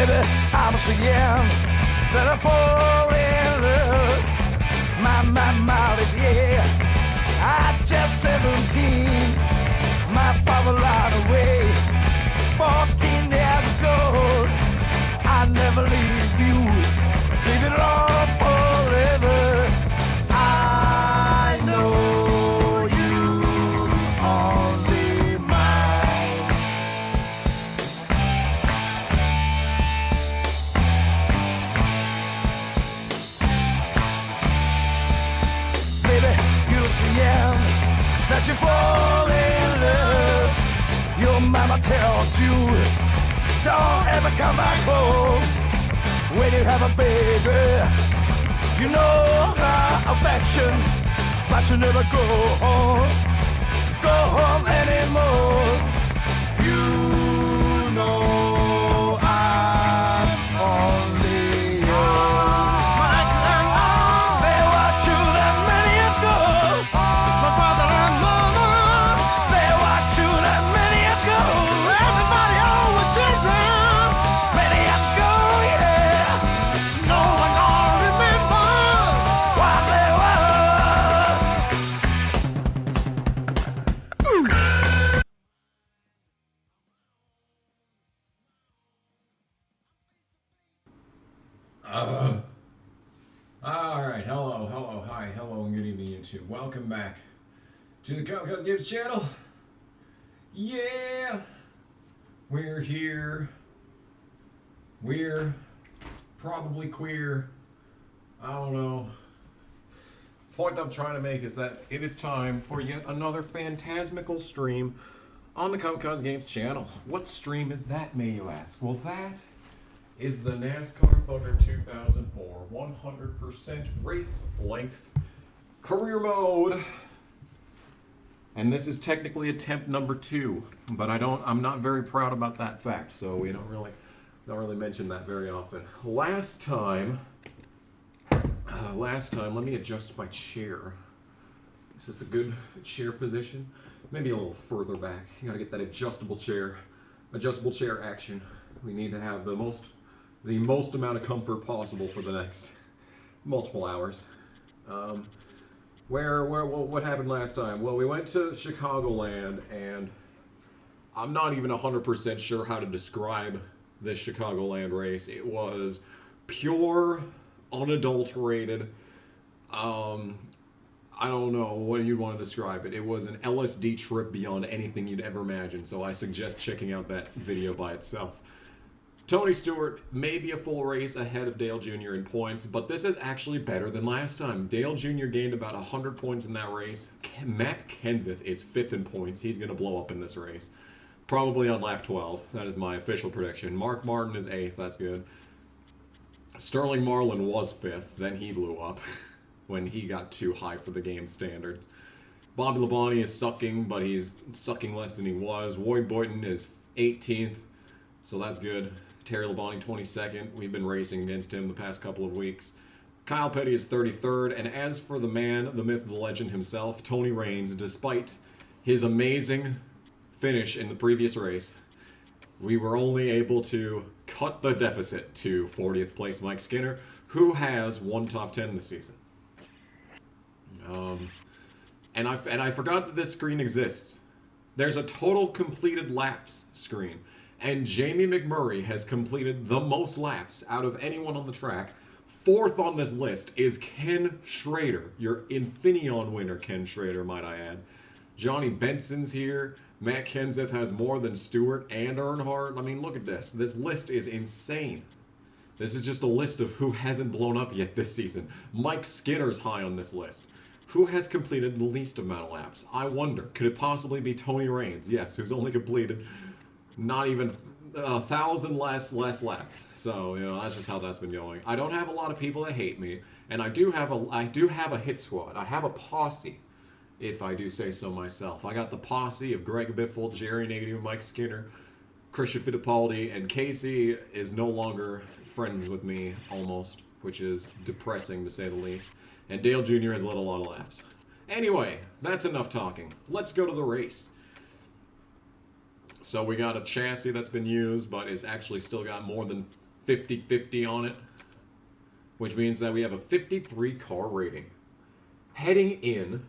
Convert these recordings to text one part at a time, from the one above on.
Baby, I'm so young that I fall in love. My, yeah. I just 17. My father lied away 14 years ago. I never leave you, leave it all forever. I know you only mine. Baby, you're so young that you fall in love. Your mama tells you, don't ever come back home. When you have a baby, you know her affection, but you never go home anymore. You know I'm only yours. They watch you that many years ago. My brother and mother, they watch you that many years ago. Everybody always says them many years ago, yeah. No one gonna remember what they were. Alright, hello, hi, hello, and good evening, YouTube. Welcome back to the Cuz Games channel. Yeah! We're here. We're probably queer. I don't know. Point I'm trying to make is that it is time for yet another phantasmical stream on the Cuz Games channel. What stream is that, may you ask? Well, that is the NASCAR Thunder 2004 100% race length career mode. And this is technically attempt number 2, but I'm not very proud about that fact, so we don't really mention that very often. Last time, let me adjust my chair. Is this a good chair position? Maybe a little further back. You gotta get that adjustable chair action. We need to have the most amount of comfort possible for the next multiple hours. What happened last time? Well, we went to Chicagoland, and I'm not even 100% sure how to describe this Chicagoland race. It was pure, unadulterated, I don't know what you'd want to describe it. It was an LSD trip beyond anything you'd ever imagine, so I suggest checking out that video by itself. Tony Stewart may be a full race ahead of Dale Jr. in points, but this is actually better than last time. Dale Jr. gained about 100 points in that race. Matt Kenseth is 5th in points. He's going to blow up in this race. Probably on lap 12. That is my official prediction. Mark Martin is 8th. That's good. Sterling Marlin was 5th. Then he blew up when he got too high for the game standards. Bobby Labonte is sucking, but he's sucking less than he was. Roy Boyton is 18th, so that's good. Terry Labonte 22nd. We've been racing against him the past couple of weeks. Kyle Petty is 33rd. And as for the man, the myth, the legend himself, Tony Raines, despite his amazing finish in the previous race, we were only able to cut the deficit to 40th place Mike Skinner, who has one top 10 this season. And I forgot that this screen exists. There's a total completed laps screen. And Jamie McMurray has completed the most laps out of anyone on the track. 4th on this list is Ken Schrader, your Infineon winner, Ken Schrader, might I add. Johnny Benson's here. Matt Kenseth has more than Stewart and Earnhardt. I mean, look at this. This list is insane. This is just a list of who hasn't blown up yet this season. Mike Skinner's high on this list. Who has completed the least amount of laps? I wonder. Could it possibly be Tony Raines? Yes, who's only completed not even 1,000 less laps. So, that's just how that's been going. I don't have a lot of people that hate me, and I do have a hit squad. I have a posse, if I do say so myself. I got the posse of Greg Biffle, Jerry Nadeau, Mike Skinner, Christian Fittipaldi, and Casey is no longer friends with me, almost, which is depressing to say the least. And Dale Jr. has led a lot of laps. Anyway, that's enough talking. Let's go to the race. So we got a chassis that's been used, but it's actually still got more than 50-50 on it, which means that we have a 53 car rating. Heading in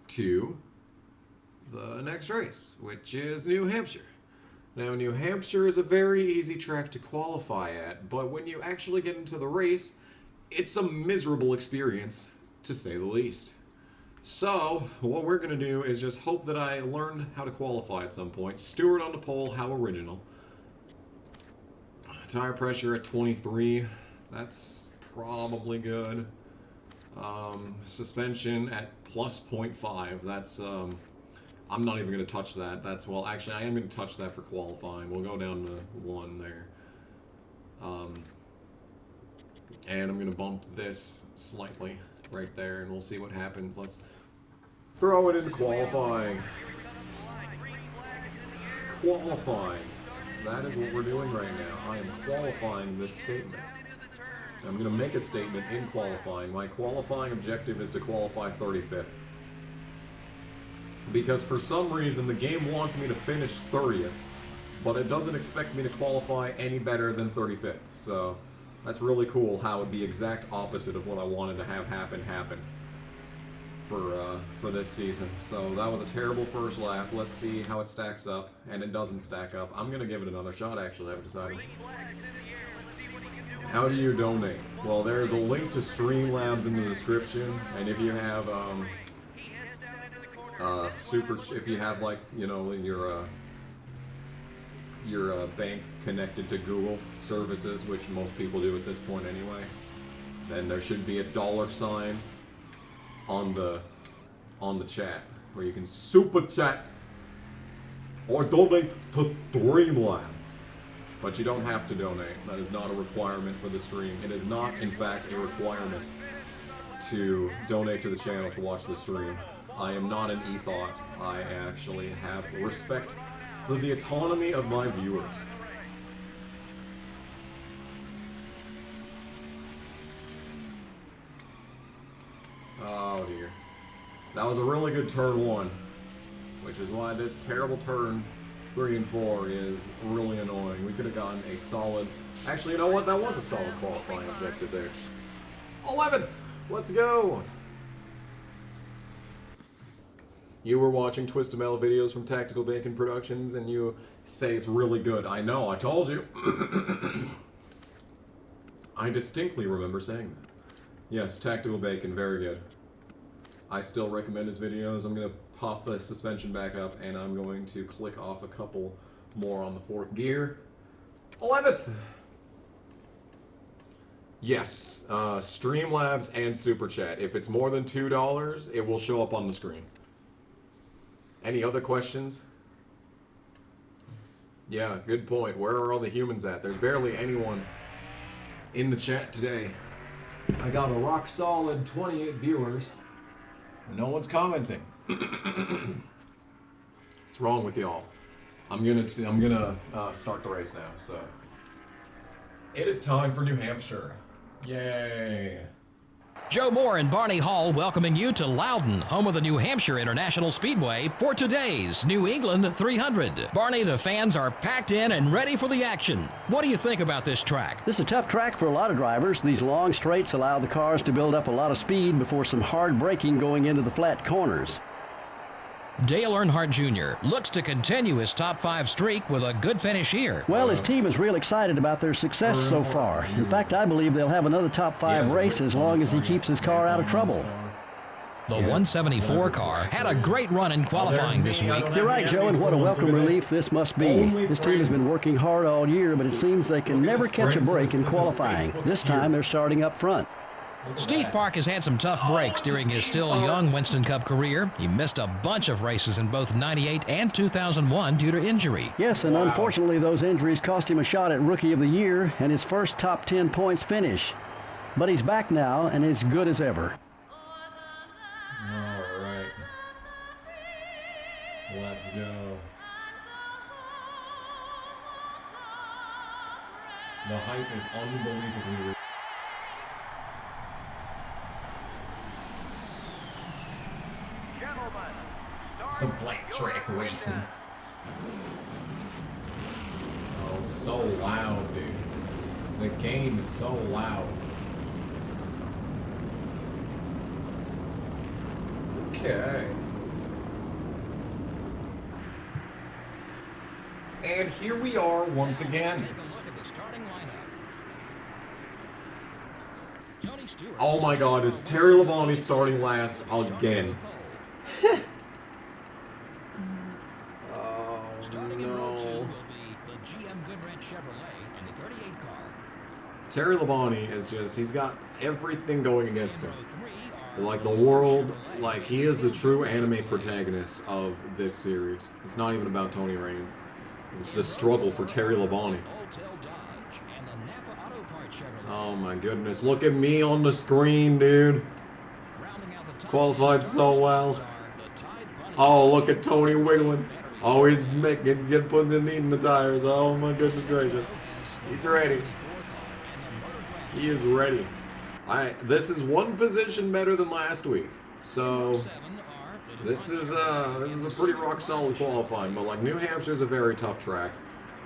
to the next race, which is New Hampshire. Now, New Hampshire is a very easy track to qualify at, but when you actually get into the race, it's a miserable experience, to say the least. So, what we're going to do is just hope that I learn how to qualify at some point. Stewart on the pole, how original. Tire pressure at 23, that's probably good. Suspension at plus 0.5, that's, I'm not even going to touch that. That's, well, actually, I am going to touch that for qualifying. We'll go down to 1 there. And I'm going to bump this slightly right there, and we'll see what happens. Let's throw it into qualifying. Qualifying. That is what we're doing right now. I am qualifying this statement. I'm going to make a statement in qualifying. My qualifying objective is to qualify 35th. Because for some reason the game wants me to finish 30th, but it doesn't expect me to qualify any better than 35th. So that's really cool how the exact opposite of what I wanted to have happen for this season. So that was a terrible first lap. Let's see how it stacks up, and it doesn't stack up. I'm going to give it another shot, actually, I've decided. How do you donate? Well, there's a link to Streamlabs in the description, and if you have if you have, like, you know, your bank connected to Google services, which most people do at this point anyway, then there should be a $sign on the chat where you can super chat or donate to Streamlabs. But you don't have to donate. That is not a requirement for the stream. It is not, in fact, a requirement to donate to the channel to watch the stream. I am not an e-thought. I actually have respect for the autonomy of my viewers. Oh dear. That was a really good turn 1, which is why this terrible turn 3 and 4 is really annoying. We could have gotten a solid... Actually, you know what? That was a solid qualifying objective there. 11th! Let's go! You were watching Twisted Metal videos from Tactical Bacon Productions, and you say it's really good. I know, I told you! I distinctly remember saying that. Yes, Tactical Bacon, very good. I still recommend his videos. I'm going to pop the suspension back up, and I'm going to click off a couple more on the 4th gear. 11th! Yes, Streamlabs and Super Chat. If it's more than $2, it will show up on the screen. Any other questions? Yeah, good point. Where are all the humans at? There's barely anyone in the chat today. I got a rock solid 28 viewers. No one's commenting. What's wrong with y'all? I'm gonna start the race now. So it is time for New Hampshire. Yay! Joe Moore and Barney Hall welcoming you to Loudon, home of the New Hampshire International Speedway, for today's New England 300. Barney, the fans are packed in and ready for the action. What do you think about this track? This is a tough track for a lot of drivers. These long straights allow the cars to build up a lot of speed before some hard braking going into the flat corners. Dale Earnhardt Jr. looks to continue his top 5 streak with a good finish here. Well, his team is real excited about their success so far. In fact, I believe they'll have another top 5 race as long as he keeps his car out of trouble. The 174 car had a great run in qualifying this week. You're right, Joe, and what a welcome relief this must be. This team has been working hard all year, but it seems they can never catch a break in qualifying. This time they're starting up front. Steve Park has had some tough breaks during his still young Winston Cup career. He missed a bunch of races in both '98 and 2001 due to injury. Yes, and unfortunately those injuries cost him a shot at Rookie of the Year and his first top 10 points finish. But he's back now and as good as ever. All right. Let's go. The hype is unbelievably real. Some flat track racing. Oh, it's so loud, dude. The game is so loud. Okay. And here we are once again. Take a look at the starting lineup. Tony Stewart. Oh my god, is Terry Labonte starting last again? Oh Starting in row 2 will no. be the GM Goodwrench Chevrolet and the 38 car. Terry Labonte is just, he's got everything going against him. Row 3 are Like the world, like he is the true anime protagonist of this series. It's not even about Tony Raines. It's the struggle for Terry Labonte. Oldtail Dodge and the Napa Auto Parts Chevrolet. Oh my goodness, look at me on the screen, dude. Rounding out the top Qualified 10 so starters well. are the Tide Bunny Oh, look at Tony wiggling. Oh, he's putting the knee in the tires. Oh my goodness gracious. He's ready. He is ready. This is one position better than last week. So this is a pretty rock solid qualifying, but like New Hampshire is a very tough track.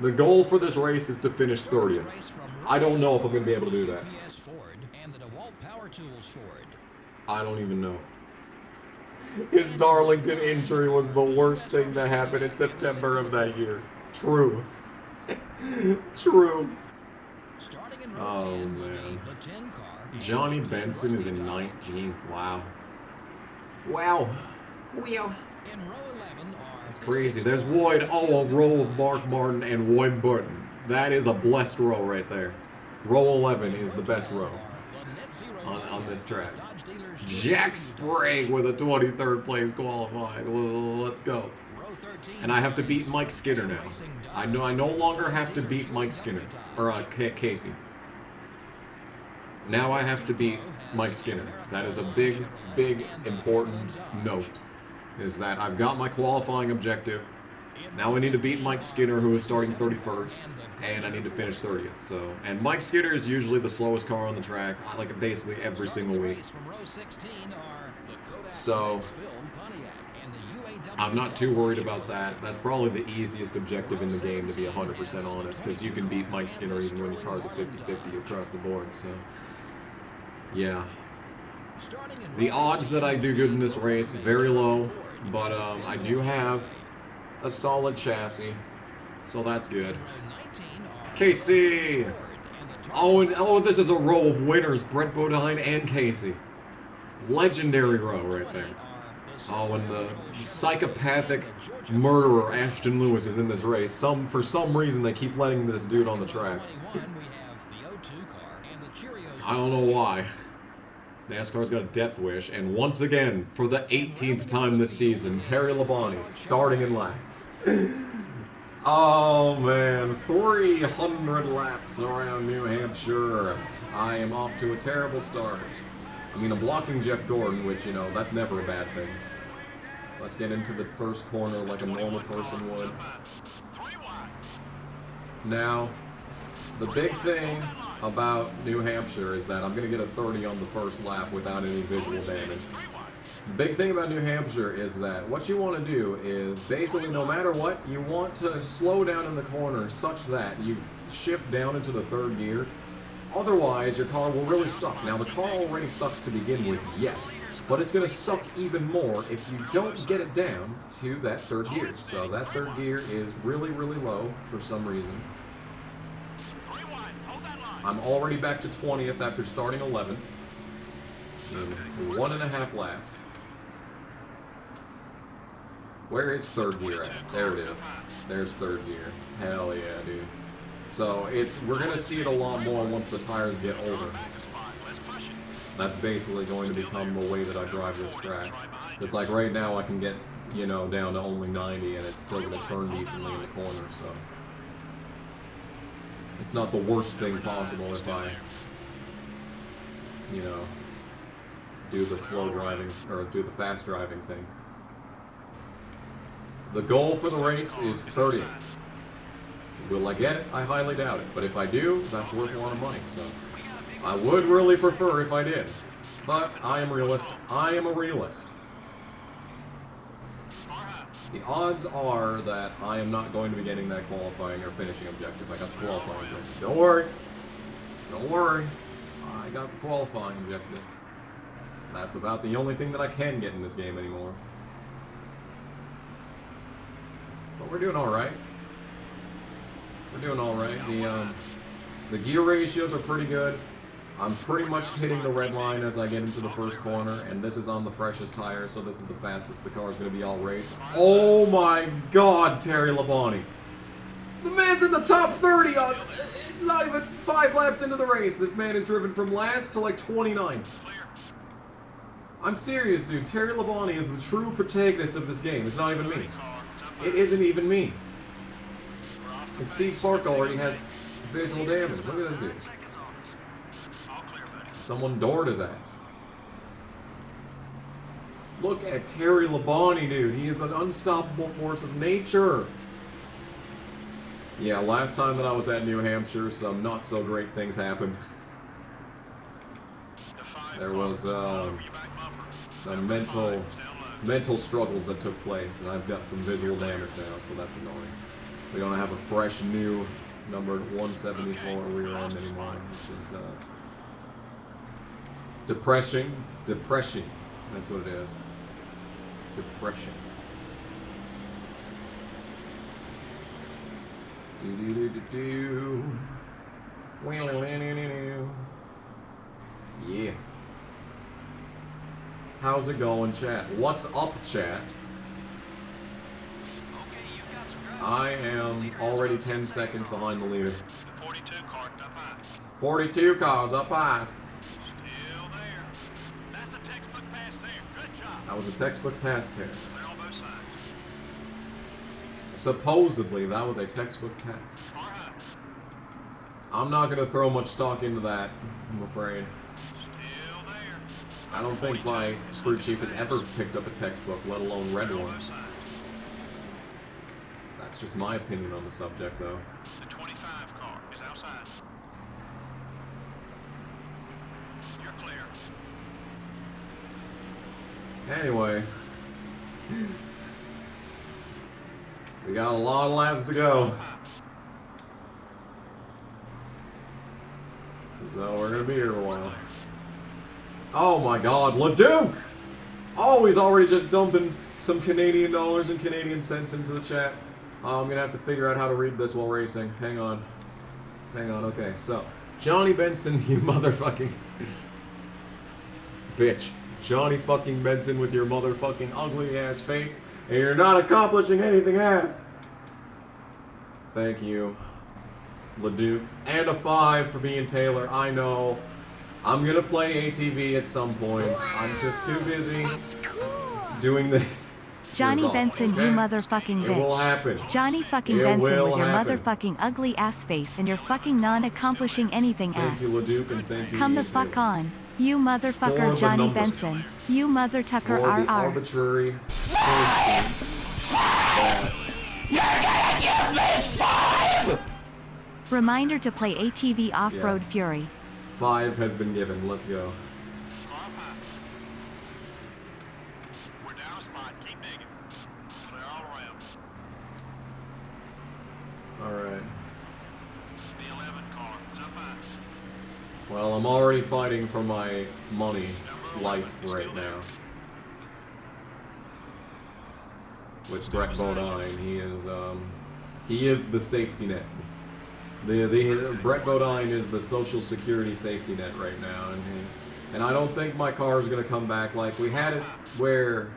The goal for this race is to finish 30th. I don't know if I'm going to be able to do that. I don't even know. His Darlington injury was the worst thing to happen in September of that year. True. True. Oh man. Johnny Benson is in 19th. Wow. Wow. Wow. That's crazy. There's Woyd. Oh, a row of Mark Martin and Woyd Burton. That is a blessed row right there. Row 11 is the best row on this track. Jack Sprague with a 23rd place qualifying. Let's go. And I have to beat Mike Skinner now. I no longer have to beat Mike Skinner. Or Casey. Now I have to beat Mike Skinner. That is a big, big, important note. Is that I've got my qualifying objective. Now I need to beat Mike Skinner, who is starting 31st, and I need to finish 30th. So, and Mike Skinner is usually the slowest car on the track, like basically every single week. So, I'm not too worried about that. That's probably the easiest objective in the game, to be 100% honest, because you can beat Mike Skinner even when your car's a 50-50 across the board. So, yeah. The odds that I do good in this race, very low, but I do have a solid chassis, so that's good. Casey! Oh, this is a row of winners, Brett Bodine and Casey. Legendary row right there. Oh, and the psychopathic murderer Ashton Lewis is in this race. For some reason, they keep letting this dude on the track. I don't know why. NASCAR's got a death wish, and once again, for the 18th time this season, Terry Labonte starting in last. Oh man, 300 laps around New Hampshire. I am off to a terrible start. I mean, I'm blocking Jeff Gordon, which, you know, that's never a bad thing. Let's get into the first corner like a normal person would. Now, the big thing about New Hampshire is that I'm going to get a 30 on the first lap without any visual damage. The big thing about New Hampshire is that what you want to do is basically no matter what, you want to slow down in the corner such that you shift down into the third gear. Otherwise, your car will really suck. Now, the car already sucks to begin with, yes, but it's going to suck even more if you don't get it down to that third gear. So that third gear is really, really low for some reason. I'm already back to 20th after starting 11th in 1.5 laps. Where is third gear at? There it is. There's third gear. Hell yeah, dude. So we're gonna see it a lot more once the tires get older. That's basically going to become the way that I drive this track. It's like right now I can get, you know, down to only 90 and it's still gonna turn decently in the corner, so. It's not the worst thing possible if I, you know, do the slow driving, or do the fast driving thing. The goal for the race is 30th. Will I get it? I highly doubt it. But if I do, that's worth a lot of money. So I would really prefer if I did. But I am realist. I am a realist. The odds are that I am not going to be getting that qualifying or finishing objective. I got the qualifying objective. Don't worry. Don't worry. I got the qualifying objective. That's about the only thing that I can get in this game anymore. But we're doing alright. We're doing alright. The gear ratios are pretty good. I'm pretty much hitting the red line as I get into the first corner, and this is on the freshest tire, so this is the fastest the car is going to be all race. Oh my god, Terry Labonte. The man's in the top 30 on... It's not even 5 laps into the race. This man is driven from last to like 29. I'm serious, dude. Terry Labonte is the true protagonist of this game. It's not even me. It isn't even me. And Steve Park already has visual damage. Look at this dude. Someone doored his ass. Look at Terry Labonte, dude. He is an unstoppable force of nature. Yeah, last time that I was at New Hampshire, some not so great things happened. There was some mental struggles that took place, and I've got some visual damage now, so that's annoying. We don't have a fresh new numbered 174 rear end anymore, which is depressing. That's what it is. Depression. Yeah. How's it going, chat? What's up, chat? I am already 10 seconds behind the leader. 42 cars up high. Still there. That's a textbook pass there. Good job. That was a textbook pass there. Clear on both sides. Supposedly, that was a textbook pass. All right. I'm not going to throw much stock into that, I'm afraid. Still there. I don't think my crew chief has ever picked up a textbook, let alone read Clear on one. both sides. That's just my opinion on the subject, though. The 25 car is outside. You're clear. Anyway. We got a lot of laps to go. So we're going to be here a while. Oh my god, LeDuc! Oh, he's already just dumping some Canadian dollars and Canadian cents into the chat. I'm going to have to figure out how to read this while racing. Hang on. Okay, so. Johnny Benson, you motherfucking... bitch. Johnny fucking Benson with your motherfucking ugly ass face. And you're not accomplishing anything, ass. Thank you, LeDuc. And a 5 for being Taylor. I know. I'm going to play ATV at some point. I'm just too busy doing this. Johnny Here's all, Benson, okay? you motherfucking bitch. It will happen. Johnny fucking It Benson will with your happen. motherfucking ugly ass face and your fucking non-accomplishing anything Thank ass. you, LeDuc, and thank you, Come the Ian fuck Taylor. on. You For motherfucker the Johnny numbers. Benson. You mother tucker For the RR. arbitrary punishment that Reminder to play ATV Off-Road Yes. Fury. 5 has been given. Let's go. Car high. We're down a spot. Keep digging. Clear all around. Alright. The 11 car is up high. Well, I'm already fighting for my money life right now. With Brett Bodine, he is the safety net. The Brett Bodine is the social security safety net right now, and I don't think my car is gonna come back like we had it where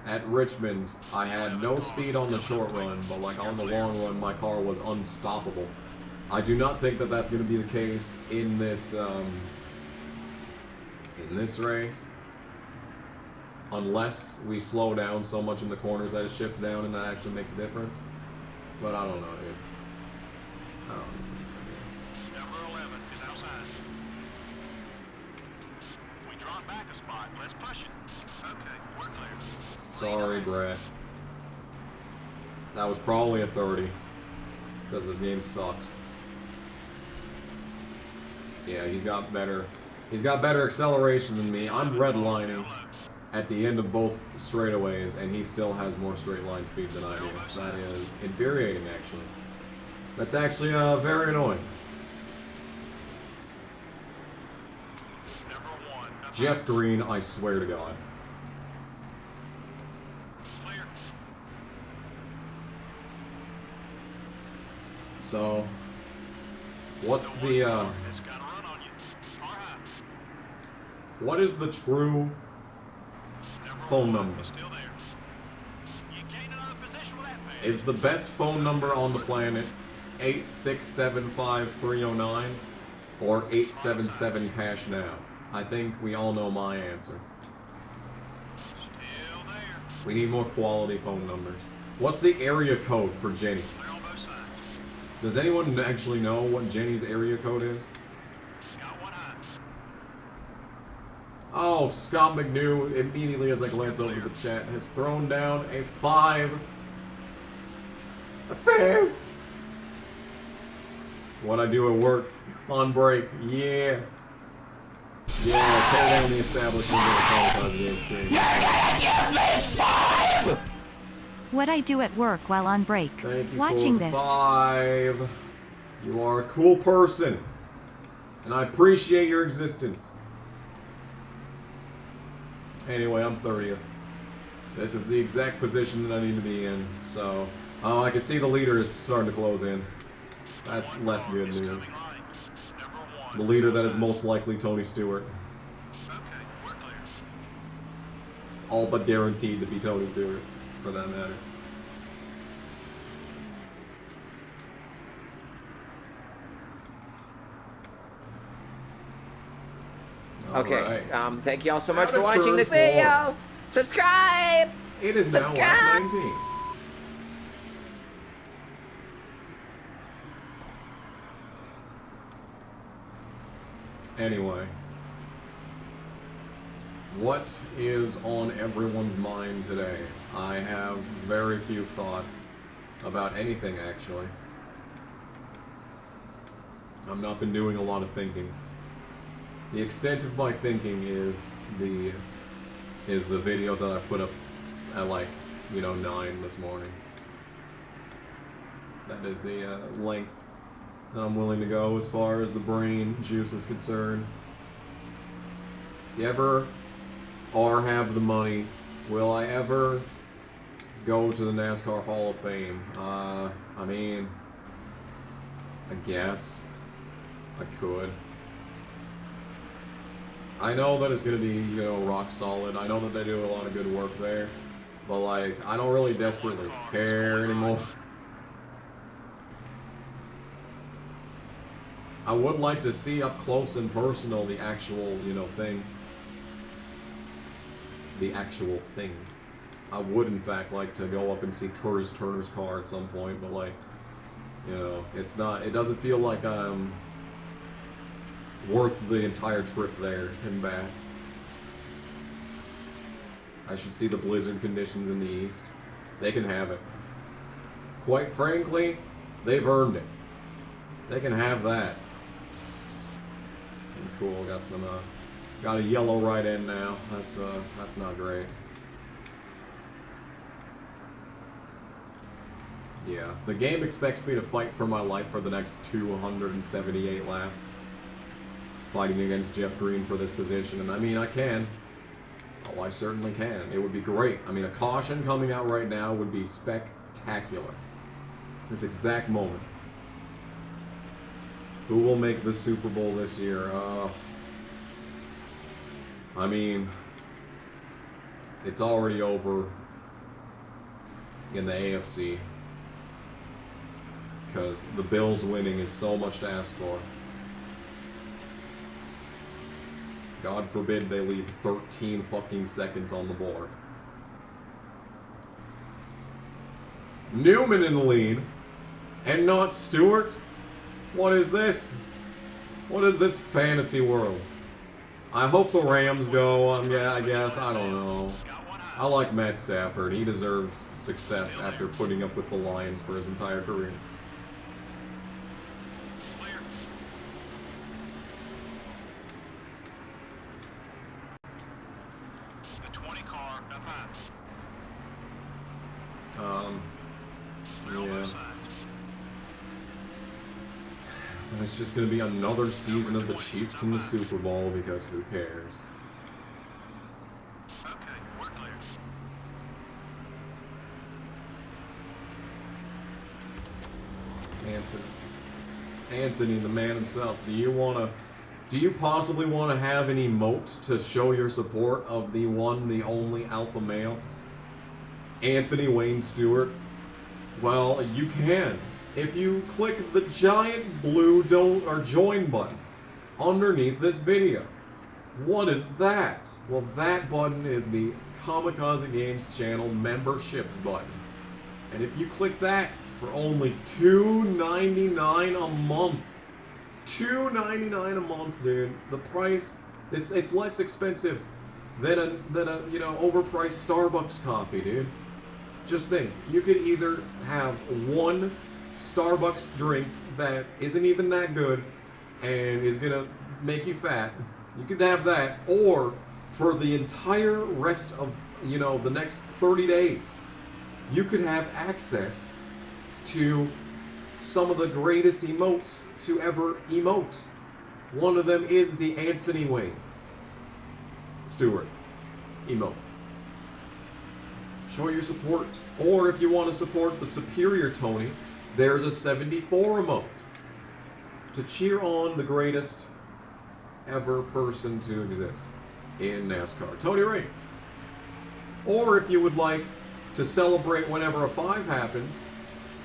at Richmond I had no speed on the short run, but like on the long run my car was unstoppable. I do not think that that's gonna be the case in this race, unless we slow down so much in the corners that it shifts down and that actually makes a difference. But I don't know, dude. Number 11 is outside. We drop back a spot. Let's push it. Okay, we're clear. Sorry, Brett. That was probably a 30, because this game sucks. Yeah, he's got better acceleration than me. I'm redlining at the end of both straightaways, and he still has more straight line speed than I do. That is infuriating, actually. That's actually very annoying. Jeff Green, I swear to God. So, what's the, what is the true phone number? Is the best phone number on the planet 8675309 or 877 cash now? I think we all know my answer. We need more quality phone numbers. What's the area code for Jenny? Does anyone actually know what Jenny's area code is? Oh, Scott McNew, immediately as I glance over the chat, has thrown down a 5. A 5. What I do at work on break, yeah. Yeah, tear down the establishment of the positive stream. You're gonna give me 5! What I do at work while on break. Thank you Watching for this. 5. You are a cool person, and I appreciate your existence. Anyway, I'm 30th. This is the exact position that I need to be in. So, I can see the leader is starting to close in. That's less good news. The leader that is most likely Tony Stewart. It's all but guaranteed to be Tony Stewart, for that matter. Okay, Right. thank you all so much for Amateur watching this sport. video. Subscribe! It is now Subscribe! at 19. Anyway, what is on everyone's mind today? I have very few thoughts about anything, actually. I've not been doing a lot of thinking. The extent of my thinking is the video that I put up at 9 this morning. That is the length that I'm willing to go as far as the brain juice is concerned. If you ever or have the money, will I ever go to the NASCAR Hall of Fame? I mean, I guess I could. I know that it's gonna be, rock solid. I know that they do a lot of good work there, but I don't really desperately care anymore. I would like to see up close and personal the actual, things. The actual thing. I would, in fact, like to go up and see Curtis Turner's car at some point, but it's not. It doesn't feel like worth the entire trip there and back. I should see the blizzard conditions in the east. They can have it. Quite frankly, they've earned it. They can have that. Cool, got a yellow right end now. That's not great. Yeah, the game expects me to fight for my life for the next 278 laps. Fighting against Jeff Green for this position, and I mean, I can. Oh, I certainly can. It would be great. I mean, a caution coming out right now would be spectacular. This exact moment. Who will make the Super Bowl this year? I mean, it's already over in the AFC because the Bills winning is so much to ask for. God forbid they leave 13 fucking seconds on the board. Newman in the lead, and not Stewart? What is this? What is this fantasy world? I hope the Rams go. Yeah, I guess. I don't know. I like Matt Stafford. He deserves success after putting up with the Lions for his entire career. Yeah. And it's just going to be another season of the Chiefs in the Super Bowl because who cares? Anthony, the man himself, do you possibly want to have an emote to show your support of the one, the only alpha male, Anthony Wayne Stewart? Well, you can. If you click the giant blue join button underneath this video. What is that? Well, that button is the Kamikaze Games channel memberships button. And if you click that for only $2.99 a month, $2.99 a month, dude. The price, it's less expensive than a overpriced Starbucks coffee, dude. Just think, you could either have one Starbucks drink that isn't even that good and is gonna make you fat. You could have that, or for the entire rest of the next 30 days, you could have access to some of the greatest emotes to ever emote. One of them is the Anthony Wayne Stewart emote. Show your support. Or if you want to support the superior Tony, there's a 74 emote to cheer on the greatest ever person to exist in NASCAR, Tony Rings. Or if you would like to celebrate whenever a 5 happens,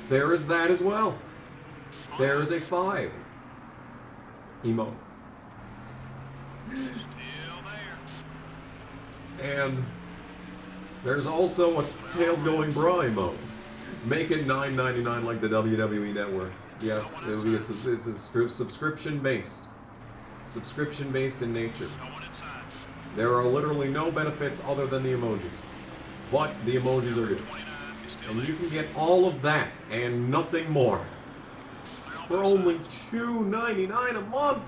there is that as well. There is a 5 emote. And there's also a Tails Going Bra emote. Make it $9.99 like the WWE Network. Yes, it'll be it's a subscription based. Subscription based in nature. There are literally no benefits other than the emojis. But the emojis are good. And you can get all of that and nothing more for only $2.99 a month.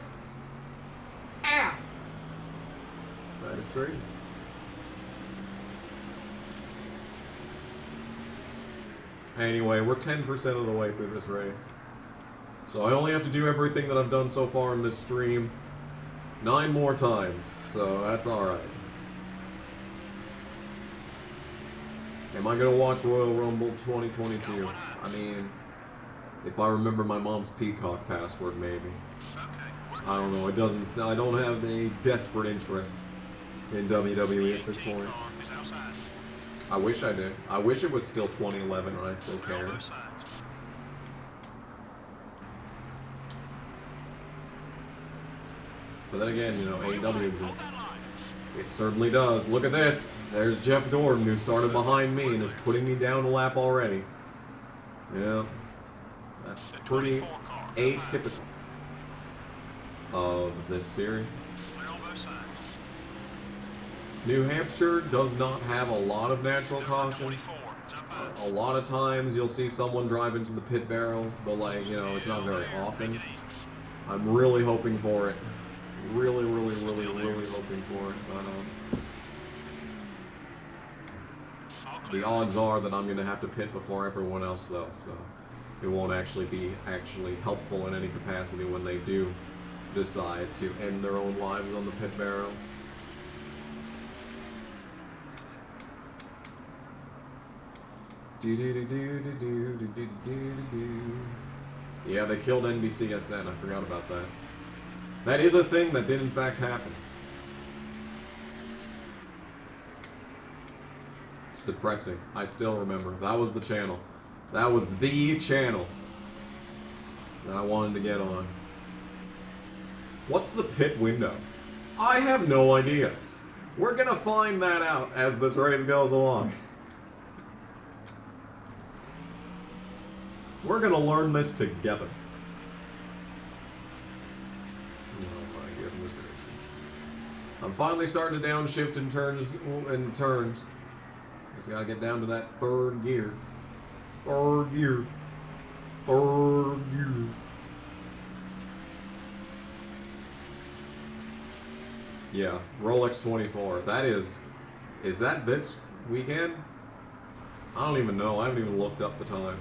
Ah! That is crazy. Anyway, we're 10% of the way through this race. So I only have to do everything that I've done so far in this stream 9 more times, so that's alright. Am I going to watch Royal Rumble 2022? I mean, if I remember my mom's Peacock password, maybe. I don't know, I don't have a desperate interest in WWE at this point. I wish I did. I wish it was still 2011 and I still cared. But then again, AEW exists. It certainly does. Look at this. There's Jeff Gordon, who started behind me and is putting me down a lap already. Yeah. That's pretty atypical of this series. New Hampshire does not have a lot of natural caution. A lot of times you'll see someone drive into the pit barrels, but it's not very often. I'm really hoping for it. Really hoping for it. But the odds are that I'm going to have to pit before everyone else, though, so it won't actually be helpful in any capacity when they do decide to end their own lives on the pit barrels. Yeah, they killed NBCSN. I forgot about that. That is a thing that did in fact happen. It's depressing. I still remember. That was the channel. That was the channel that I wanted to get on. What's the pit window? I have no idea. We're gonna find that out as this race goes along. We're gonna learn this together. Oh my goodness gracious. I'm finally starting to downshift in turns. Just gotta get down to that third gear. Third gear. Yeah, Rolex 24. That is that this weekend? I don't even know. I haven't even looked up the time.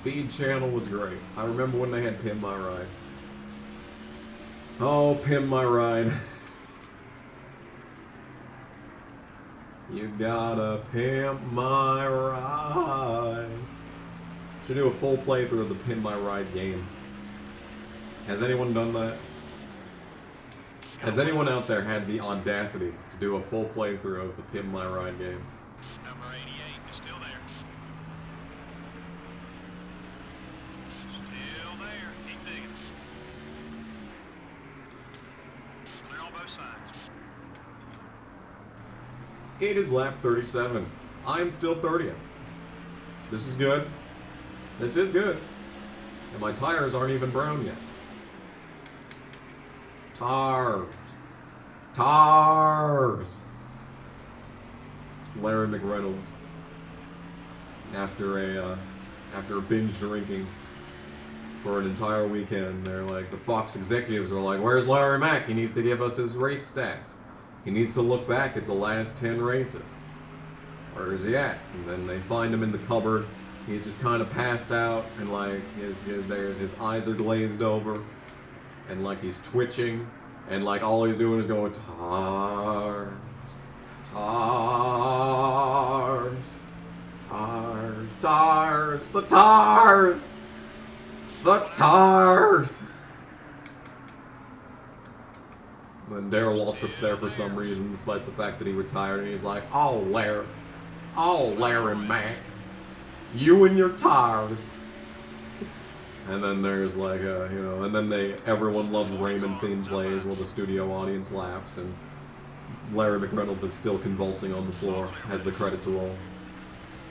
Speed Channel was great. I remember when they had Pimp My Ride. Oh, Pimp My Ride. You gotta pimp my ride. Should do a full playthrough of the Pimp My Ride game. Has anyone done that? Has anyone out there had the audacity to do a full playthrough of the Pimp My Ride game? Number 88 is still there. Still there. Keep digging. Clear on both sides. It is lap 37. I am still 30th. This is good. This is good. And my tires aren't even brown yet. Tires. Tires. Larry McReynolds. After a binge drinking for an entire weekend, they're like, the Fox executives are like, where's Larry Mack? He needs to give us his race stats. He needs to look back at the last 10 races. Where is he at? And then they find him in the cupboard. He's just kind of passed out, and like his eyes are glazed over, and like he's twitching, and like all he's doing is going tars, tars, tars, tars, the tars, the tars. And then Darrell Waltrip's there for some reason, despite the fact that he retired, and he's like, oh Larry Mack. You and your tires. And then there's like and then everyone loves Raymond theme plays while the studio audience laughs, and Larry McReynolds is still convulsing on the floor as the credits roll.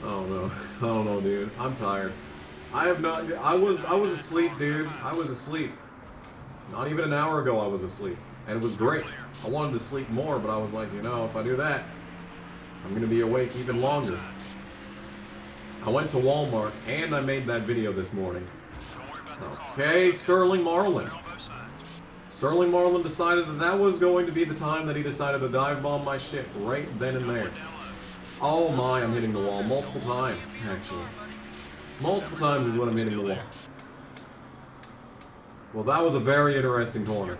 I don't know, dude. I'm tired. I was asleep, dude. I was asleep. Not even an hour ago I was asleep. And it was great. I wanted to sleep more, but I was like, if I do that, I'm gonna be awake even longer. I went to Walmart, and I made that video this morning. Okay, Sterling Marlin. Sterling Marlin decided that was going to be the time that he decided to dive bomb my shit right then and there. Oh my, I'm hitting the wall multiple times, actually. Multiple times is when I'm hitting the wall. Well, that was a very interesting corner.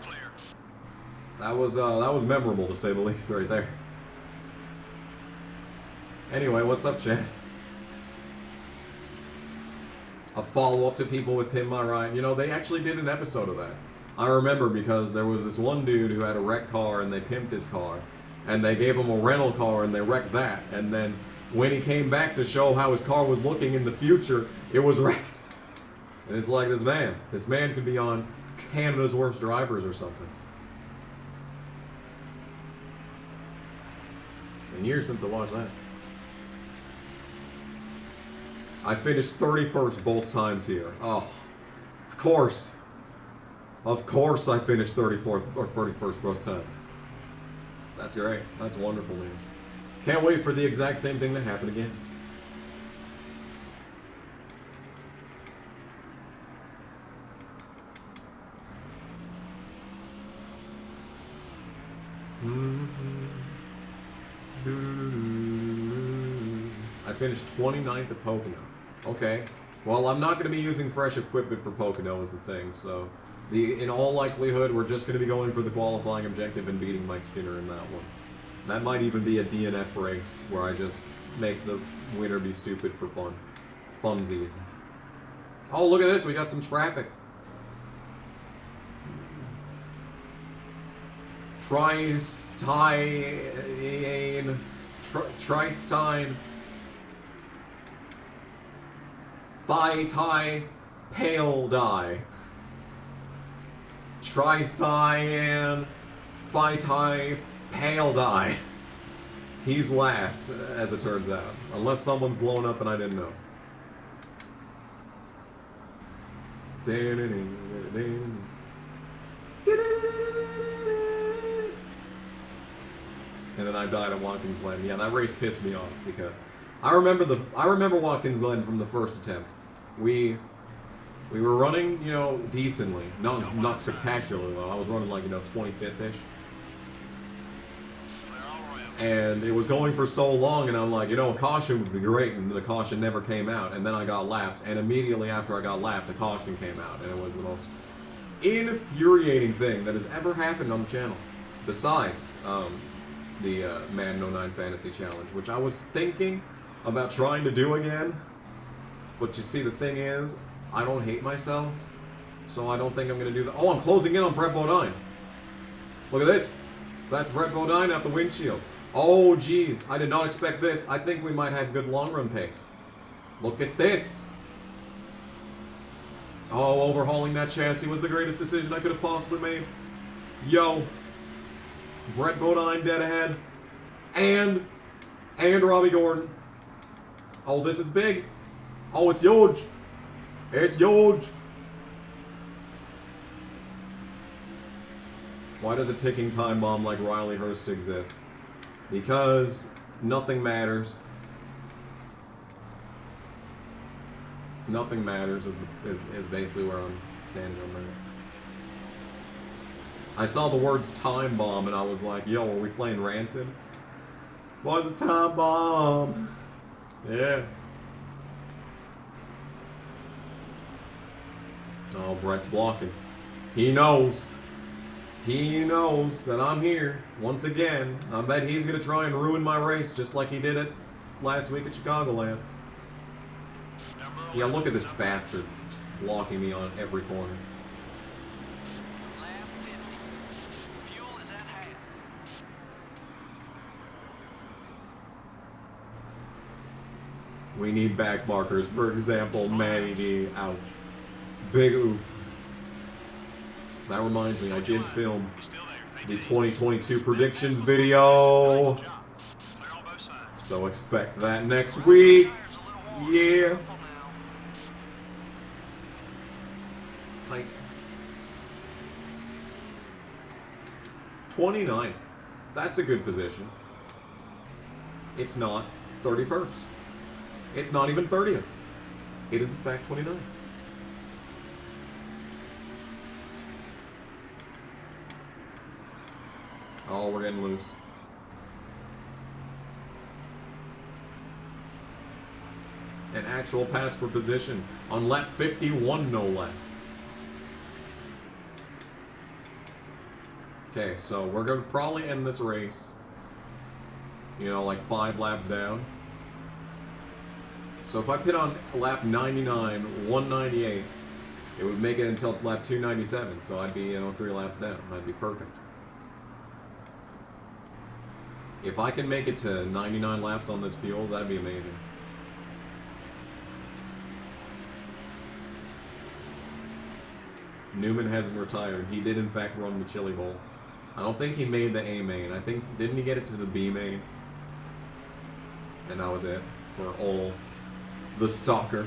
That was memorable, to say the least, right there. Anyway, what's up, Chad? A follow-up to people with Pimp My Ride. They actually did an episode of that. I remember because there was this one dude who had a wrecked car, and they pimped his car. And they gave him a rental car, and they wrecked that. And then when he came back to show how his car was looking in the future, it was wrecked. And it's like, this man could be on Canada's Worst Drivers or something. It's been years since I watched that. I finished 31st both times here. Oh, of course. Of course I finished 34th or 31st both times. That's great. That's wonderful news. Can't wait for the exact same thing to happen again. I finished 29th at Pocono. Okay. Well, I'm not going to be using fresh equipment for Pocono is the thing, so in all likelihood, we're just going to be going for the qualifying objective and beating Mike Skinner in that one. That might even be a DNF race where I just make the winner be stupid for fun. Funsies. Oh, look at this. We got some traffic. Tristine. Thigh-tie, pale dye. Tristine, thigh-tie, pale dye. He's last, as it turns out. Unless someone's blown up and I didn't know. And then I died at Watkins Glen. Yeah, that race pissed me off because I remember Watkins Glen from the first attempt. We were running, decently. Not spectacularly though. I was running like, 25th-ish. And it was going for so long, and I'm like, you know, a caution would be great, and the caution never came out. And then I got lapped, and immediately after I got lapped, a caution came out, and it was the most infuriating thing that has ever happened on the channel. Besides the Madden 09 Fantasy Challenge, which I was thinking about trying to do again. But you see, the thing is, I don't hate myself, so I don't think I'm going to do that. Oh, I'm closing in on Brett Bodine. Look at this. That's Brett Bodine out the windshield. Oh, geez. I did not expect this. I think we might have good long-run pace. Look at this. Oh, overhauling that chassis was the greatest decision I could have possibly made. Yo. Brett Bodine dead ahead. And Robbie Gordon. Oh, this is big. Oh, it's huge. It's huge. Why does a ticking time bomb like Riley Hurst exist? Because nothing matters. Nothing matters is basically where I'm standing on there. I saw the words time bomb and I was like, yo, are we playing Rancid? What's a time bomb? Yeah. Oh, Brett's blocking. He knows. He knows that I'm here once again. I bet he's going to try and ruin my race just like he did it last week at Chicagoland. Yeah, look at this bastard just blocking me on every corner. We need back markers. For example, Manny D. Ouch. Big oof. That reminds me, I did film the 2022 predictions video. So expect that next week. Yeah. Like 29th. That's a good position. It's not 31st. It's not even 30th. It is in fact 29th. Oh, we're getting loose. An actual pass for position on lap 51, no less. Okay, so we're going to probably end this race, you know, like 5 laps down. So if I pit on lap 99, 198, it would make it until lap 297. So I'd be, you know, 3 laps down. That'd be perfect. If I can make it to 99 laps on this field, that'd be amazing. Newman hasn't retired. He did in fact run the Chili Bowl. I don't think he made the A main. I think, didn't he get it to the B main? And that was it for all the stalker.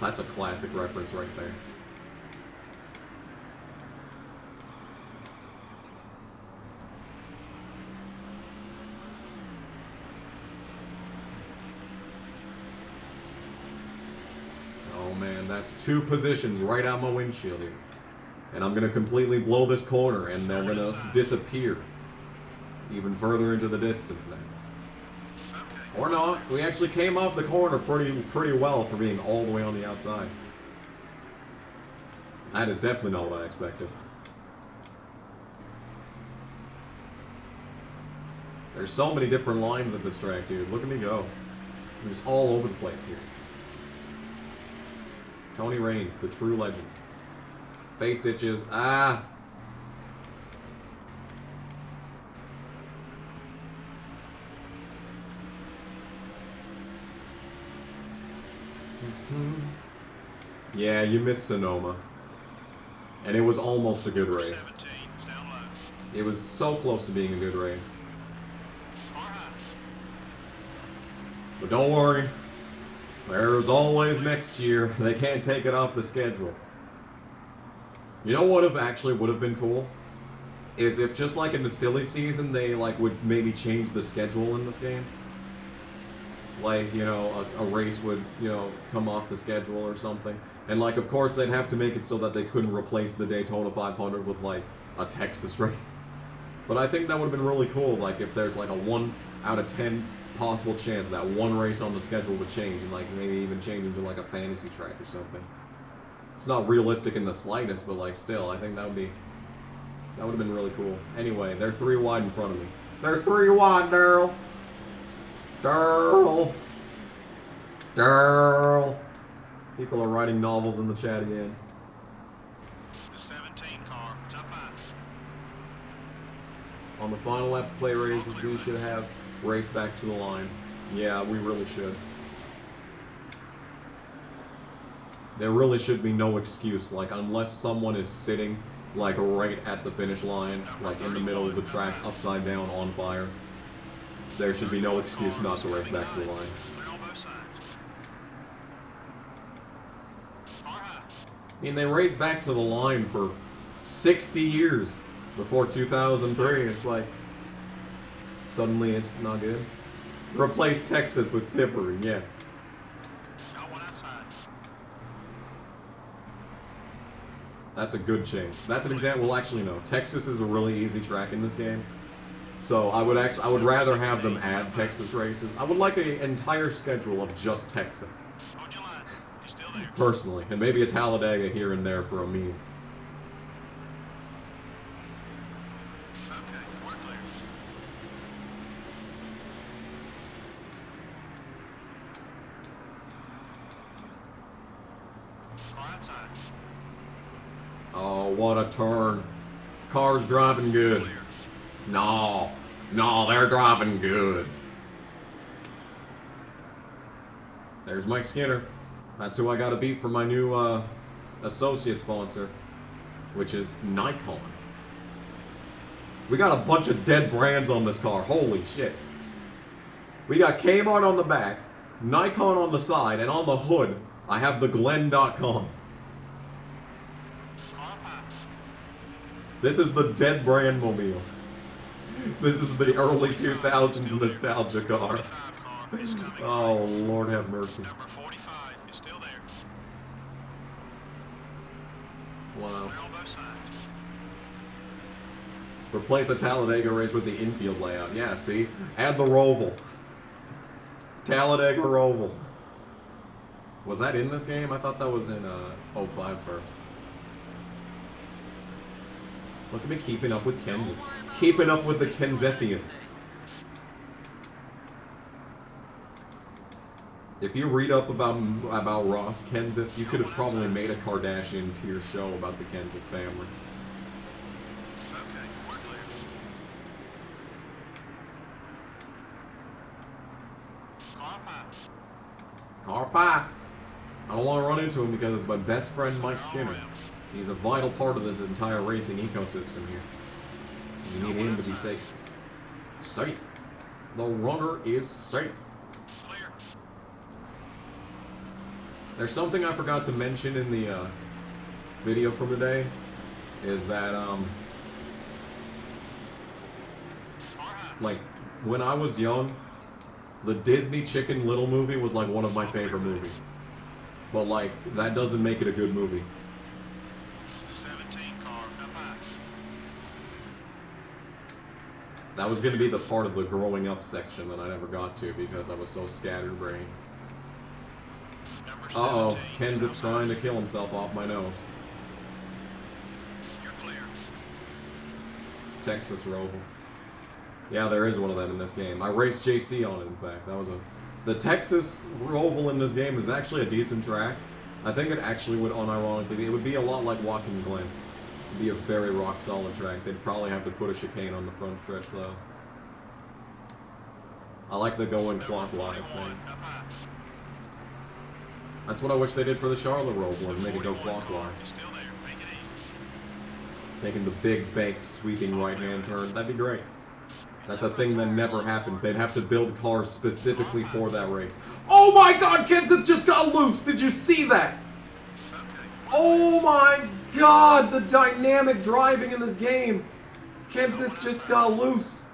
That's a classic reference right there. Oh man, that's 2 positions right out my windshield here. And I'm going to completely blow this corner and they're going to disappear even further into the distance now. Or not. We actually came off the corner pretty well for being all the way on the outside. That is definitely not what I expected. There's so many different lines at this track, dude. Look at me go. I'm just all over the place here. Tony Raines, the true legend. Face itches. Ah! Yeah, you missed Sonoma. And it was almost a good race. It was so close to being a good race. But don't worry. There's always next year. They can't take it off the schedule. You know what would have been cool? Is if just like in the silly season, they like would maybe change the schedule in this game. Like, you know, a race would, you know, come off the schedule or something. And like, of course, they'd have to make it so that they couldn't replace the Daytona 500 with like a Texas race. But I think that would have been really cool, like if there's like a 1 out of 10 possible chance that one race on the schedule would change, and like maybe even change into like a fantasy track or something. It's not realistic in the slightest, but like still, I think that would have been really cool. Anyway, they're 3 wide in front of me. They're 3 wide, Daryl. Daryl. People are writing novels in the chat again. The 17 car, top 5. On the final lap of play races, we should have raced back to the line. Yeah, we really should. There really should be no excuse, like unless someone is sitting like right at the finish line, like in the middle of the track, upside down, on fire. There should be no excuse not to race back to the line. I mean, they raced back to the line for 60 years before 2003. It's like, suddenly it's not good. Replace Texas with Tipper, yeah. That's a good change. That's an example. Well, actually, no. Texas is a really easy track in this game. So I would rather have them add Texas races. I would like an entire schedule of just Texas. Personally. And maybe a Talladega here and there for a meme. Oh, what a turn. Car's driving good. No, they're driving good. There's Mike Skinner. That's who I got to beat for my new associate sponsor, which is Nikon. We got a bunch of dead brands on this car. Holy shit. We got Kmart on the back, Nikon on the side, and on the hood, I have the Glen.com. This is the dead brand mobile. This is the early 2000s nostalgia car. Oh, Lord have mercy. Number 45 is still there. Wow. They're on both sides. Replace a Talladega race with the infield layout. Yeah, see? Add the Roval. Talladega Roval. Was that in this game? I thought that was in 05 first. Look at me keeping up with Kenseth. Keeping up with the Kenzethians. If you read up about Ross Kenseth, you could have probably made a Kardashian tier show about the Kenseth family. Okay, we're clear. Car pie. I don't want to run into him because it's my best friend Mike Skinner. He's a vital part of this entire racing ecosystem here. We need him to be safe. Safe. The runner is safe. Clear. There's something I forgot to mention in the video from today, is that like when I was young, the Disney Chicken Little movie was like one of my favorite movies. But like that doesn't make it a good movie. The 17 car, up high. That was going to be the part of the growing up section that I never got to because I was so scatterbrained. Number Uh-oh, 17 Kenseth trying to kill himself off my nose. You're clear. Texas Roval. Yeah, there is one of them in this game. I raced JC on it, in fact. That was the Texas Roval in this game is actually a decent track. I think it actually would, unironically, it would be a lot like Watkins Glen. It'd be a very rock-solid track. They'd probably have to put a chicane on the front stretch, though. I like the going clockwise thing. Up high. That's what I wish they did for the Charlotte Roval, was make it go 41 car clockwise. is still there. Make it easy. Taking the big, baked, sweeping right-hand turn. That'd be great. That's a thing that never happens. They'd have to build cars specifically for that race. Oh my god, Kenseth just got loose! Did you see that? Oh my god, the dynamic driving in this game. Kenseth just got loose.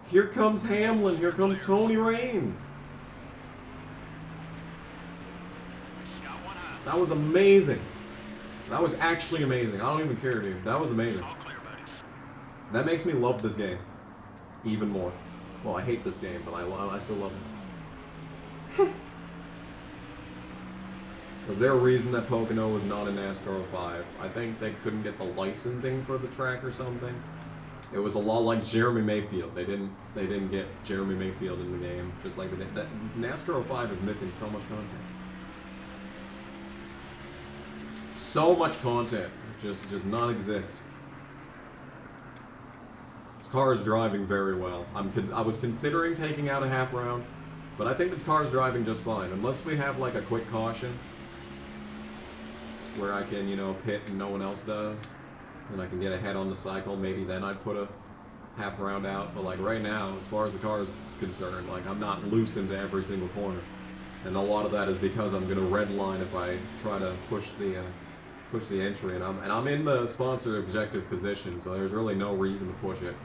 Here comes Hamlin. Here comes Tony Raines. Got one high. That was amazing. That was actually amazing. I don't even care, dude. That was amazing. All clear, buddy. That makes me love this game even more. Well, I hate this game, but I still love it. Was there a reason that Pocono was not in NASCAR 05? I think they couldn't get the licensing for the track or something. It was a lot like Jeremy Mayfield. They didn't get Jeremy Mayfield in the game. Just like that NASCAR 05 is missing so much content. So much content just not exist. This car is driving very well. I was considering taking out a half round, but I think the car is driving just fine. Unless we have like a quick caution where I can, you know, pit and no one else does, and I can get ahead on the cycle. Maybe then I'd put a half round out. But like right now, as far as the car is concerned, like I'm not loose into every single corner, and a lot of that is because I'm gonna red line if I try to push the entry, and I'm in the sponsor objective position, so there's really no reason to push it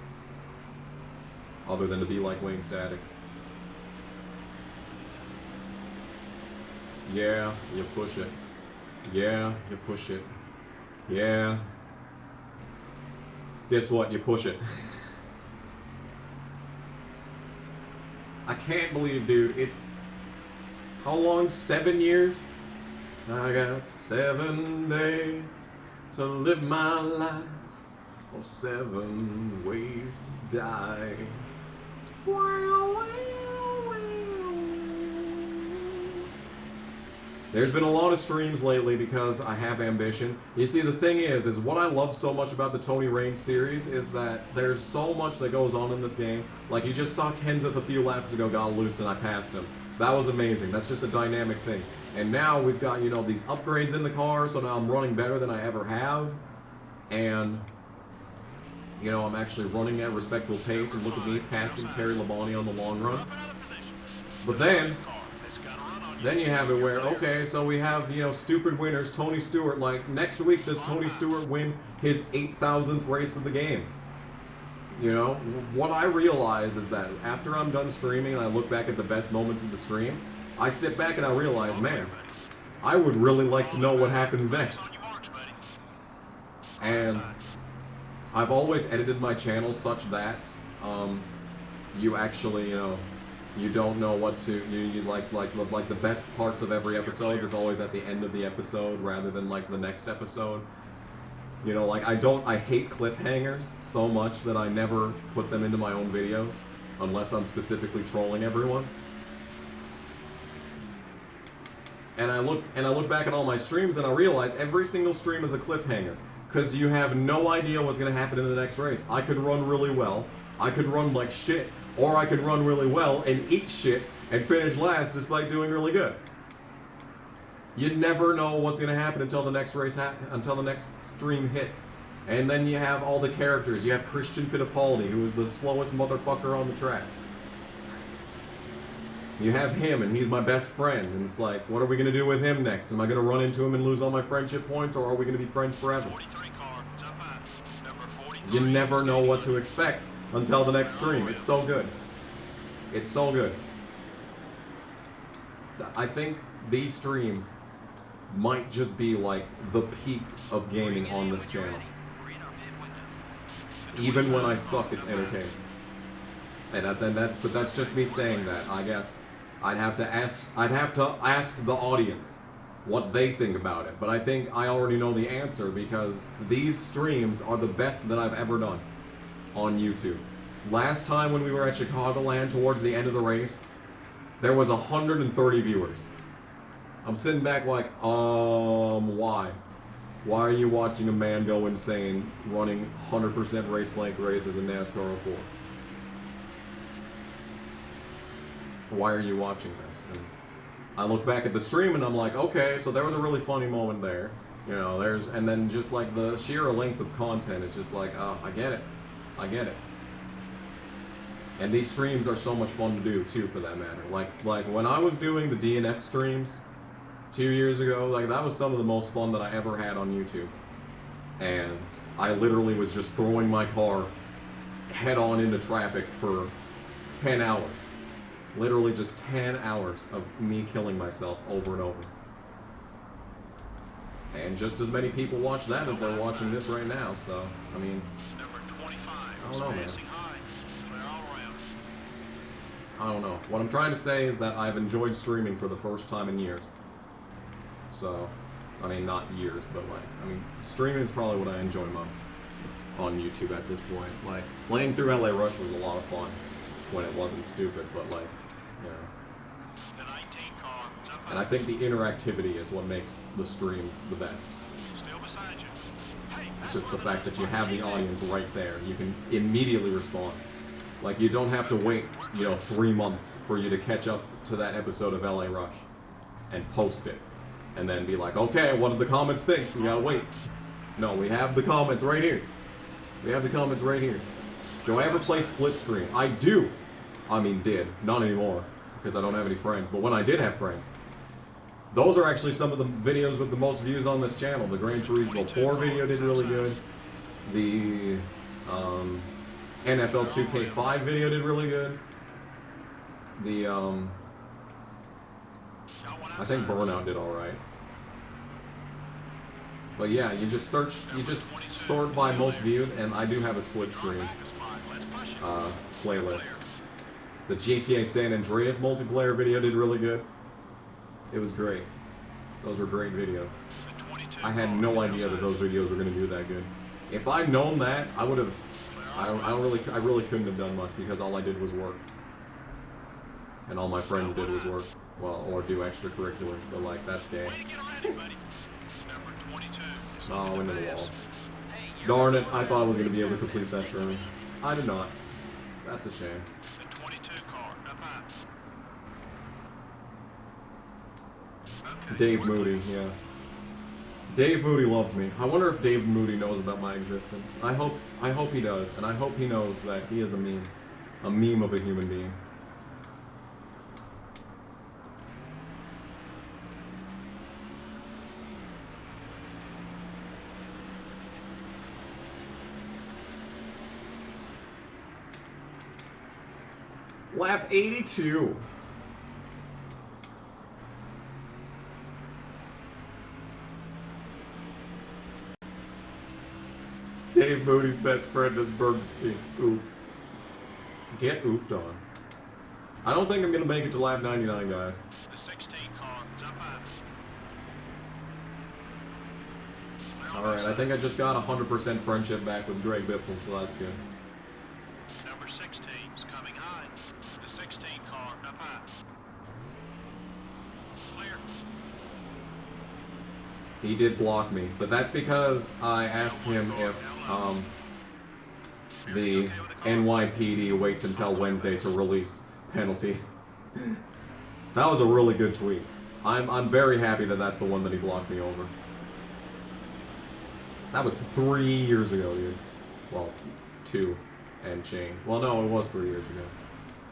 other than to be like Wayne Static. Yeah, you push it. Yeah, you push it. Yeah. Guess what? You push it. I can't believe, dude, it's... How long? 7 years? I got 7 days to live my life, or 7 ways to die. There's been a lot of streams lately because I have ambition. You see, the thing is what I love so much about the Tony Range series is that there's so much that goes on in this game. Like, you just saw Kenseth a few laps ago got loose and I passed him. That was amazing. That's just a dynamic thing. And now we've got, you know, these upgrades in the car, so now I'm running better than I ever have. And, you know, I'm actually running at a respectable pace, and look at me passing Terry Labonte on the long run. But then you have it where, okay, so we have, you know, stupid winners. Tony Stewart, like, next week does Tony Stewart win his 8,000th race of the game? You know, what I realize is that after I'm done streaming and I look back at the best moments of the stream, I sit back and I realize, man, I would really like to know what happens next. And I've always edited my channel such that you actually, you know, you don't know what to, you like the best parts of every episode is always at the end of the episode rather than like the next episode. You know, like I hate cliffhangers so much that I never put them into my own videos unless I'm specifically trolling everyone. And I look back at all my streams and I realize every single stream is a cliffhanger because you have no idea what's going to happen in the next race. I could run really well, I could run like shit, or I could run really well and eat shit and finish last despite doing really good. You never know what's going to happen until the next race until the next stream hits. And then you have all the characters. You have Christian Fittipaldi, who is the slowest motherfucker on the track. You have him, and he's my best friend. And it's like, what are we going to do with him next? Am I going to run into him and lose all my friendship points, or are we going to be friends forever? You never know what to expect until the next stream. It's so good. It's so good. I think these streams might just be like the peak of gaming on this channel. Even when I suck, it's entertaining. And then that's just me saying that. I guess I'd have to ask the audience what they think about it. But I think I already know the answer because these streams are the best that I've ever done on YouTube. Last time when we were at Chicagoland towards the end of the race, there was 130 viewers. I'm sitting back like, why? Why are you watching a man go insane running 100% race length races in NASCAR 04? Why are you watching this? And I look back at the stream and I'm like, okay, so there was a really funny moment there. You know, and then just like the sheer length of content is just like, oh, I get it. I get it. And these streams are so much fun to do too, for that matter. Like when I was doing the DNF streams 2 years ago, like that was some of the most fun that I ever had on YouTube. And I literally was just throwing my car head on into traffic for 10 hours. Literally just 10 hours of me killing myself over and over. And just as many people watch that as they're watching this right now, so, I mean, don't know, man. I don't know. What I'm trying to say is that I've enjoyed streaming for the first time in years. So, I mean, not years, but like, I mean, streaming is probably what I enjoy most on YouTube at this point. Like, playing through LA Rush was a lot of fun when it wasn't stupid, but like, you know. And I think the interactivity is what makes the streams the best. It's just the fact that you have the audience right there. You can immediately respond. Like, you don't have to wait, you know, 3 months for you to catch up to that episode of LA Rush and post it. And then be like, okay, what did the comments think? You gotta wait. No, we have the comments right here. We have the comments right here. Do I ever play split screen? I do. I mean, did. Not anymore, because I don't have any friends. But when I did have friends, those are actually some of the videos with the most views on this channel. The Gran Turismo 4 video did really good. The NFL 2K5 video did really good. The I think Burnout did alright. But yeah, you just sort by most viewed, and I do have a split screen playlist. The GTA San Andreas multiplayer video did really good. It was great. Those were great videos. I had no idea that those videos were going to do that good. If I'd known that, I would have. I really couldn't have done much, because all I did was work, and all my friends did was work. Well, or do extracurriculars, but like, that's gay. Oh, into the wall. Darn it! I thought I was going to be able to complete that turn. I did not. That's a shame. Dave Moody, yeah. Dave Moody loves me. I wonder if Dave Moody knows about my existence. I hope he does, and I hope he knows that he is a meme of a human being. Lap 82. Dave Moody's best friend is Burger King. Oof. Get oofed on. I don't think I'm gonna make it to lap 99, guys. The 16 car, jump out. Alright, I think I just got 100% friendship back with Greg Biffle, so that's good. Number 16 is coming high. The 16 car, up high. Clear. He did block me, but that's because I asked him if the NYPD waits until Wednesday to release penalties. That was a really good tweet. I'm very happy that that's the one that he blocked me over. That was 3 years ago, dude. Well, 2 and change. Well, no, it was 3 years ago.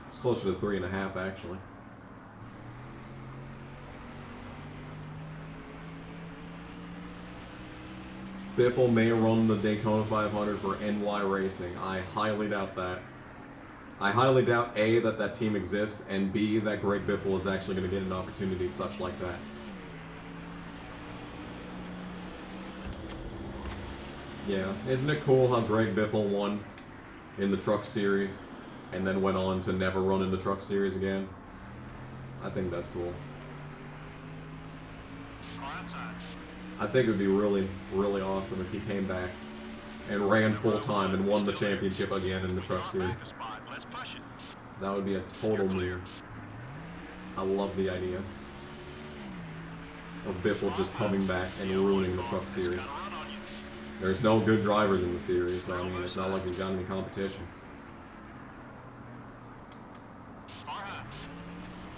It's closer to 3.5, actually. Biffle may run the Daytona 500 for NY Racing. I highly doubt that. I highly doubt A, that team exists, and B, that Greg Biffle is actually going to get an opportunity such like that. Yeah, isn't it cool how Greg Biffle won in the Truck Series and then went on to never run in the Truck Series again? I think that's cool. I think it would be really, really awesome if he came back and ran full-time and won the championship again in the Truck Series. That would be a total move. I love the idea of Biffle just coming back and ruining the Truck Series. There's no good drivers in the series, so I mean, it's not like he's got any competition.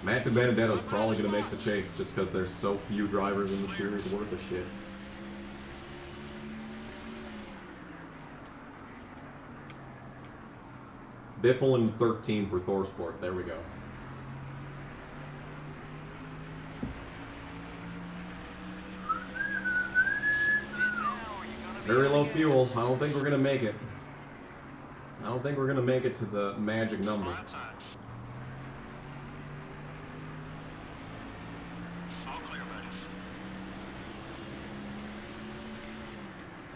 Matt DiBenedetto's probably going to make the chase just because there's so few drivers in the series worth of shit. Biffle in 13 for Thorsport. There we go. Very low fuel. I don't think we're going to make it. I don't think we're going to make it to the magic number.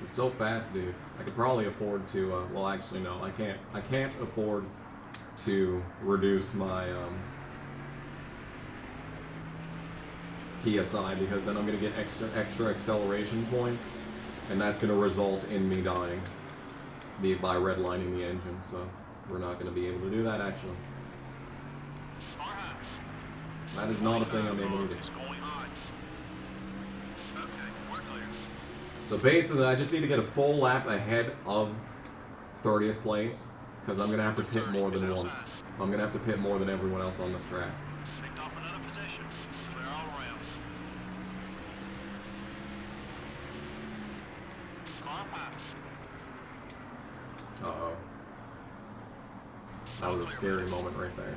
I'm so fast, dude. I could probably afford to, well, actually, no, I can't. I can't afford to reduce my, PSI because then I'm going to get extra acceleration points, and that's going to result in me dying by redlining the engine, so we're not going to be able to do that, actually. That is not a thing I'm able to do. So basically, I just need to get a full lap ahead of 30th place, because I'm going to have to pit more than once. I'm going to have to pit more than everyone else on this track. Uh-oh. That was a scary moment right there.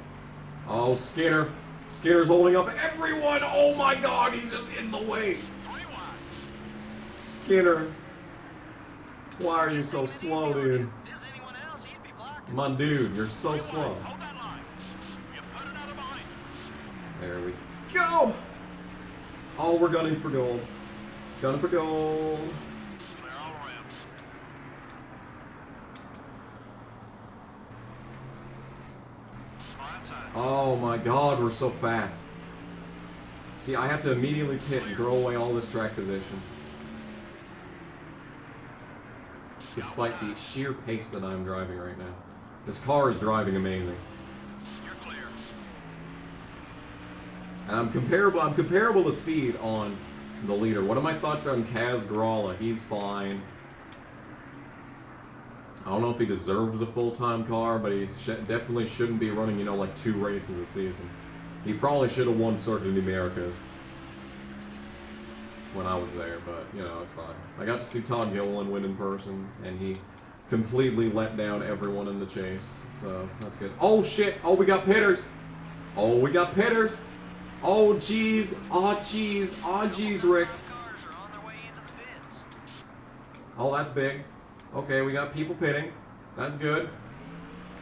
Oh, Skinner. Skinner's holding up everyone. Oh my god, he's just in the way. Skinner. Why are you so slow, dude? Come on, dude, you're so slow. There we go. Oh, we're gunning for gold. Gunning for gold. Oh my god, we're so fast. See, I have to immediately pit and throw away all this track position. Despite the sheer pace that I'm driving right now. This car is driving amazing. And I'm comparable to speed on the leader. What are my thoughts on Kaz Gralla? He's fine. I don't know if he deserves a full-time car, but he definitely shouldn't be running, you know, like 2 races a season. He probably should have won Circuit de Americas when I was there, but, you know, it's fine. I got to see Todd Gilliland win in person, and he completely let down everyone in the chase, so that's good. Oh, shit! Oh, we got pitters! Oh, we got pitters! Oh, jeez! Oh, jeez! Oh, jeez, Rick! Oh, that's big. Okay, we got people pitting. That's good.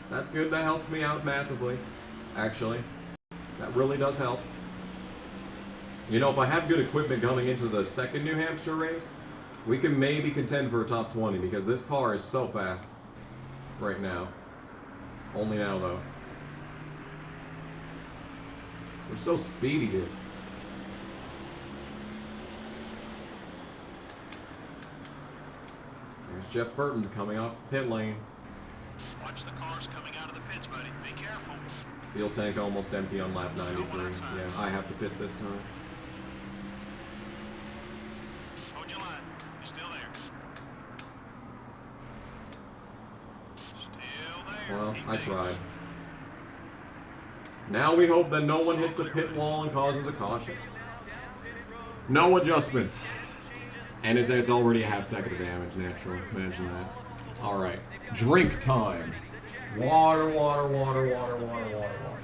That's good. That helps me out massively, actually. That really does help. You know, if I have good equipment coming into the second New Hampshire race, we can maybe contend for a top 20 because this car is so fast right now. Only now, though. We're so speedy, dude. There's Jeff Burton coming off the pit lane. Watch the cars coming out of the pits, buddy. Be careful. Fuel tank almost empty on lap 93. Yeah, I have to pit this time. Hold your line. You're still there. Still there. Well, I tried. Now we hope that no one hits the pit wall and causes a caution. No adjustments. And it has already a half-second of damage, naturally. Imagine that. Alright. Drink time. Water, water, water, water, water, water, water.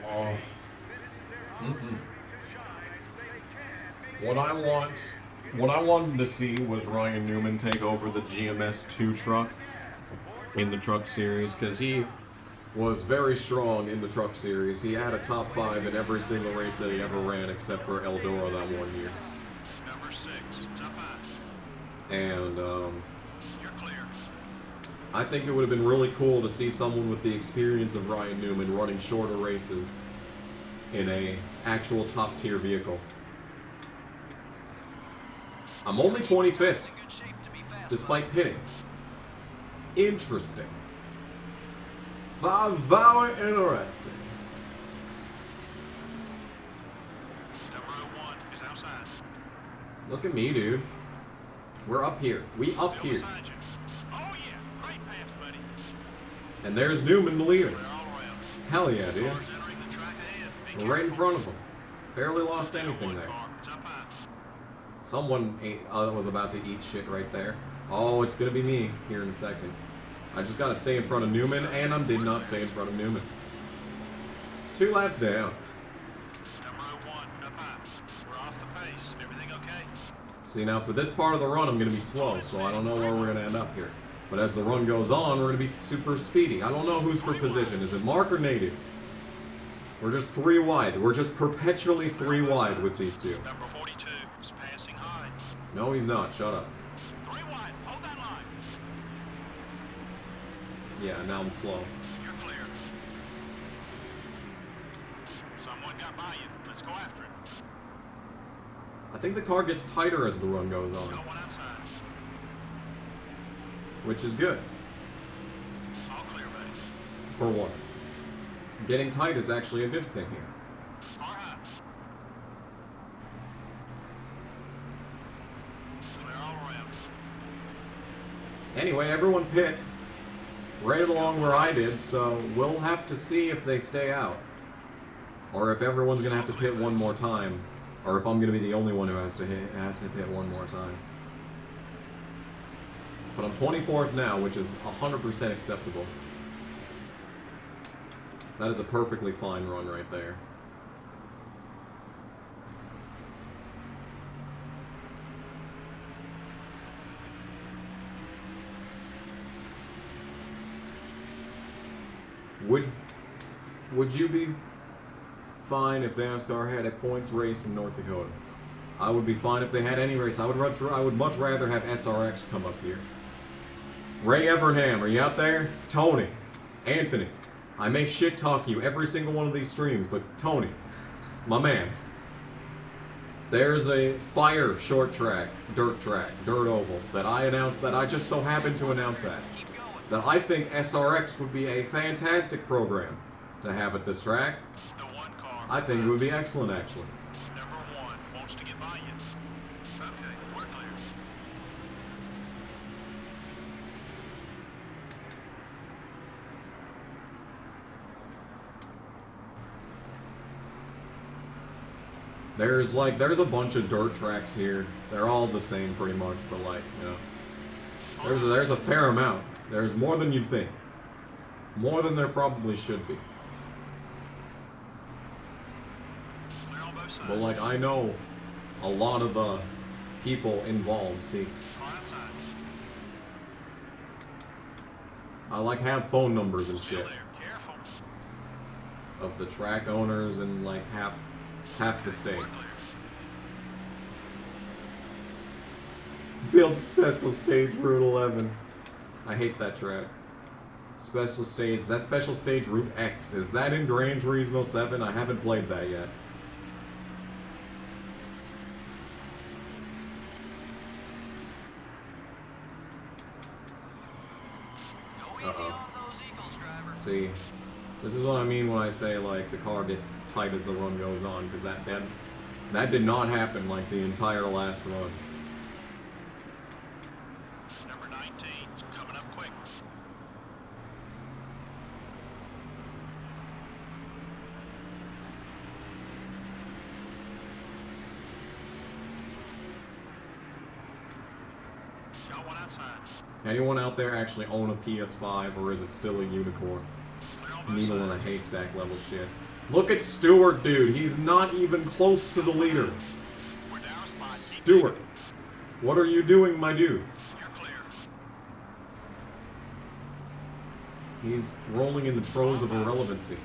Oh. What I wanted to see was Ryan Newman take over the GMS2 truck in the truck series, because he was very strong in the truck series. He had a top 5 in every single race that he ever ran, except for Eldora that one year. Number 6, top 5. And You're clear. I think it would have been really cool to see someone with the experience of Ryan Newman running shorter races in a actual top tier vehicle. I'm only 25th, despite pitting. Interesting. Very interesting. Number 1 is outside. Look at me, dude. We're up here. We up Still here. beside you. Oh yeah, great pass, buddy. And there's Newman, the leader. They're all around. Hell yeah, dude. Cars entering the track ahead. Be We're right in careful. front of him. Barely lost anything One there. car. It's up high. Someone was about to eat shit right there. Oh, it's gonna be me here in a second. I just gotta stay in front of Newman, and I did not stay in front of Newman. 2 laps down. Number 1 up high. We're off the pace. Everything okay? See, now for this part of the run, I'm gonna be slow, so I don't know where we're gonna end up here. But as the run goes on, we're gonna be super speedy. I don't know who's for position. Is it Mark or Native? We're just 3 wide. We're just perpetually 3 wide with these two. Number 42 is passing high. No, he's not. Shut up. 3 wide. Hold that line. Yeah, now I'm slow. You're clear. Someone got by you. Let's go after it. I think the car gets tighter as the run goes on, No one outside. which is good All clear, buddy. for once. Getting tight is actually a good thing here. Far high. Clear all around. Anyway, everyone pit right along where I did, so we'll have to see if they stay out. Or if everyone's going to have to pit one more time. Or if I'm going to be the only one who has to pit one more time. But I'm 24th now, which is 100% acceptable. That is a perfectly fine run right there. Would you be fine if NASCAR had a points race in North Dakota? I would be fine if they had any race. I would much rather have SRX come up here. Ray Evernham, are you out there? Tony, Anthony, I may shit talk you every single one of these streams, but Tony, my man, there's a fire short track, dirt oval that I announced, that I just so happened to announce that I think SRX would be a fantastic program to have at this track. The 1 car. I think it would be excellent, actually. Number 1 wants to get by you. Okay, we're clear. There's a bunch of dirt tracks here. They're all the same pretty much, but like, you know, there's a fair amount. There's more than you'd think. More than there probably should be. Clear on both sides. But like, I know a lot of the people involved. See, Car outside. I like have phone numbers and Still shit there. Careful. of the track owners and like half the state. We're clear. Build Cecil Stage Route 11. I hate that track. Special Stage. Is that Special Stage Route X? Is that in Gran Turismo 7? I haven't played that yet. See, this is what I mean when I say like the car gets tight as the run goes on, because that did not happen like the entire last run. Number 19 is coming up quick. Got one outside. Anyone out there actually own a PS5, or is it still a unicorn? Clear on both Needle in a sides. haystack level shit. Look at Stewart, dude. He's not even close to the leader. We're down a spot. Keep Stewart, what are you doing, my dude? moving. You're clear. He's rolling in the throes of irrelevancy.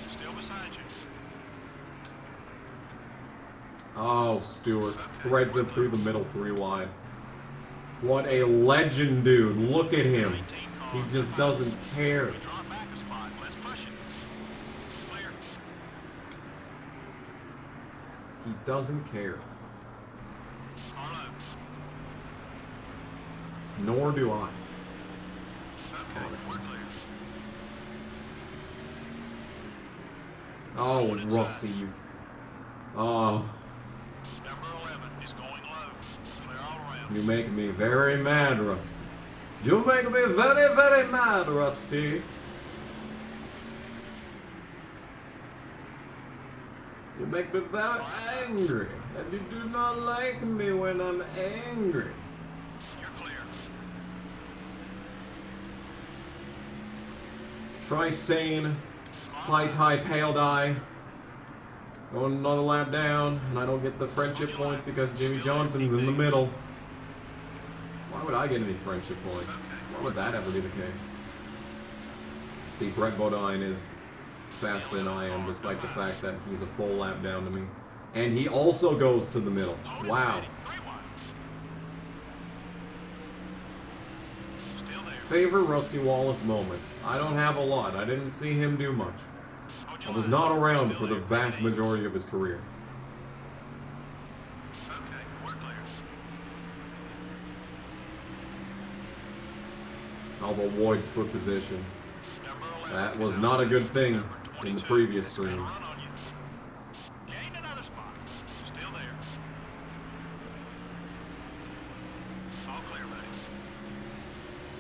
Still beside you. Oh, Stewart threads it through the middle 3 wide. What a legend, dude. Look at him. He just doesn't care. Draw back a spot. Let's push it. Clear. He doesn't care. Carlo. Nor do I. Okay, we're clear. Oh, Rusty, you... Oh, Number 11 is going low. Clear all around. you make me very mad, Rusty. You make me very, very mad, Rusty. You make me very angry, and you do not like me when I'm angry. You're clear. Tri-Stain, Fly Tie, Pale Die. Going another lap down, and I don't get the friendship points because Jimmy Johnson's in the middle. Why would I get any friendship points? Why would that ever be the case? See, Brett Bodine is faster than I am, despite the fact that he's a full lap down to me. And he also goes to the middle. Wow. Favorite Rusty Wallace moment? I don't have a lot. I didn't see him do much. I was not around for the vast majority of his career. Okay, we're clear. Although Woid's foot position. Number 11 That was is not a good outside. thing Number in the 22 previous is gonna stream. run on you. Gained another spot. Still there. All clear, buddy.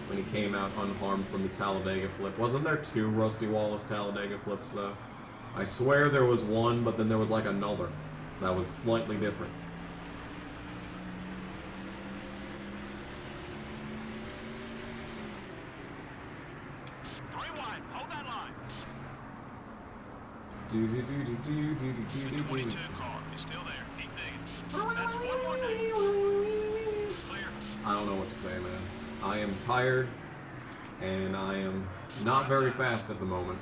When he came out unharmed from the Talladega flip. Wasn't there 2 Rusty Wallace Talladega flips though? I swear there was one, but then there was like another that was slightly different. Three wide. Hold that line. Do do do do do do do do The 22 do. car is still there. Keep digging. That's one more dig. Clear. I don't know what to say, man. I am tired, and I am not very fast at the moment.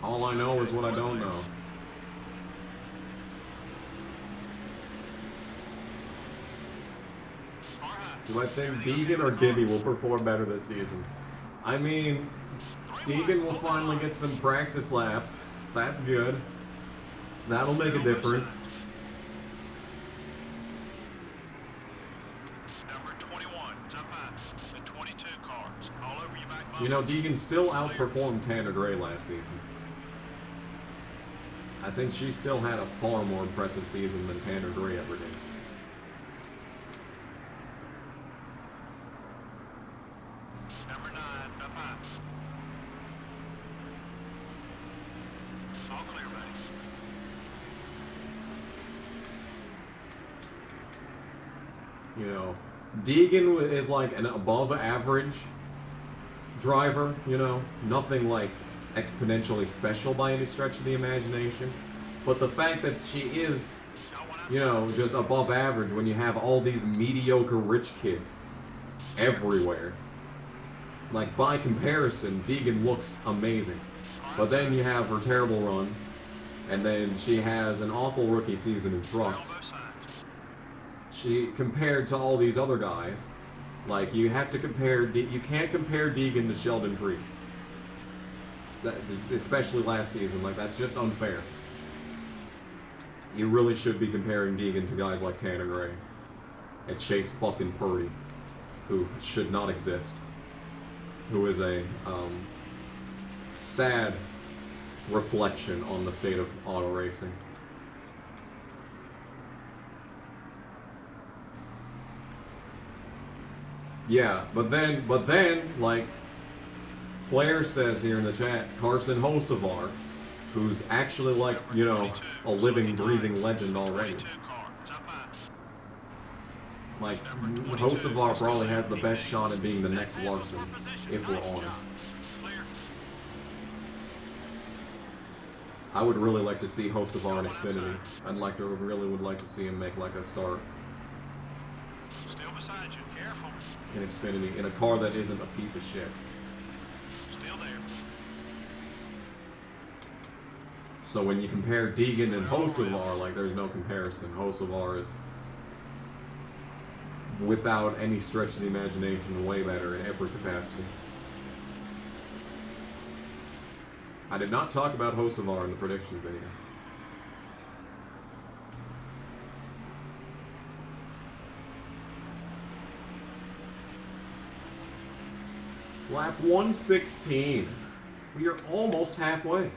All I know is what I don't know. All right. Do I think Deegan or Dibby will perform better this season? I mean, Deegan will finally get some practice laps. That's good. That'll make a difference. Number 21. It's up high. The 22 cars. All over your back. You know, Deegan still outperformed Tanner Gray last season. I think she still had a far more impressive season than Tanner Gray ever did. Number 9. Up high. All clear, buddy. You know, Deegan is like an above average driver, you know, nothing like exponentially special by any stretch of the imagination. But the fact that she is, you know, just above average when you have all these mediocre rich kids everywhere. Like, by comparison, Deegan looks amazing. But then you have her terrible runs, and then she has an awful rookie season in trucks. Both sides. She, compared to all these other guys, like, you have to compare, you can't compare Deegan to Sheldon Creed. That, especially last season, like, that's just unfair. You really should be comparing Deegan to guys like Tanner Gray and Chase fucking Purdy, who should not exist, who is a sad reflection on the state of auto racing. Yeah, but then, like, Flair says here in the chat, Carson Hocevar, who's actually, like, you know, a living, breathing legend already. 22 car. It's up high. Like, Hocevar probably has the best shot at being the next Larson, if we're honest. Clear. I would really like to see Hocevar in Xfinity. Really would like to see him make, like, a start Still beside you. Careful. in Xfinity, in a car that isn't a piece of shit. Still there. So when you compare Deegan and Hocevar, like, there's no comparison. Hocevar is, without any stretch of the imagination, way better in every capacity. I did not talk about Hocevar in the predictions video. Lap 116. We are almost halfway.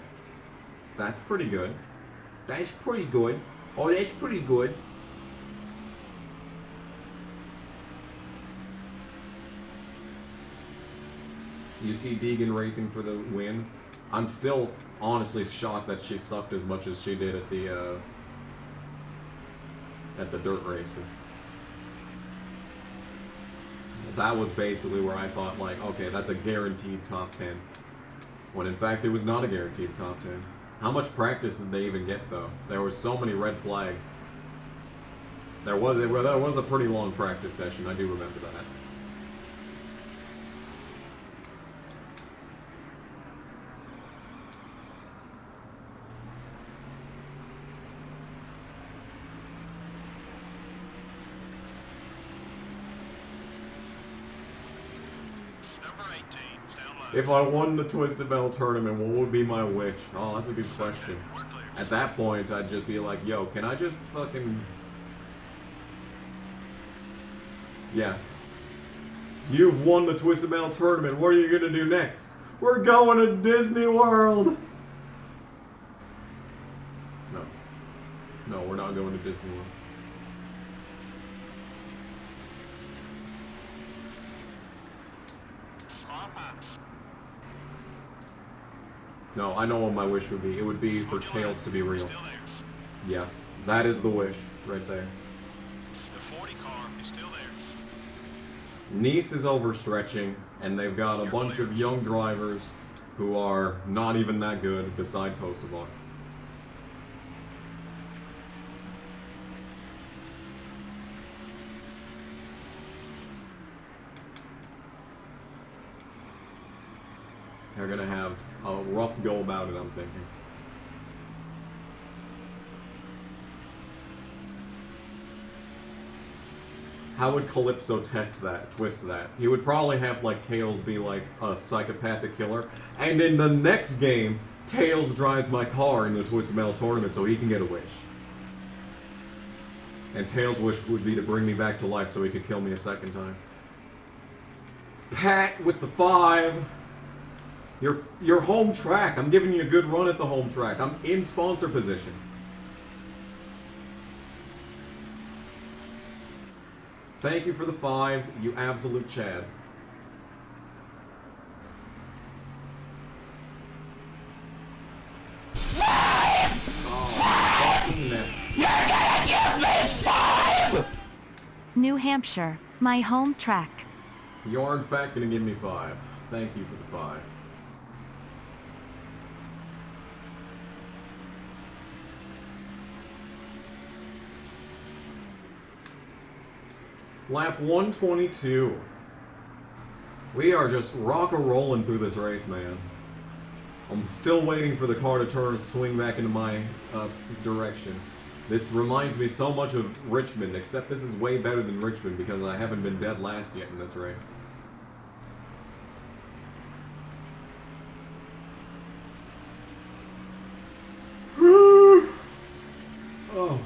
That's pretty good. That's pretty good. Oh, that's pretty good. You see Deegan racing for the win. I'm still honestly shocked that she sucked as much as she did at the dirt races. That was basically where I thought, like, okay, that's a guaranteed top 10. When in fact it was not a guaranteed top 10. How much practice did they even get, though? There were so many red flags. That was a pretty long practice session, I do remember that. down low. If I won the Twisted Bell tournament, what would be my wish? Oh, that's a good question. We're clear. At that point, I'd just be like, yo, can I just fucking... Yeah. You've won the Twisted Bell tournament. What are you gonna do next? We're going to Disney World! No. No, we're not going to Disney World. Up high. No, I know what my wish would be. It would be for Tails to be real. Still there. Yes, that is the wish, right there. The 40 car is still there. Nice is overstretching, and they've got a bunch of young drivers who are not even that good, besides Hocevar. They're gonna have a rough go about it, I'm thinking. How would Calypso twist that? He would probably have, like, Tails be, like, a psychopathic killer. And in the next game, Tails drives my car in the Twisted Metal tournament so he can get a wish. And Tails' wish would be to bring me back to life so he could kill me a second time. Pat with the 5. Your home track. I'm giving you a good run at the home track. I'm in sponsor position. Thank you for the 5, you absolute Chad. Oh, fucking neck. New Hampshire, my home track. You are in fact gonna give me 5. Thank you for the 5. Lap 122. We are just rock-a-rolling through this race, man. I'm still waiting for the car to turn, swing back into my direction. This reminds me so much of Richmond, except this is way better than Richmond because I haven't been dead last yet in this race. Oh.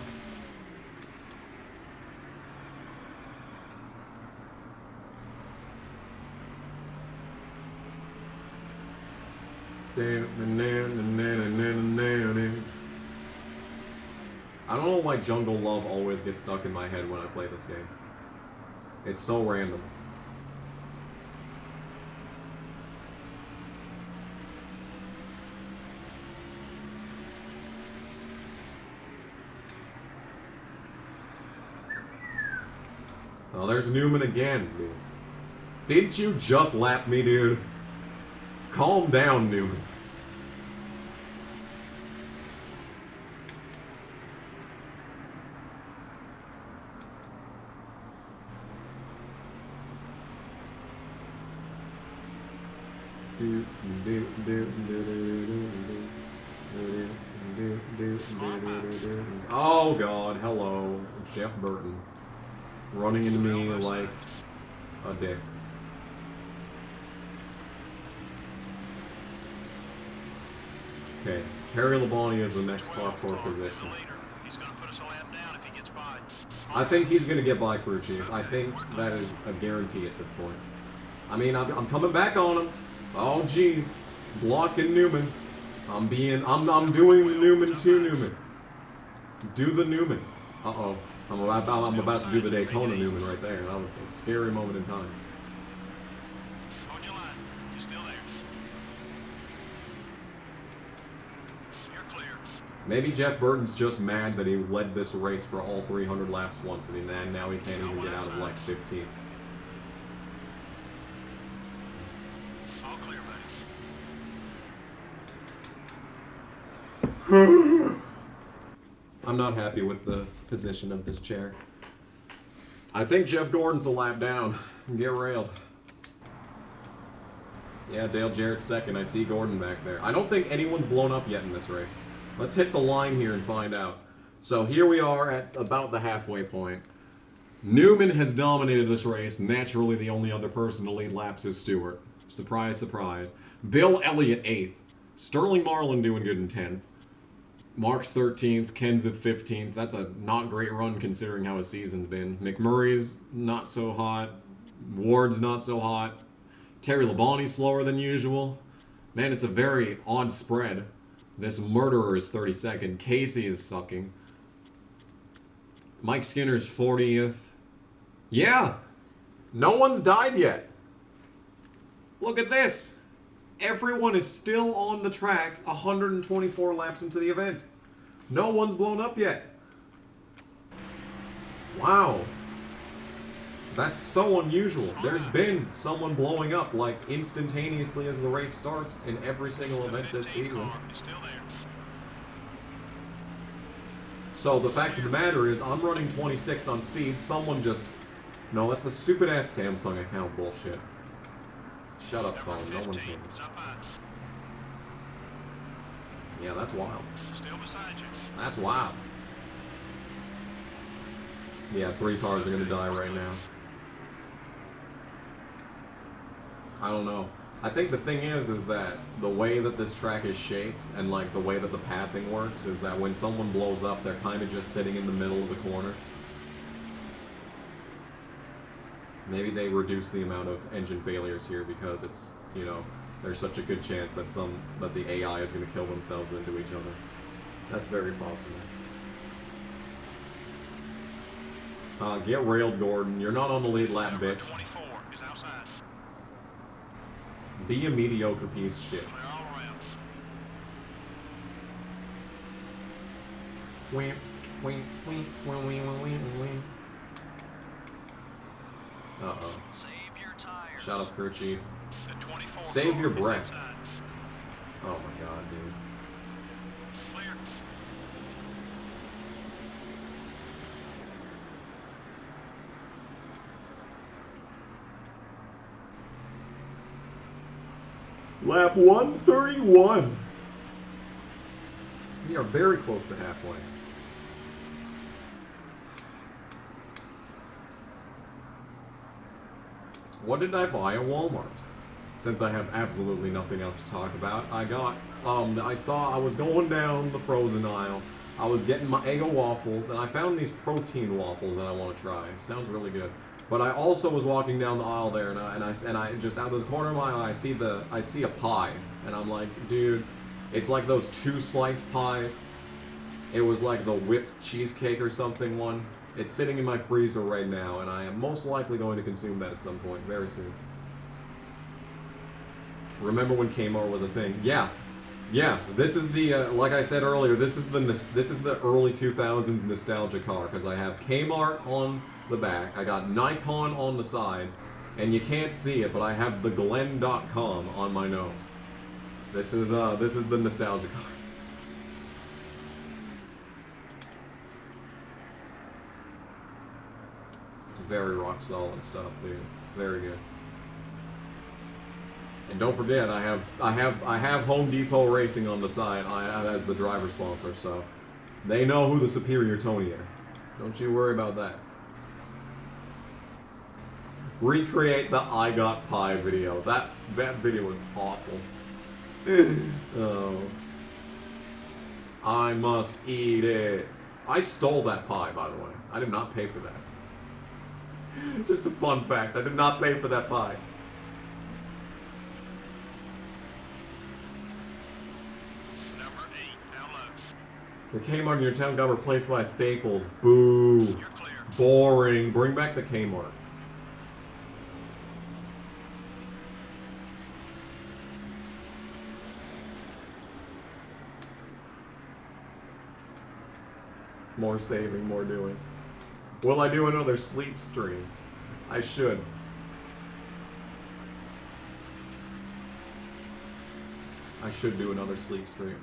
I don't know why Jungle Love always gets stuck in my head when I play this game. It's so random. Oh, there's Newman again, dude. Didn't you just lap me, dude? Calm down, Newman. Oh God, hello, Jeff Burton. Running into me like a dick. Okay, Terry Labonte is the next car for position. He's going to put us a lap down if he gets by. I think he's going to get by crew chief. I think that is a guarantee at this point. I mean, I'm coming back on him. Oh jeez, blocking Newman. I'm doing the Newman to Newman. Do the Newman. Uh-oh. I'm about to do the Daytona Newman right there. That was a scary moment in time. Hold your line. You're still there. You're clear. Maybe Jeff Burton's just mad that he led this race for all 300 laps once, and now he can't even get out of like 15th. All clear, buddy. I'm not happy with the position of this chair. I think Jeff Gordon's a lap down. Get railed. Yeah, Dale Jarrett's second. I see Gordon back there. I don't think anyone's blown up yet in this race. Let's hit the line here and find out. So here we are at about the halfway point. Newman has dominated this race. Naturally, the only other person to lead laps is Stewart. Surprise, surprise. Bill Elliott 8th. Sterling Marlin doing good in 10th. Mark's 13th. Kenseth 15th. That's a not great run considering how his season's been. McMurray's not so hot. Ward's not so hot. Terry Labonte's slower than usual. Man, it's a very odd spread. This murderer is 32nd. Casey is sucking. Mike Skinner's 40th. Yeah! No one's died yet. Look at this. Everyone is still on the track 124 laps into the event. No one's blown up yet. Wow. That's so unusual. There's been someone blowing up like instantaneously as the race starts in every single event this season. So the fact of the matter is I'm running 26 on speed. Someone just... No, that's the stupid ass Samsung account bullshit. Shut up, phone. No one cares. Yeah, that's wild. That's wild. Yeah, 3 cars are gonna die right now. I don't know. I think the thing is that the way that this track is shaped and like the way that the pathing works is that when someone blows up, they're kind of just sitting in the middle of the corner. Maybe they reduce the amount of engine failures here because it's, you know, there's such a good chance that the AI is going to kill themselves into each other. That's very possible. Get railed, Gordon. You're not on the lead lap, bitch. Be a mediocre piece of shit. Wimp, wimp, wimp, wimp, wimp, wimp, wimp. Uh-oh. Shut up, crew chief. Save your breath. Oh my god, dude. Lap 131. We are very close to halfway. What did I buy at Walmart? Since I have absolutely nothing else to talk about, I got, I was going down the frozen aisle. I was getting my Eggo waffles, and I found these protein waffles that I want to try. Sounds really good. But I also was walking down the aisle there, and I just out of the corner of my eye, I see a pie, and I'm like, dude, it's like those 2 slice pies. It was like the whipped cheesecake or something one. It's sitting in my freezer right now, and I am most likely going to consume that at some point very soon. Remember when Kmart was a thing? Yeah. This is the like I said earlier. This is the early 2000s nostalgia car because I have Kmart on the back. I got Nikon on the sides, and you can't see it, but I have the Glen.com on my nose. This is the nostalgia car. It's very rock solid stuff, dude. It's very good. And don't forget, I have Home Depot Racing on the side as the driver sponsor, so they know who the superior Tony is. Don't you worry about that. Recreate the I Got Pie video. That video was awful. Oh. I must eat it. I stole that pie, by the way. I did not pay for that. Just a fun fact. I did not pay for that pie. The Kmart in your town got replaced by Staples. Boo. Boring. Bring back the Kmart. More saving, more doing. Will I do another sleep stream? I should. I should do another sleep stream.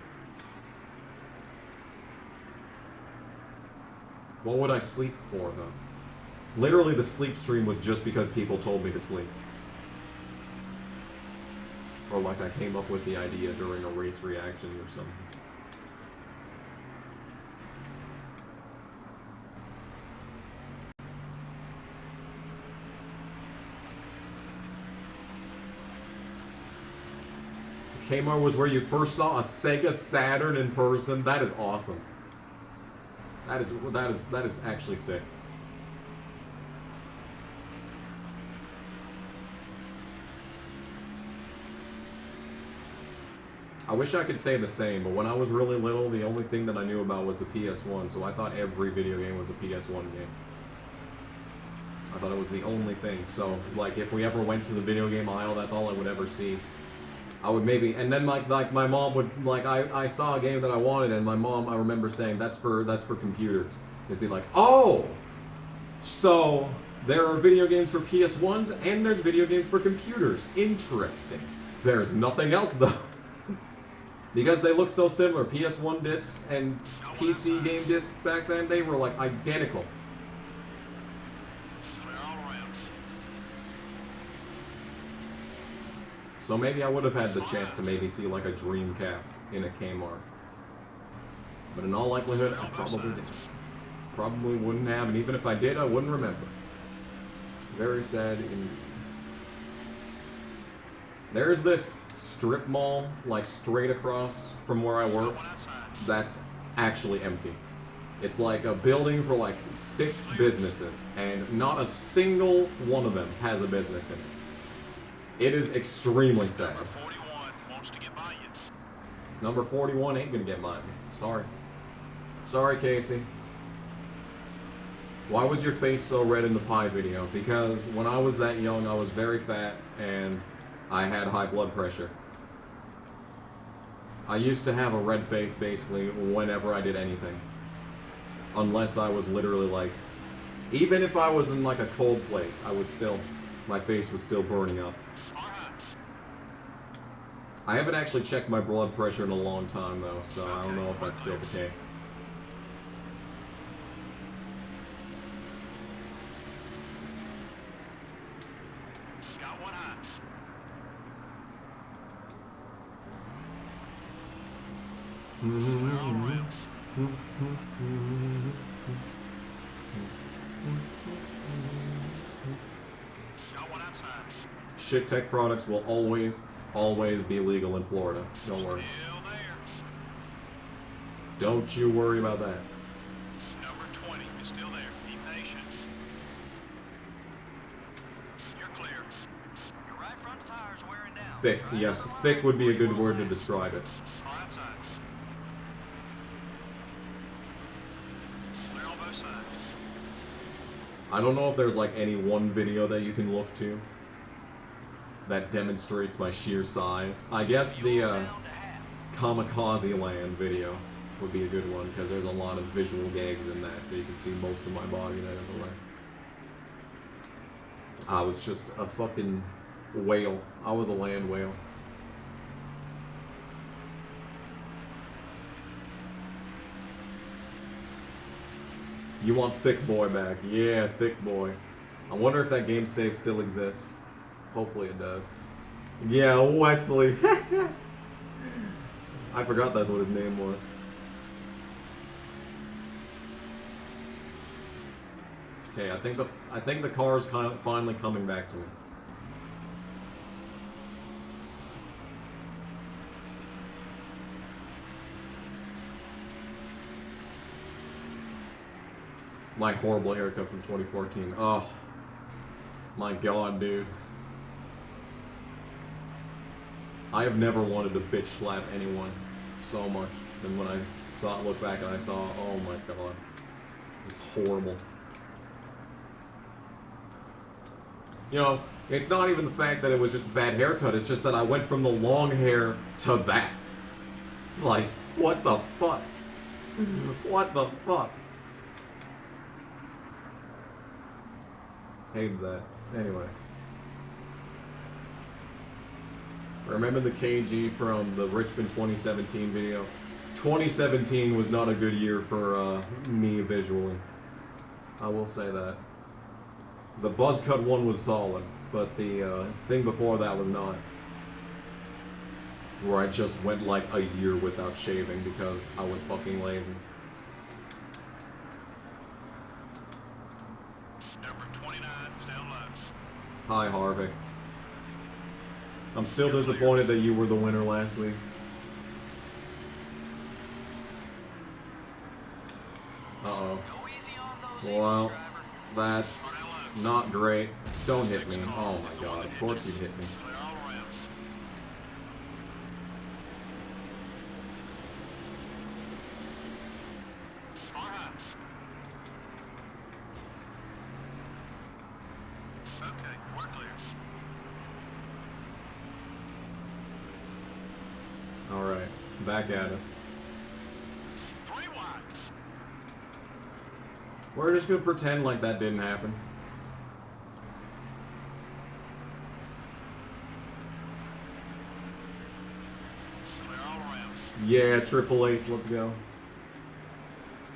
What would I sleep for, though? Literally, the sleep stream was just because people told me to sleep. Or like I came up with the idea during a race reaction or something. Kmart was where you first saw a Sega Saturn in person. That is awesome. That is actually sick. I wish I could say the same, but when I was really little, the only thing that I knew about was the PS1, so I thought every video game was a PS1 game. I thought it was the only thing. So, like, if we ever went to the video game aisle, that's all I would ever see. I would maybe, and then like my mom would, like, I saw a game that I wanted, and my mom, I remember saying, that's for computers. They'd be like, oh, so there are video games for PS1s and there's video games for computers. Interesting. There's nothing else though. Because they look so similar. PS1 discs and PC game discs back then, they were like identical. So maybe I would have had the chance to maybe see like a Dreamcast in a Kmart. But in all likelihood, I probably didn't. Probably wouldn't have, and even if I did, I wouldn't remember. Very sad indeed. There's this strip mall, like straight across from where I work, that's actually empty. It's like a building for like 6 businesses, and not a single one of them has a business in it. It is extremely sad. Number 41 wants to get by you. Number 41 ain't gonna get by me. Sorry. Sorry, Casey. Why was your face so red in the pie video? Because when I was that young, I was very fat, and I had high blood pressure. I used to have a red face basically whenever I did anything. Unless I was literally like, even if I was in like a cold place, I was still, my face was still burning up. I haven't actually checked my blood pressure in a long time though, so I don't know if that's still the case. Got one high. We're all around. Got one outside. Shit tech products will always be legal in Florida. Don't worry. Still there. Don't you worry about that. Number 20 is still there. Be patient. You're clear. Your right front tire's wearing down. Thick, yes, thick would be a good word to describe it. Far outside. Clear on both sides. I don't know if there's like any one video that you can look to that demonstrates my sheer size. I guess the Kamikaze Land video would be a good one because there's a lot of visual gags in that, so you can see most of my body that in the way. I was just a fucking whale. I was a land whale. You want Thick Boy back? Yeah, Thick Boy. I wonder if that game save still exists. Hopefully it does. Yeah, Wesley. I forgot that's what his name was. Okay, I think the car's kind of finally coming back to me. My horrible haircut from 2014. Oh, my God, dude. I have never wanted to bitch slap anyone so much than when I look back and I saw, oh my God, it's horrible. You know, it's not even the fact that it was just a bad haircut, it's just that I went from the long hair to that. It's like, what the fuck? What the fuck? Hated that. Anyway. Remember the KG from the Richmond 2017 video? 2017 was not a good year for me visually. I will say that. The buzz cut one was solid, but the thing before that was not. Where I just went like a year without shaving because I was fucking lazy. Number 29 is down low. Hi, Harvick. I'm still disappointed that you were the winner last week. Uh-oh. Well, that's not great. Don't hit me. Oh my god, of course you'd hit me. Alright, back at it. We're just gonna pretend like that didn't happen. Yeah, Triple H, let's go.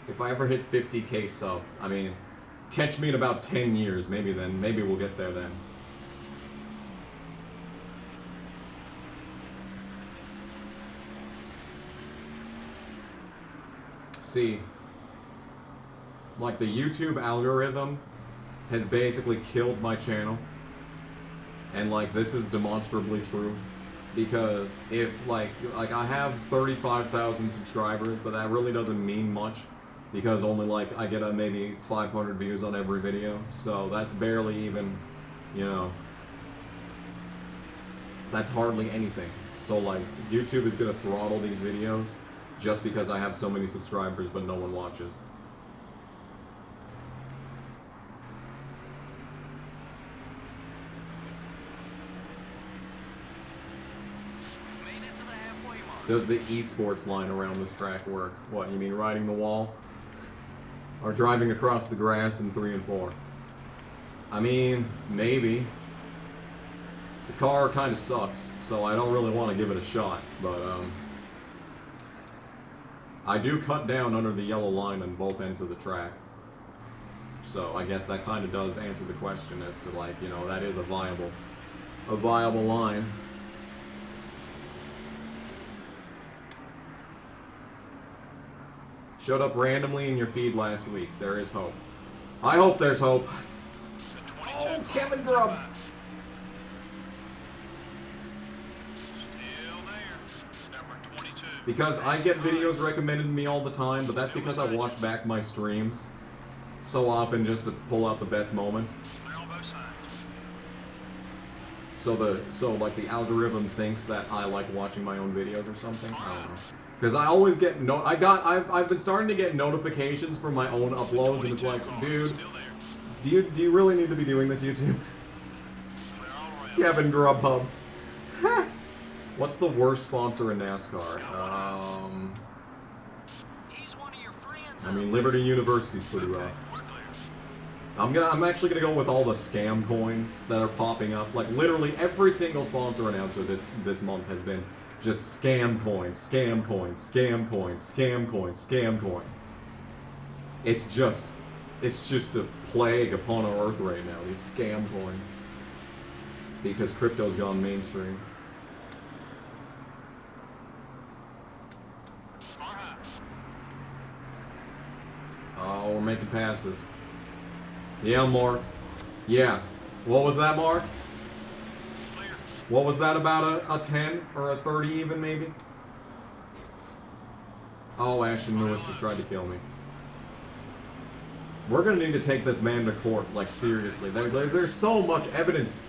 If I ever hit 50k subs, I mean, catch me in about 10 years, maybe then. Maybe we'll get there then. See, like the YouTube algorithm has basically killed my channel, and like this is demonstrably true, because if like I have 35,000 subscribers, but that really doesn't mean much, because only like I get maybe 500 views on every video, so that's barely even, you know, that's hardly anything. So like YouTube is gonna throttle these videos just because I have so many subscribers but no one watches. Does the esports line around this track work? What, you mean riding the wall? Or driving across the grass in 3 and 4? I mean, maybe. The car kind of sucks, so I don't really want to give it a shot, but I do cut down under the yellow line on both ends of the track. So I guess that kind of does answer the question as to, like, you know, that is a viable line. Showed up randomly in your feed last week. There is hope. I hope there's hope. Oh, Kevin Grubb. Because I get videos recommended to me all the time, but that's because I watch back my streams so often just to pull out the best moments. So like the algorithm thinks that I like watching my own videos or something. I don't know. Because I always get I've been starting to get notifications for my own uploads, and it's like, dude, do you really need to be doing this, YouTube? Kevin Grubhub. What's the worst sponsor in NASCAR? I mean, Liberty University's pretty rough. I'm actually gonna go with all the scam coins that are popping up. Like literally every single sponsor announcer this month has been just scam coins, scam coins, scam coins, scam coins, scam coin. It's just a plague upon our earth right now, these scam coins. Because crypto's gone mainstream. Oh, we're making passes. Yeah, Mark. Yeah. What was that, Mark? What was that, about a 10 or a 30 even, maybe? Oh, Ashton Lewis just tried to kill me. We're gonna need to take this man to court, like seriously. There's so much evidence.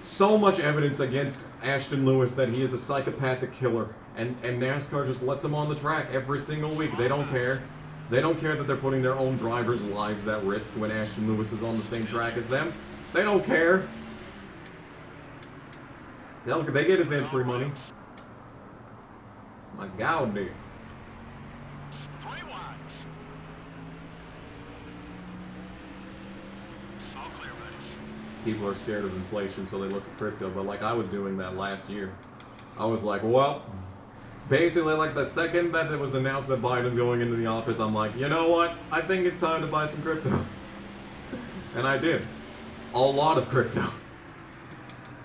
So much evidence against Ashton Lewis that he is a psychopathic killer. And NASCAR just lets him on the track every single week. They don't care. They don't care that they're putting their own drivers' lives at risk when Ashton Lewis is on the same track as them. They don't care. They get his entry money. My God, dude. People are scared of inflation, so they look at crypto. But like I was doing that last year. I was like, well, basically like the second that it was announced that Biden's going into the office, I'm like, you know what? I think it's time to buy some crypto. And I did. A lot of crypto.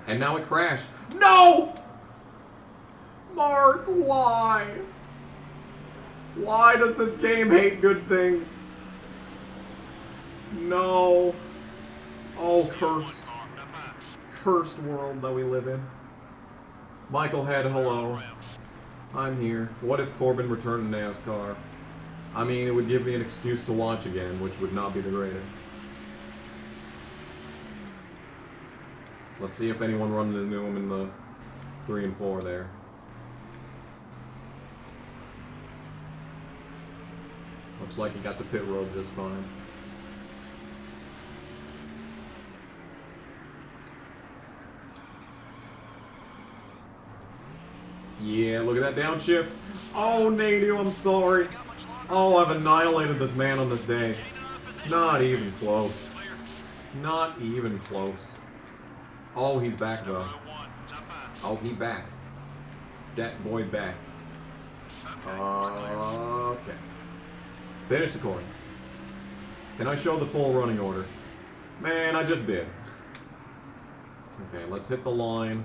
And now it crashed. No! Mark, why? Why does this game hate good things? No. Oh, curse. cursed world that we live in. Michael Head, hello. I'm here. What if Corbin returned to NASCAR? I mean, it would give me an excuse to watch again, which would not be the greatest. Let's see if anyone runs into him in the 3 and 4 there. Looks like he got the pit road just fine. Yeah, look at that downshift. Oh, Nadeau, I'm sorry. Oh, I've annihilated this man on this day. Not even close. Not even close. Oh, he's back, though. Oh, he back. Dat boy back. Okay. Finish the corner. Can I show the full running order? Man, I just did. Okay, let's hit the line.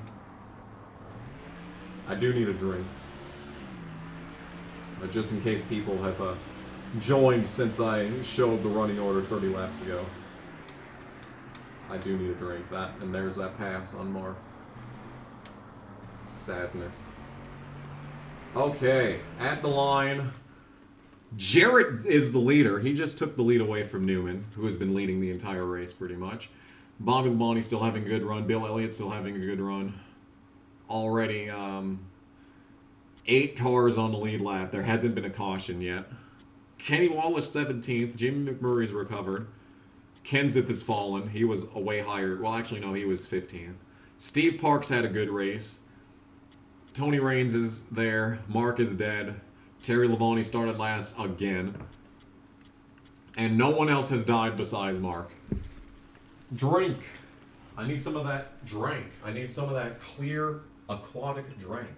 I do need a drink. But just in case people have joined since I showed the running order 30 laps ago. I do need a drink. That, and there's that pass on Mark. Sadness. Okay, at the line. Jarrett is the leader. He just took the lead away from Newman, who has been leading the entire race pretty much. Bobby Labonte still having a good run. Bill Elliott still having a good run. Already 8 cars on the lead lap. There hasn't been a caution yet. Kenny Wallace 17th. Jimmy McMurray's recovered. Kenseth has fallen. He was a way higher. Well, actually, no, he was 15th. Steve Parks had a good race. Tony Raines is there. Mark is dead. Terry Labonte started last again. And no one else has died besides Mark. Drink. I need some of that drink. I need some of that clear aquatic drink.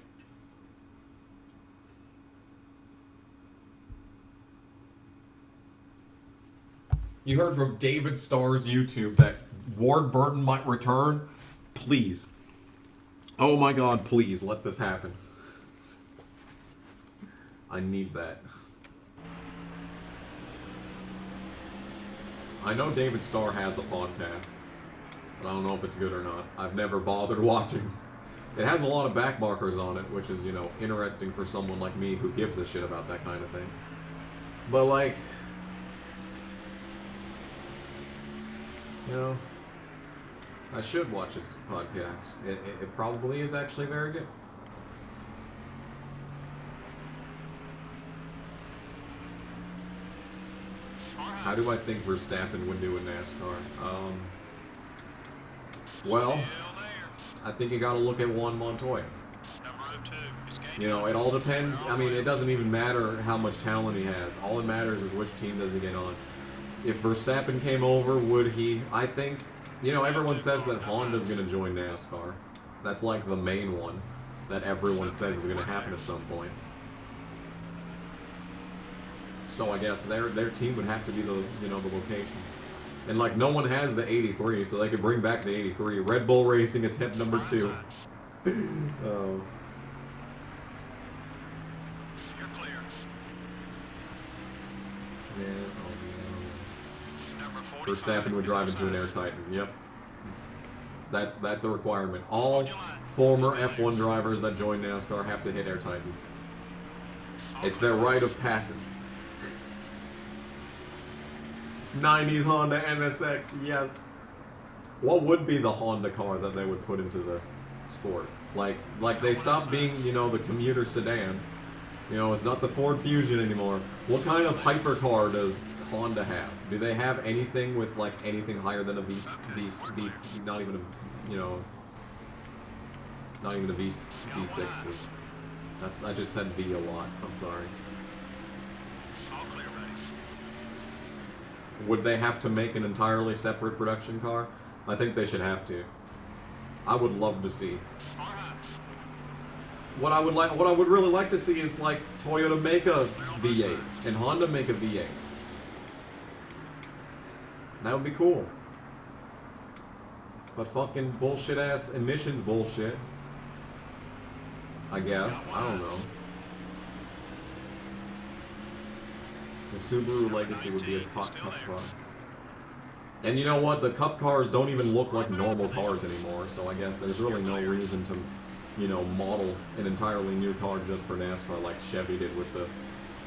You heard from David Starr's YouTube that Ward Burton might return. Please. Oh my God, please let this happen. I need that. I know David Starr has a podcast, but I don't know if it's good or not. I've never bothered watching. It has a lot of back markers on it, which is, you know, interesting for someone like me who gives a shit about that kind of thing. But like, you know, I should watch his podcast. It probably is actually very good. How do I think Verstappen would do in NASCAR? Well, I think you gotta look at Juan Montoya. You know, it all depends. I mean, it doesn't even matter how much talent he has. All it matters is which team does he get on. If Verstappen came over, would he? I think, you know, everyone says that Honda's going to join NASCAR. That's like the main one that everyone says is going to happen at some point. So I guess their team would have to be the, you know, the location. And like no one has the 83, so they could bring back the 83. Red Bull Racing attempt number 2. Verstappen would drive into an Air Titan. Yep. That's a requirement. All former F1 drivers that join NASCAR have to hit Air Titans. It's their rite of passage. 90s Honda NSX, yes. What would be the Honda car that they would put into the sport? Like they stopped being, you know, the commuter sedans. You know, it's not the Ford Fusion anymore. What kind of hypercar does Honda have? Do they have anything with like anything higher than a V, not even a, you know, not even a V6 is. I just said V a lot. I'm sorry. Would they have to make an entirely separate production car? I think they should have to. I would love to see. What I would really like to see is like Toyota make a V8 and Honda make a V8. That would be cool. But fucking bullshit ass emissions bullshit. I guess. I don't know. The Subaru Legacy would be a tough car. And you know what? The Cup cars don't even look like normal cars anymore, so I guess there's really no reason to, you know, model an entirely new car just for NASCAR like Chevy did with the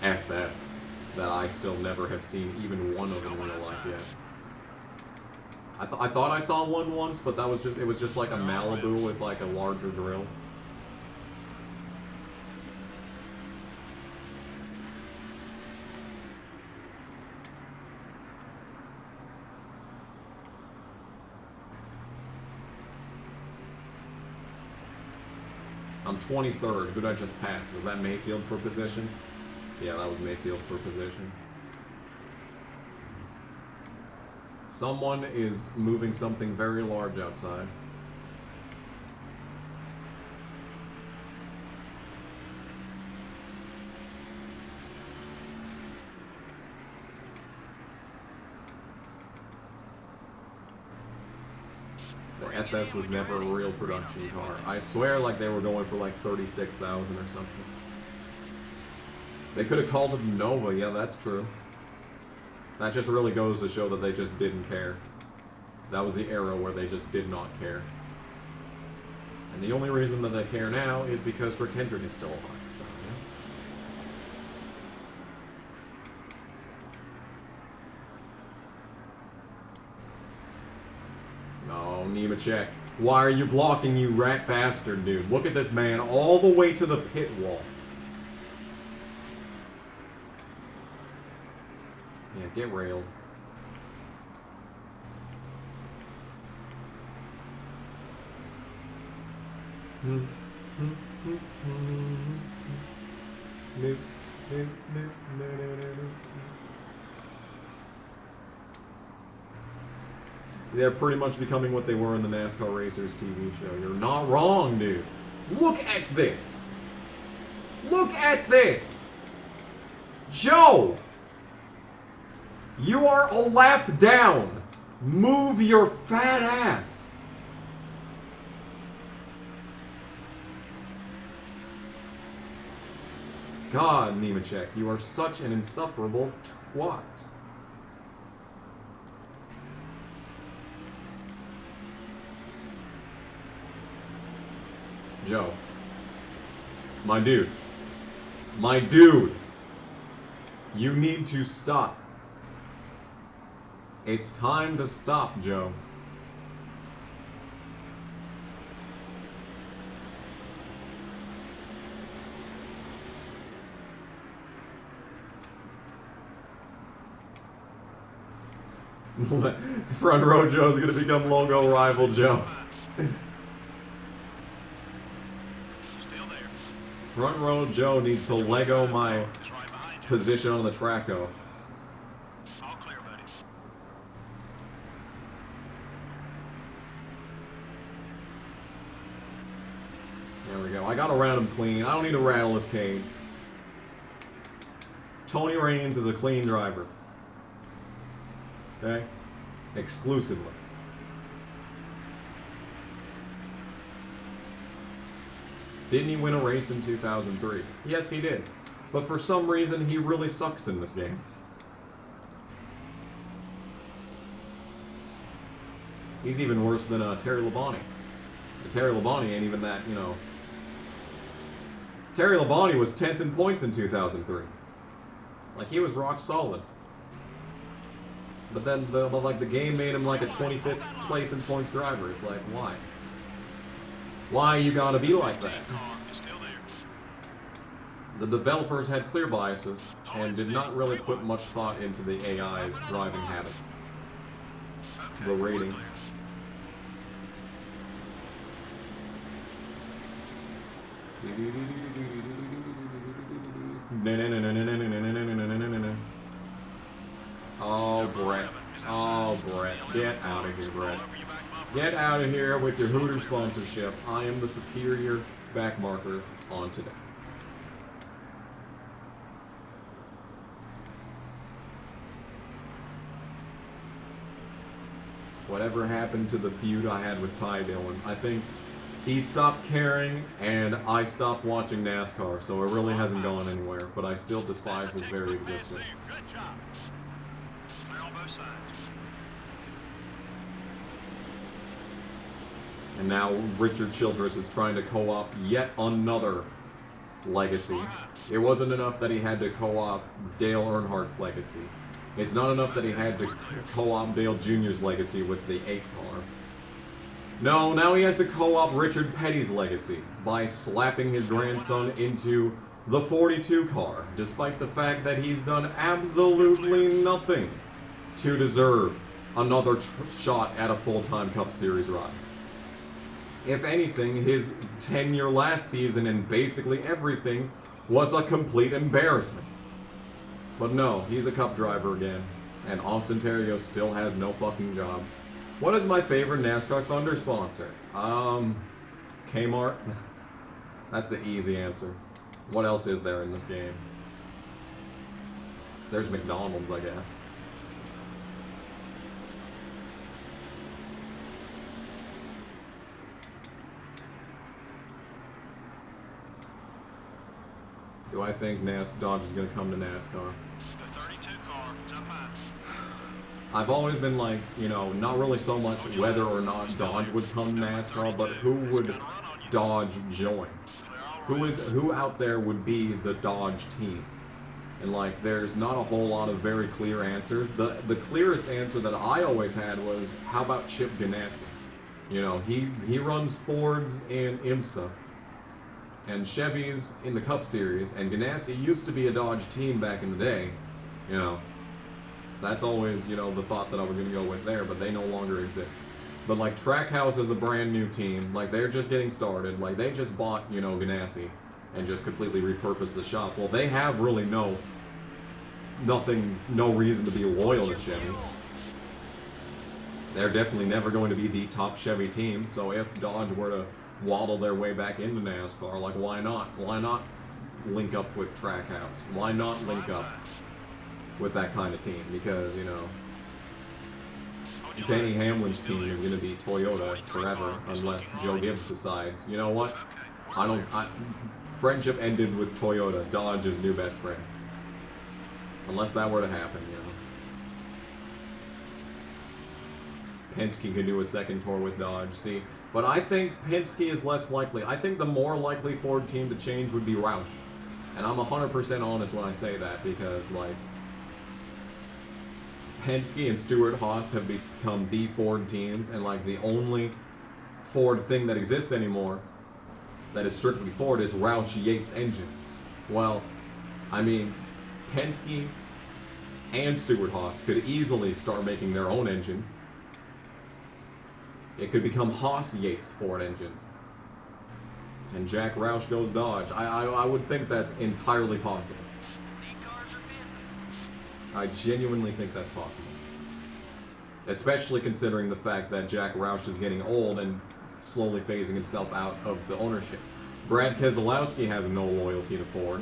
SS, that I still never have seen even one of in real life yet. I thought I saw one once, but that was just, it was just like a Malibu with like a larger grill. I'm 23rd. Who did I just pass? Was that Mayfield for position? Yeah, that was Mayfield for position. Someone is moving something very large outside. The SS was never a real production car. I swear like they were going for like 36,000 or something. They could have called it Nova, yeah, that's true. That just really goes to show that they just didn't care. That was the era where they just did not care. And the only reason that they care now is because Rick Hendrick is still alive, so, yeah. Oh, Nemechek. Why are you blocking, you rat bastard, dude? Look at this man all the way to the pit wall. Yeah, get railed. They're pretty much becoming what they were in the NASCAR Racers TV show. You're not wrong, dude. Look at this. Look at this. Joe! You are a lap down. Move your fat ass. God, Nemechek, you are such an insufferable twat. Joe. My dude. My dude. You need to stop. It's time to stop, Joe. Front row Joe's gonna become logo rival Joe. Front row Joe needs to Lego my position on the tracko. All clear, buddy. There we go. I gotta round him clean. I don't need to rattle his cage. Tony Raines is a clean driver. Okay? Exclusively. Didn't he win a race in 2003? Yes, he did. But for some reason, he really sucks in this game. He's even worse than Terry Labonte. Terry Labonte ain't even that, you know. Terry Labonte was 10th in points in 2003. Like, he was rock solid. But then, the game made him like a 25th place in points driver. It's like, why? Why you gotta be like that? The developers had clear biases and did not really put much thought into the AI's driving habits. The ratings. Oh, Brett. Oh, Brett. Get out of here, Brett. Get out of here with your Hooters sponsorship. I am the superior backmarker on today. Whatever happened to the feud I had with Ty Dillon? I think he stopped caring and I stopped watching NASCAR, so it really hasn't gone anywhere, but I still despise his very existence. Good job. Clear on both sides. And now Richard Childress is trying to co-op yet another legacy. It wasn't enough that he had to co-op Dale Earnhardt's legacy. It's not enough that he had to co-op Dale Jr.'s legacy with the 8 car. No, now he has to co-op Richard Petty's legacy by slapping his grandson into the 42 car, despite the fact that he's done absolutely nothing to deserve another shot at a full-time Cup Series run. If anything, his tenure last season in basically everything was a complete embarrassment. But no, he's a Cup driver again, and Austin Terrio still has no fucking job. What is my favorite NASCAR Thunder sponsor? Kmart? That's the easy answer. What else is there in this game? There's McDonald's, I guess. Do I think Dodge is going to come to NASCAR? The 32 car, it's up high. I've always been like, you know, not really so much whether or not Dodge would come to NASCAR, but who would Dodge join? Who out there would be the Dodge team? And like, there's not a whole lot of very clear answers. The clearest answer that I always had was, how about Chip Ganassi? You know, he runs Fords in IMSA and Chevys in the Cup Series, and Ganassi used to be a Dodge team back in the day. You know, that's always, you know, the thought that I was going to go with there, but they no longer exist. But like, Trackhouse is a brand new team. Like, they're just getting started. Like, they just bought, you know, Ganassi and just completely repurposed the shop. Well, they have really no reason to be loyal to Chevy. They're definitely never going to be the top Chevy team. So if Dodge were to waddle their way back into NASCAR, like, why not? Why not link up with Trackhouse? Why not link up with that kind of team? Because, you know, Denny Hamlin's team is going to be Toyota forever unless Joe Gibbs decides, you know what? Friendship ended with Toyota. Dodge is new best friend. Unless that were to happen, you know. Penske can do a second tour with Dodge, see. But I think Penske is less likely. I think the more likely Ford team to change would be Roush. And I'm 100% honest when I say that, because, like, Penske and Stewart-Haas have become the Ford teams, and like, the only Ford thing that exists anymore that is strictly Ford is Roush Yates engine. Well, I mean, Penske and Stewart-Haas could easily start making their own engines. It could become Haas Yates Ford engines. And Jack Roush goes Dodge. I would think that's entirely possible. I genuinely think that's possible. Especially considering the fact that Jack Roush is getting old and slowly phasing himself out of the ownership. Brad Keselowski has no loyalty to Ford.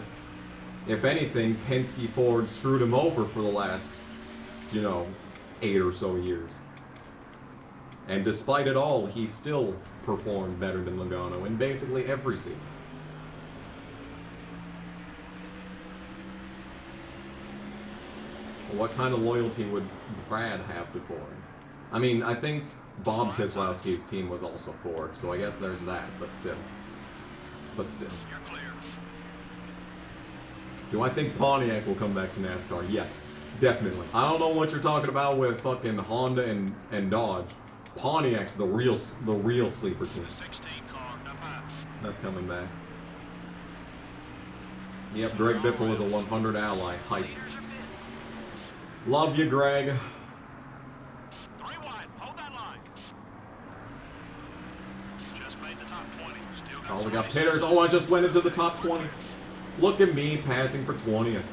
If anything, Penske Ford screwed him over for the last, you know, 8 or so years. And despite it all, he still performed better than Logano in basically every season. What kind of loyalty would Brad have to Ford? I mean, I think Bob Keselowski's team was also Ford, so I guess there's that, but still. But still. You're clear. Do I think Pontiac will come back to NASCAR? Yes, definitely. I don't know what you're talking about with fucking Honda and Dodge. Pontiac's the real sleeper team. The 16 car, up high. That's coming back. Yep, Greg Biffle is a 100 ally. Hype. Love you, Greg. 3 wide, hold that line. Just made the top 20. Still got Oh, we some got race. Pitters. Oh, I just went into the top 20. Look at me passing for 20th.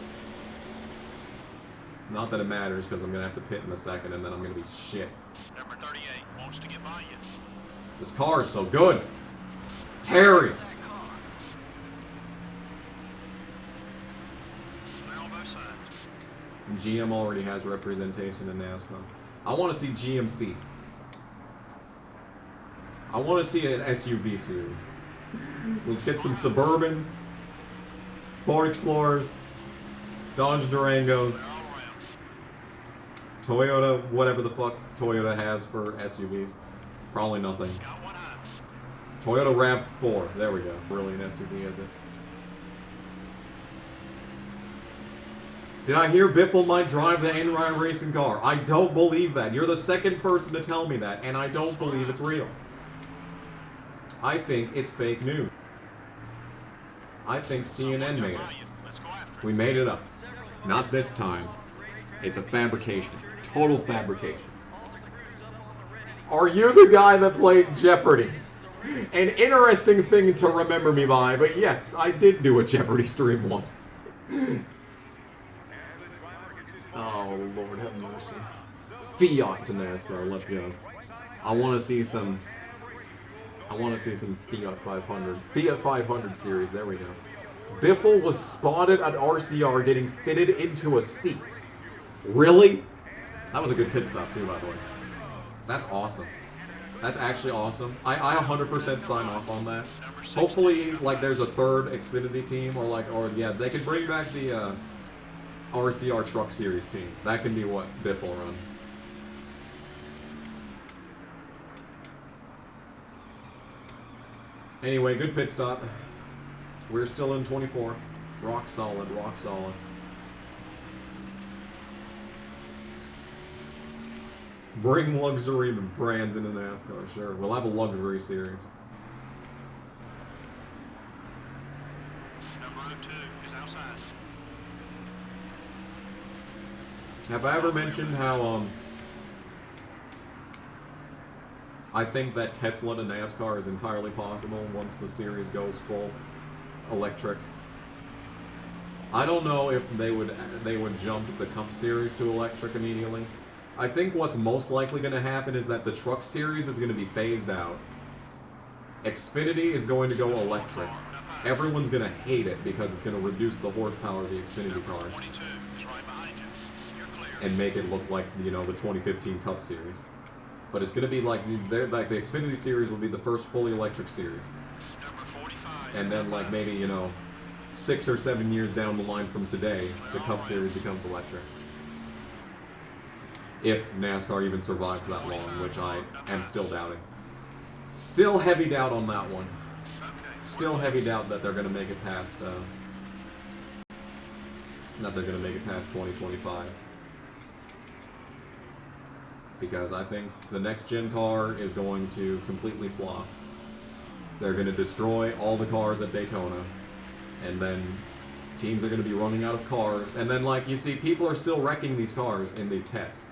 Not that it matters, because I'm going to have to pit in a second, and then I'm going to be shit. Number 38 wants to get by you. This car is so good. Terry. They're on both sides. GM already has representation in NASCAR. I want to see GMC. I want to see an SUV series. Let's get some Suburbans, Ford Explorers, Dodge Durangos, They're all around. Toyota, whatever the fuck Toyota has for SUVs. Probably nothing. Got one high. Toyota RAV4. There we go. Brilliant SUV, is it? Did I hear Biffle might drive the NRI racing car? I don't believe that. You're the second person to tell me that, and I don't believe it's real. I think it's fake news. I think CNN made it. We made it up. Not this time. It's a fabrication. Total fabrication. Are you the guy that played Jeopardy? An interesting thing to remember me by, but yes, I did do a Jeopardy stream once. Oh, Lord have mercy. Fiat to NASCAR, let's go. I want to see some Fiat 500. Fiat 500 series, there we go. Biffle was spotted at RCR getting fitted into a seat. Really? That was a good pit stop too, by the way. That's awesome. That's actually awesome. I 100% sign off on that. Hopefully, like, there's a third Xfinity team, or yeah, they could bring back the RCR Truck Series team. That can be what Biffle runs. Anyway, good pit stop. We're still in 24. Rock solid, rock solid. Bring luxury brands into NASCAR, sure. We'll have a luxury series. Number 02 is outside. Have I ever mentioned how, I think that Tesla to NASCAR is entirely possible once the series goes full electric? I don't know if they would jump the Cup Series to electric immediately. I think what's most likely going to happen is that the Truck Series is going to be phased out. Xfinity is going to go electric. Everyone's going to hate it because it's going to reduce the horsepower of the Xfinity cars. 22 is right behind you. You're clear. And make it look like, you know, the 2015 Cup Series. But it's going to be like the Xfinity Series will be the first fully electric series. Number 45. And then, like, maybe, you know, 6 or 7 years down the line from today, the Cup Series becomes electric. If NASCAR even survives that long, which I am still doubting. Still heavy doubt on that one. Still heavy doubt that they're going to make it past, that they're going to make it past 2025. Because I think the next gen car is going to completely flop. They're going to destroy all the cars at Daytona. And then teams are going to be running out of cars. And then, like, you see, people are still wrecking these cars in these tests.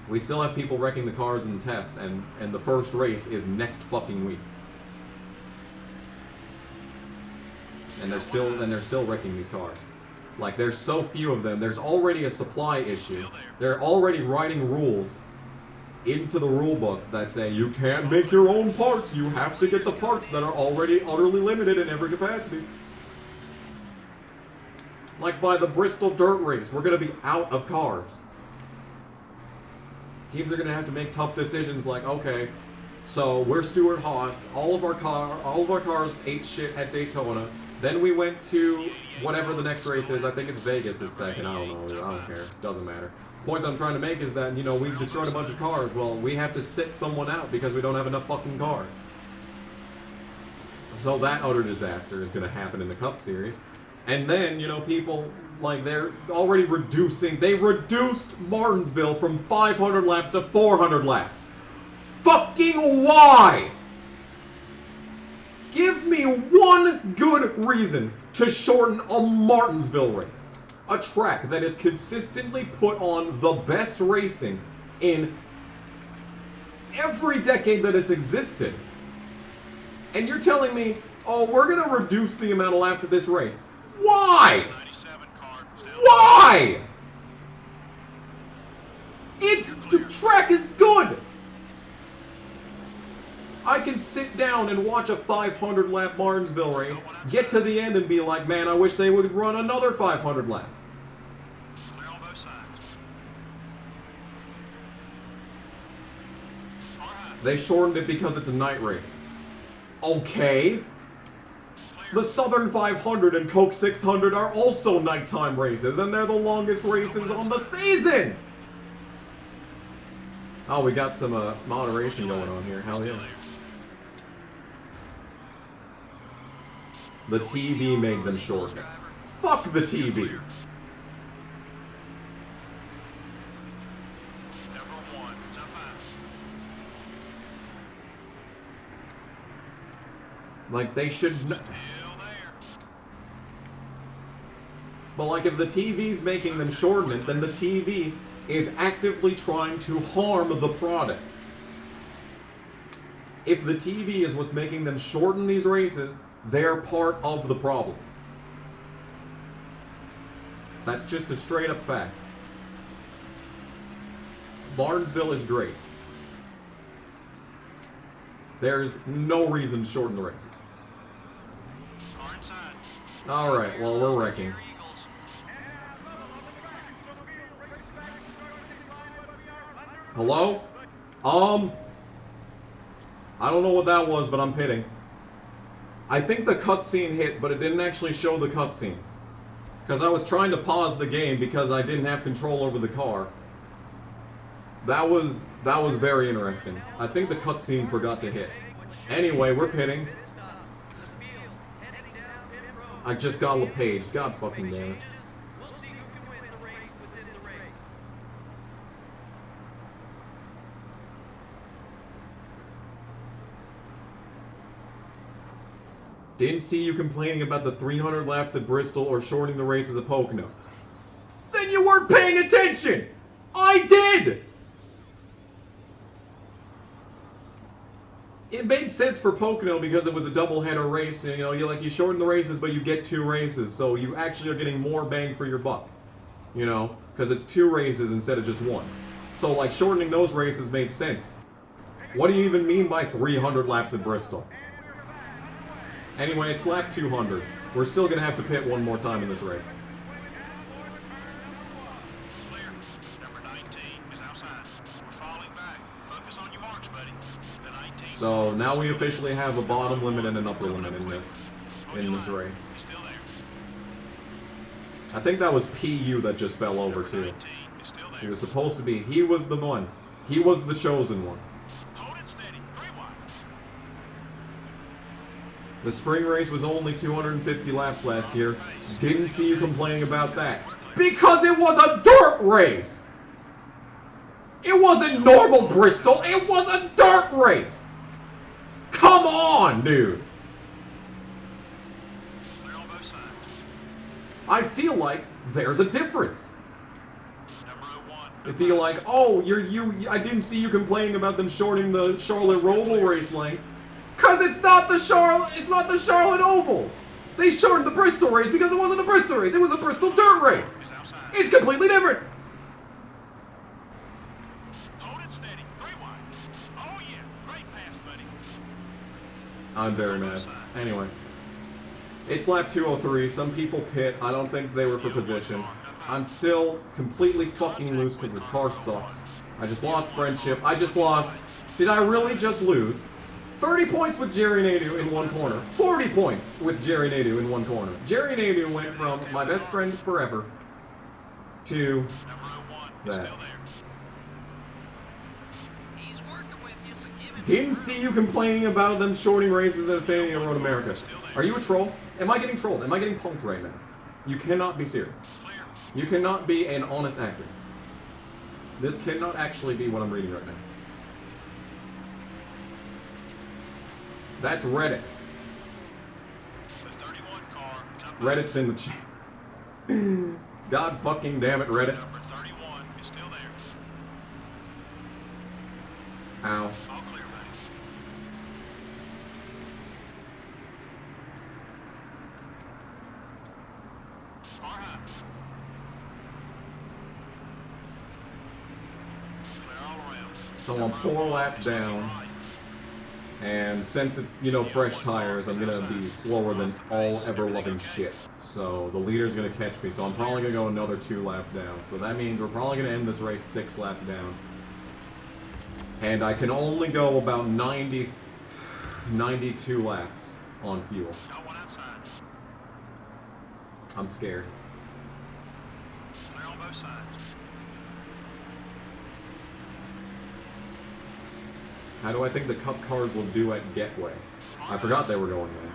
We still have people wrecking the cars in the tests, and the first race is next fucking week. And they're still wrecking these cars. Like, there's so few of them. There's already a supply issue. They're already writing rules into the rule book that say you can't make your own parts. You have to get the parts that are already utterly limited in every capacity. Like by the Bristol Dirt Race, we're going to be out of cars. Teams are going to have to make tough decisions like, okay, so we're Stewart-Haas. All of our cars ate shit at Daytona. Then we went to whatever the next race is. I think it's Vegas is second. I don't know. I don't care. Doesn't matter. Point that I'm trying to make is that, you know, we've destroyed a bunch of cars. Well, we have to sit someone out because we don't have enough fucking cars. So that utter disaster is going to happen in the Cup Series. And then, you know, people, like, they're already reducing. They reduced Martinsville from 500 laps to 400 laps. Fucking why? Give me one good reason to shorten a Martinsville race. A track that has consistently put on the best racing in every decade that it's existed. And you're telling me, oh, we're going to reduce the amount of laps at this race. Why? 97 car still. Why? The track is good. I can sit down and watch a 500-lap Martinsville race, get to the end and be like, man, I wish they would run another 500 laps. Clear on both sides. All right. They shortened it because it's a night race. Okay. The Southern 500 and Coke 600 are also nighttime races, and they're the longest races on the season! Oh, we got some moderation going on here. Hell yeah. The TV made them shorten it. Fuck the TV. Number 1, it's up high. Like, they should... Still there. But, like, if the TV's making them shorten it, then the TV is actively trying to harm the product. If the TV is what's making them shorten these races, they're part of the problem. That's just a straight up fact. Barnesville is great. There's no reason to shorten the races. Car inside. Alright, well, we're wrecking. Hello? I don't know what that was, but I'm pitting. I think the cutscene hit, but it didn't actually show the cutscene. Because I was trying to pause the game because I didn't have control over the car. That was very interesting. I think the cutscene forgot to hit. Anyway, we're pitting. I just got LePage. God fucking damn it. Didn't see you complaining about the 300 laps at Bristol or shortening the races at Pocono. Then you weren't paying attention! I did! It made sense for Pocono because it was a doubleheader race. You know, you shorten the races, but you get 2 races, so you actually are getting more bang for your buck. You know, because it's 2 races instead of just 1. So, like, shortening those races made sense. What do you even mean by 300 laps at Bristol? Anyway, it's lap 200. We're still going to have to pit one more time in this race. Clear. Number 19 is outside. We're falling back. Focus on your marks, buddy. The 19. So now we officially have a bottom limit and an upper limit in this race. He's still there. I think that was PU that just fell over too. 19 is still there. He was supposed to be. He was the one. He was the chosen one. Hold it steady. 3 wide. The spring race was only 250 laps last year. Didn't see you complaining about that. Because it was a dirt race! It wasn't normal Bristol, it was a dirt race! Come on, dude! Clear on both sides. I feel like there's a difference. Number 01. It'd be like, oh, I didn't see you complaining about them shorting the Charlotte Roval race length. Cause it's not the Charlotte Oval. They shortened the Bristol race because it wasn't a Bristol race. It was a Bristol dirt race. Is outside. It's completely different. Hold it steady. 3 wide. Oh yeah. Great pass, buddy. I'm very mad. Anyway, it's lap 203. Some people pit. I don't think they were for position. I'm still completely fucking loose because this car sucks. I just lost friendship. Did I really just lose? 30 points with Jerry Nadeau in one corner. 40 points with Jerry Nadeau in one corner. Jerry Nadeau went from my best friend forever to Number 01 is that. still there. He's working with you, so give him. Didn't see you complaining about them shorting races at Fannie Road America. Are you a troll? Am I getting trolled? Am I getting punked right now? You cannot be serious. Clear. You cannot be an honest actor. This cannot actually be what I'm reading right now. That's Reddit. The 31 car. It's up Reddit's in the chat. God fucking damn it, Reddit. Number 31 is still there. Ow. All clear, buddy. Far high. Clear all around. So I'm 4 laps down. And since it's, fresh tires, I'm going to be slower than all ever-loving shit. So the leader's going to catch me, so I'm probably going to go another 2 laps down. So that means we're probably going to end this race 6 laps down. And I can only go about 92 laps on fuel. Got one outside. I'm scared. Clear on both sides. How do I think the Cup cars will do at Getway? I forgot they were going there.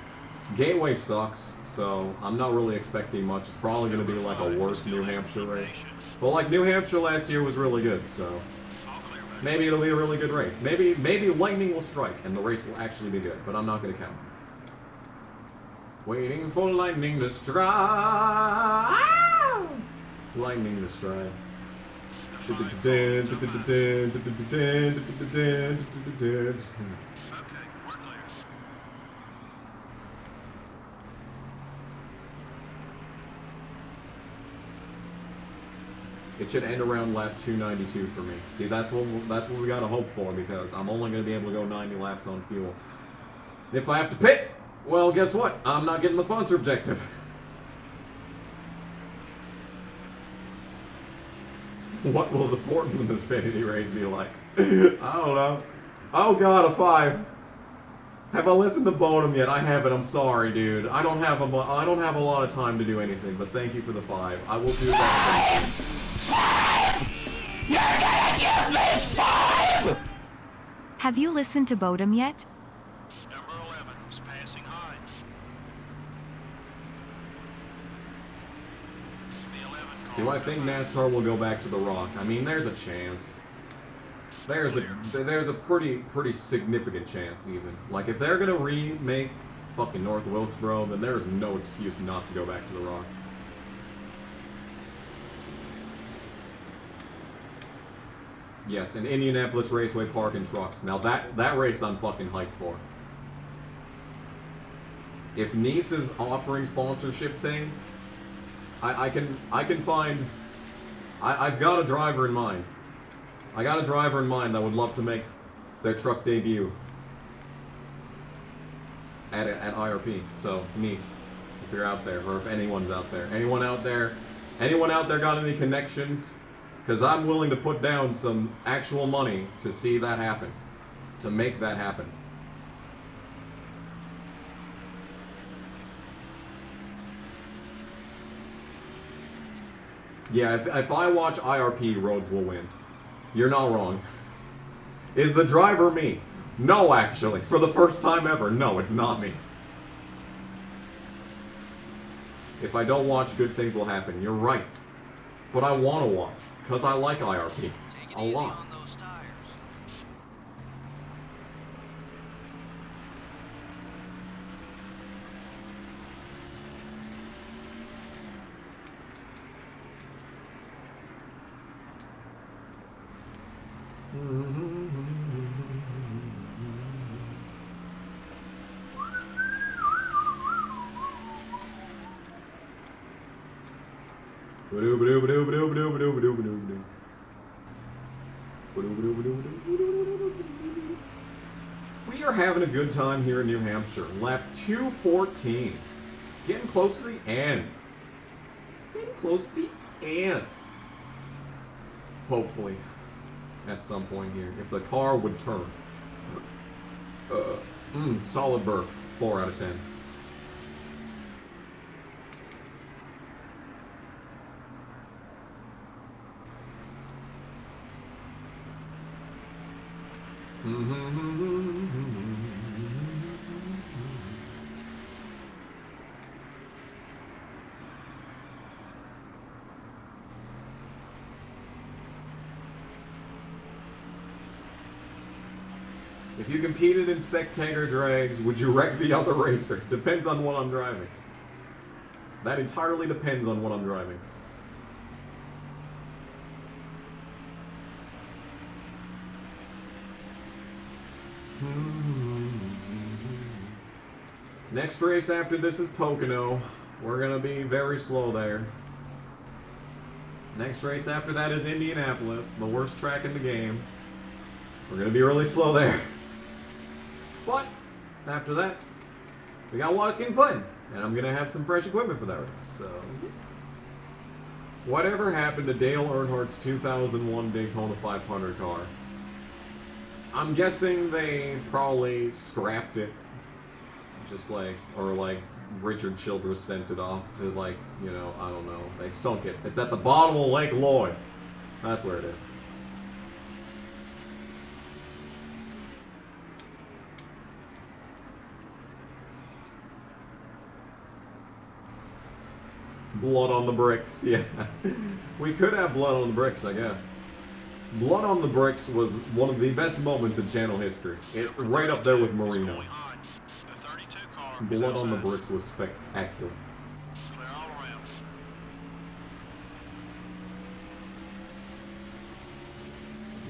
Gateway sucks, so I'm not really expecting much. It's probably going to be like a worse New Hampshire race. But like New Hampshire last year was really good, so maybe it'll be a really good race. Maybe lightning will strike and the race will actually be good, but I'm not going to count. Waiting for lightning to strike. Lightning to strike. Okay, we're clear. It should end around lap 292 for me. See, that's what we gotta hope for, because I'm only gonna be able to go 90 laps on fuel. If I have to pit, well, guess what? I'm not getting my sponsor objective. What will the Portland Infinity race be like? I don't know. Oh god, a 5. Have I listened to Bonham yet? I haven't. I'm sorry, dude. I don't have a lot of time to do anything, but thank you for the 5. I will do that eventually. 5! You're gonna give me 5! Have you listened to Bodum yet? Number 11 is passing high. The 11 car. Do I think NASCAR will go back to the Rock? I mean, there's a chance. There's a pretty significant chance, even. Like, if they're gonna remake fucking North Wilkesboro, then there's no excuse not to go back to the Rock. Yes, an Indianapolis Raceway Park and trucks. Now that race I'm fucking hyped for. If Nice is offering sponsorship things, I can find. I've got a driver in mind. I got a driver in mind that would love to make their truck debut at IRP. So Nice, if you're out there, or if anyone's out there, anyone out there got any connections? Because I'm willing to put down some actual money to see that happen, to make that happen. Yeah, if I watch IRP, Rhodes will win. You're not wrong. Is the driver me? No, actually. For the first time ever, no, it's not me. If I don't watch, good things will happen. You're right. But I want to watch, because I like IRP a lot. We are having a good time here in New Hampshire. Lap 214. Getting close to the end. Getting close to the end. Hopefully. At some point here. If the car would turn. Solid burp. 4 out of 10. If you competed in spectator drags, would you wreck the other racer? Depends on what I'm driving. That entirely depends on what I'm driving. Next race after this is Pocono. We're gonna be very slow there. Next race after that is Indianapolis, the worst track in the game. We're gonna be really slow there. But after that, we got Watkins Glen, and I'm gonna have some fresh equipment for that race. So, whatever happened to Dale Earnhardt's 2001 Daytona 500 car? I'm guessing they probably scrapped it. Just like, or like Richard Childress sent it off to, like, you know, I don't know. They sunk it. It's at the bottom of Lake Lloyd. That's where it is. Blood on the bricks, yeah. We could have blood on the bricks, I guess. Blood on the bricks was one of the best moments in channel history. It's right up there with Marino. The 32 car is Blood on the outside. bricks was spectacular. Clear all around.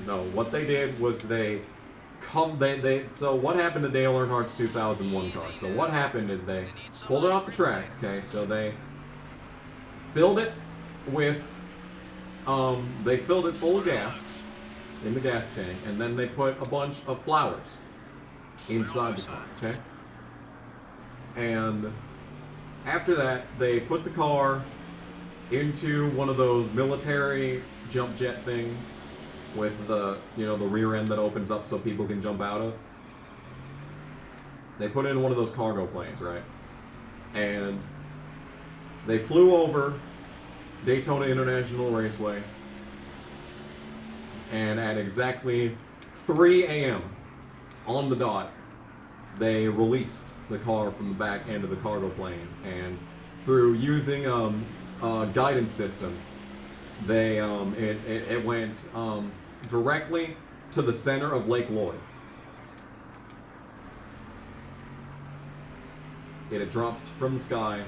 No, what they did was so what happened to Dale Earnhardt's 2001 car? So what happened is they pulled it off the track, okay? So they filled it with, they filled it full of gas in the gas tank, and then they put a bunch of flowers inside the car, okay? And after that, they put the car into one of those military jump jet things with the, the rear end that opens up so people can jump out of. They put it in one of those cargo planes, right? And they flew over Daytona International Raceway, and at exactly 3 a.m. on the dot, they released the car from the back end of the cargo plane, and through using a guidance system, they it went directly to the center of Lake Lloyd. It drops from the sky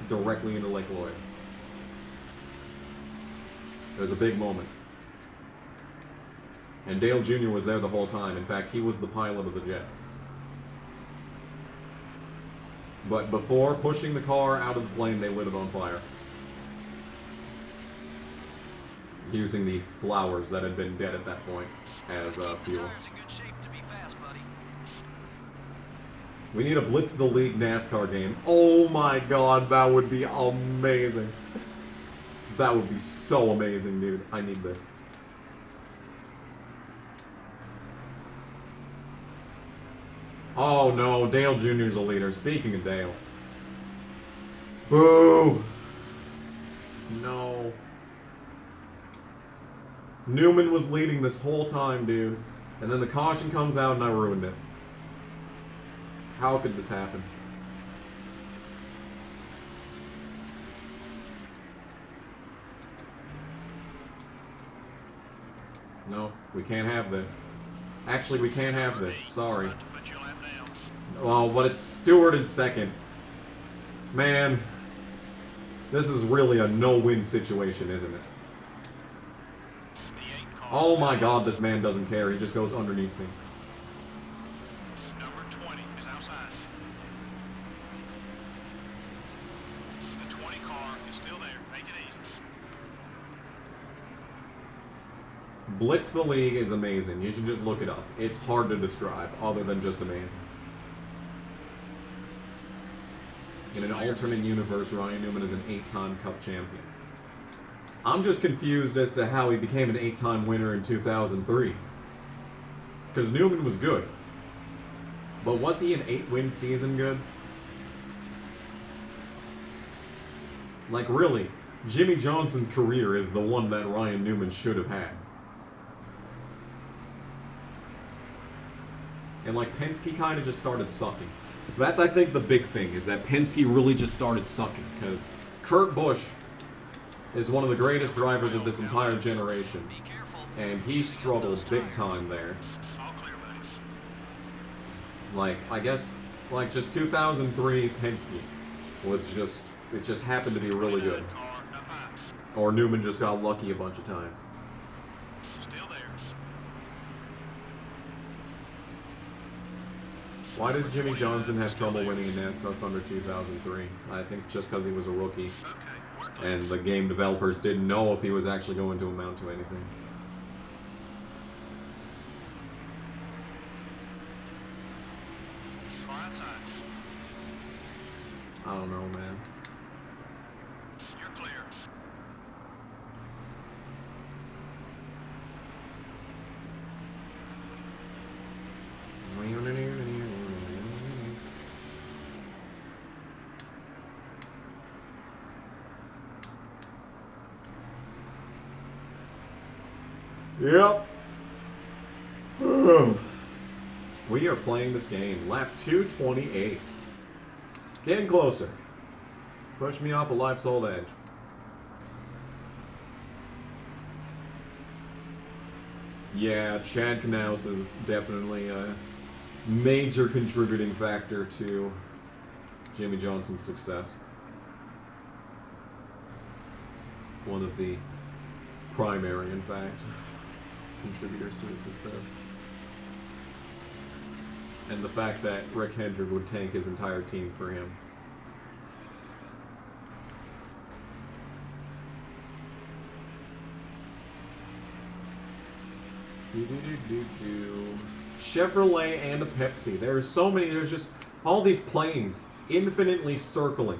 directly into Lake Lloyd. It was a big moment. And Dale Jr. was there the whole time. In fact, he was the pilot of the jet. But before pushing the car out of the plane, they lit it on fire. Using the flowers that had been dead at that point as fuel. Tires in good shape to be fast, buddy. We need a Blitz the League NASCAR game. Oh my god, that would be amazing. That would be so amazing, dude. I need this. Oh no, Dale Jr.'s a leader. Speaking of Dale. Boo! No. Newman was leading this whole time, dude. And then the caution comes out and I ruined it. How could this happen? No, we can't have this. Actually, we can't have this. Sorry. About to put your lap down. Oh, but it's Stewart in second. Man, this is really a no-win situation, isn't it? The 8 car. Oh my god, this man doesn't care. He just goes underneath me. Number 20 is outside. The 20 car is still there. Take it easy. Blitz the League is amazing. You should just look it up. It's hard to describe, other than just amazing. In an alternate universe, Ryan Newman is an 8-time Cup champion. I'm just confused as to how he became an 8-time winner in 2003. Because Newman was good. But was he an 8-win season good? Like, really, Jimmy Johnson's career is the one that Ryan Newman should have had. And like, Penske kind of just started sucking. That's, I think, the big thing, is that Penske really just started sucking, because Kurt Busch is one of the greatest drivers of this entire generation, Be careful. and he struggled big time there. All clear, buddy. Like, I guess, like, just 2003 Penske was just, it just happened to be really good. Car up high. Or Newman just got lucky a bunch of times. Still there. Why does Jimmy Johnson have trouble winning in NASCAR Thunder 2003? I think just because he was a rookie, Okay. We're clear. and the game developers didn't know if he was actually going to amount to anything. Car outside. I don't know, man. You're clear. Yep. We are playing this game. Lap 228. Getting closer. Push me off a life's old edge. Yeah, Chad Knaus is definitely a major contributing factor to Jimmy Johnson's success. One of the primary, in fact, contributors to his success. And the fact that Rick Hendrick would tank his entire team for him. Chevrolet and a Pepsi. There are so many. There's just all these planes infinitely circling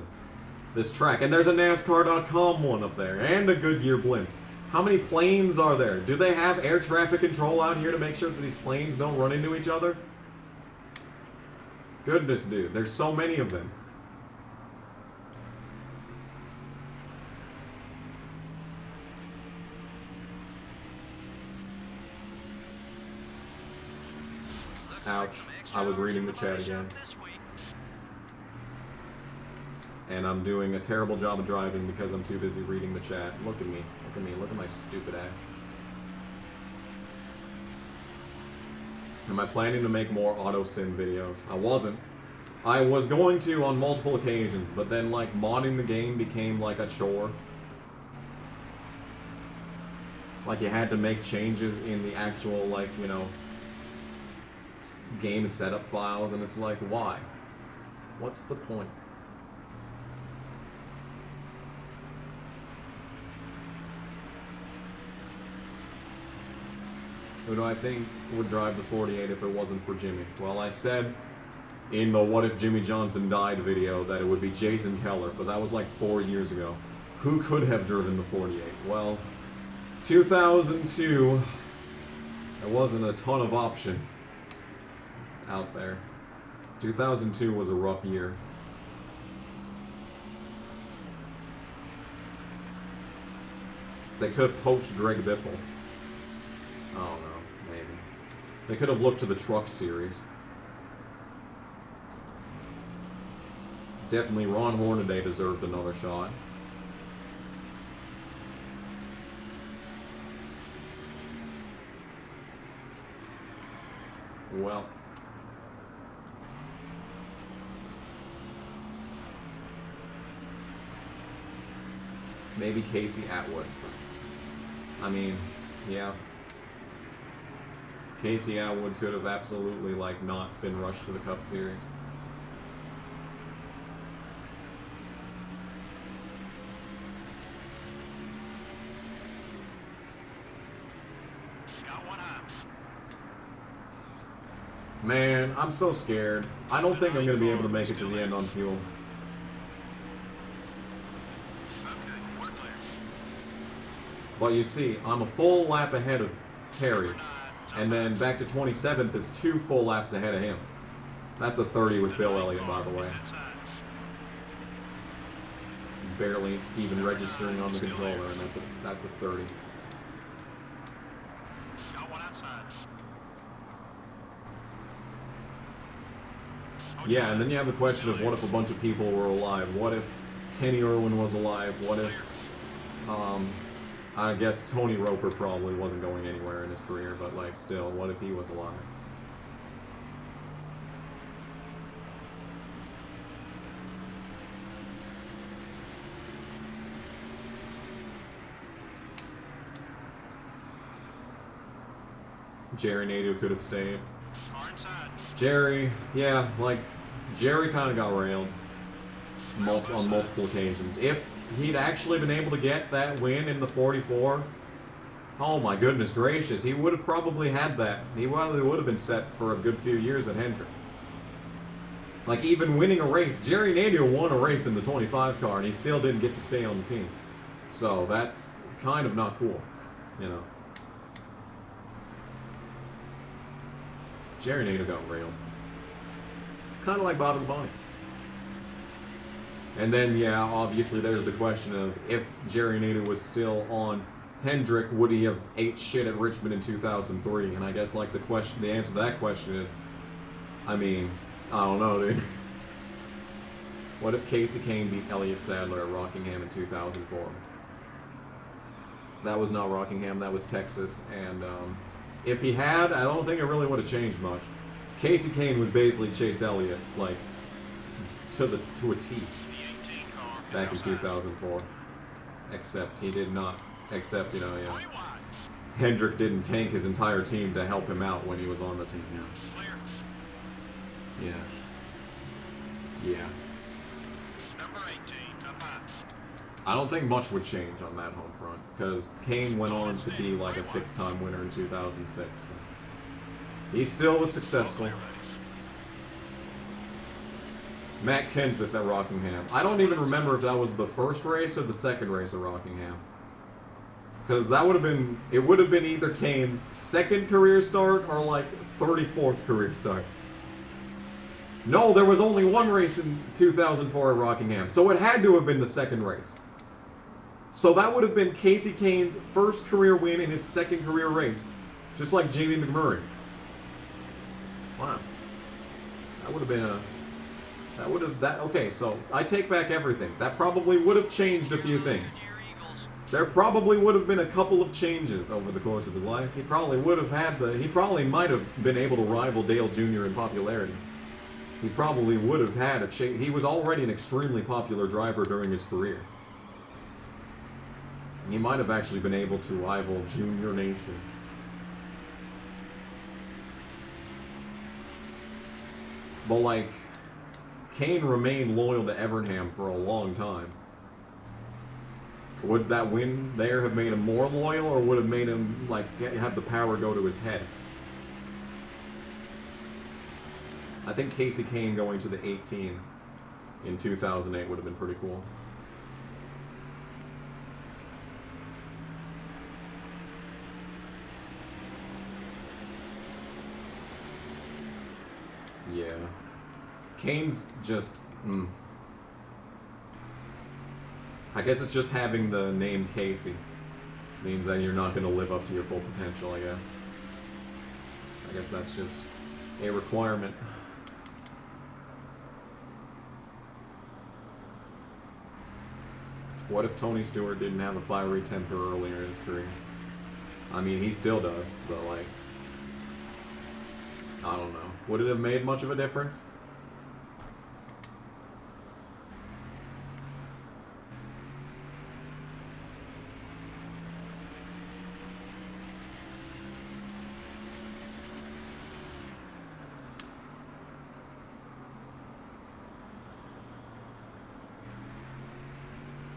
this track. And there's a NASCAR.com one up there. And a Goodyear blimp. How many planes are there? Do they have air traffic control out here to make sure that these planes don't run into each other? Goodness, dude. There's so many of them. Ouch. I was reading the chat again. And I'm doing a terrible job of driving because I'm too busy reading the chat. Look at me. Look at me. Look at my stupid ass. Am I planning to make more auto sim videos? I wasn't. I was going to on multiple occasions, but then like modding the game became like a chore. Like you had to make changes in the actual, like, you know, game setup files, and it's like, why? What's the point? Who do I think would drive the 48 if it wasn't for Jimmy? Well, I said in the What If Jimmy Johnson Died video that it would be Jason Keller, but that was like 4 years ago. Who could have driven the 48? Well, 2002, there wasn't a ton of options out there. 2002 was a rough year. They could have poached Greg Biffle. I don't know, maybe. They could have looked to the Truck Series. Definitely Ron Hornaday deserved another shot. Well. Maybe Casey Atwood. I mean, yeah. Casey Atwood could have absolutely, like, not been rushed to the Cup Series. Man, I'm so scared. I don't think I'm going to be able to make it to the end on fuel. But you see, I'm a full lap ahead of Terry. And then back to 27th is 2 full laps ahead of him. That's a 30 with Bill Elliott, by the way. Barely even registering on the controller, and that's a 30. Yeah, and then you have the question of what if a bunch of people were alive? What if Kenny Irwin was alive? What if, I guess Tony Roper probably wasn't going anywhere in his career, but like still, what if he was alive? Jerry Nadeau could have stayed. Jerry, yeah, like, Jerry kind of got railed on multiple occasions. If he'd actually been able to get that win in the 44, oh my goodness gracious, he would have probably had that. He probably would have been set for a good few years at Hendrick. Like, even winning a race, Jerry Nadeau won a race in the 25 car, and he still didn't get to stay on the team. So that's kind of not cool, you know. Jerry Nadeau got railed. Kind of like Bob and Bonnie. And then, yeah, obviously there's the question of if Jerry Nadeau was still on Hendrick, would he have ate shit at Richmond in 2003? And I guess, like, the answer to that question is, I mean, I don't know, dude. What if Casey Kane beat Elliott Sadler at Rockingham in 2004? That was not Rockingham, that was Texas, and if he had, I don't think it really would have changed much. Casey Kane was basically Chase Elliott, like, to a T, The 18 car is back in outside. 2004. Except he did not, except, you know, yeah. 20 wide. Hendrick didn't tank his entire team to help him out when he was on the team, Clear. yeah. Yeah. Number 18, up high. I don't think much would change on that home front, because Kane went on to be like a 6-time winner in 2006. So he still was successful. Matt Kenseth at Rockingham. I don't even remember if that was the first race or the second race at Rockingham. Because that would have been, it would have been either Kane's second career start or like 34th career start. No, there was only one race in 2004 at Rockingham, so it had to have been the second race. So that would have been Casey Kane's first career win in his second career race. Just like Jamie McMurray. Wow. That would have been a... That would have... that okay, so I take back everything. That probably would have changed a few things. There probably would have been a couple of changes over the course of his life. He probably would have had the... He probably might have been able to rival Dale Jr. in popularity. He probably would have had a change. He was already an extremely popular driver during his career. He might have actually been able to rival Junior Nation. But like, Kane remained loyal to Evernham for a long time. Would that win there have made him more loyal, or would have made him like have the power go to his head? I think Casey Kane going to the 18 in 2008 would have been pretty cool. Yeah. Kane's just... I guess it's just having the name Casey. Means that you're not going to live up to your full potential, I guess. I guess that's just a requirement. What if Tony Stewart didn't have a fiery temper earlier in his career? I mean, he still does, but like... I don't know. Would it have made much of a difference?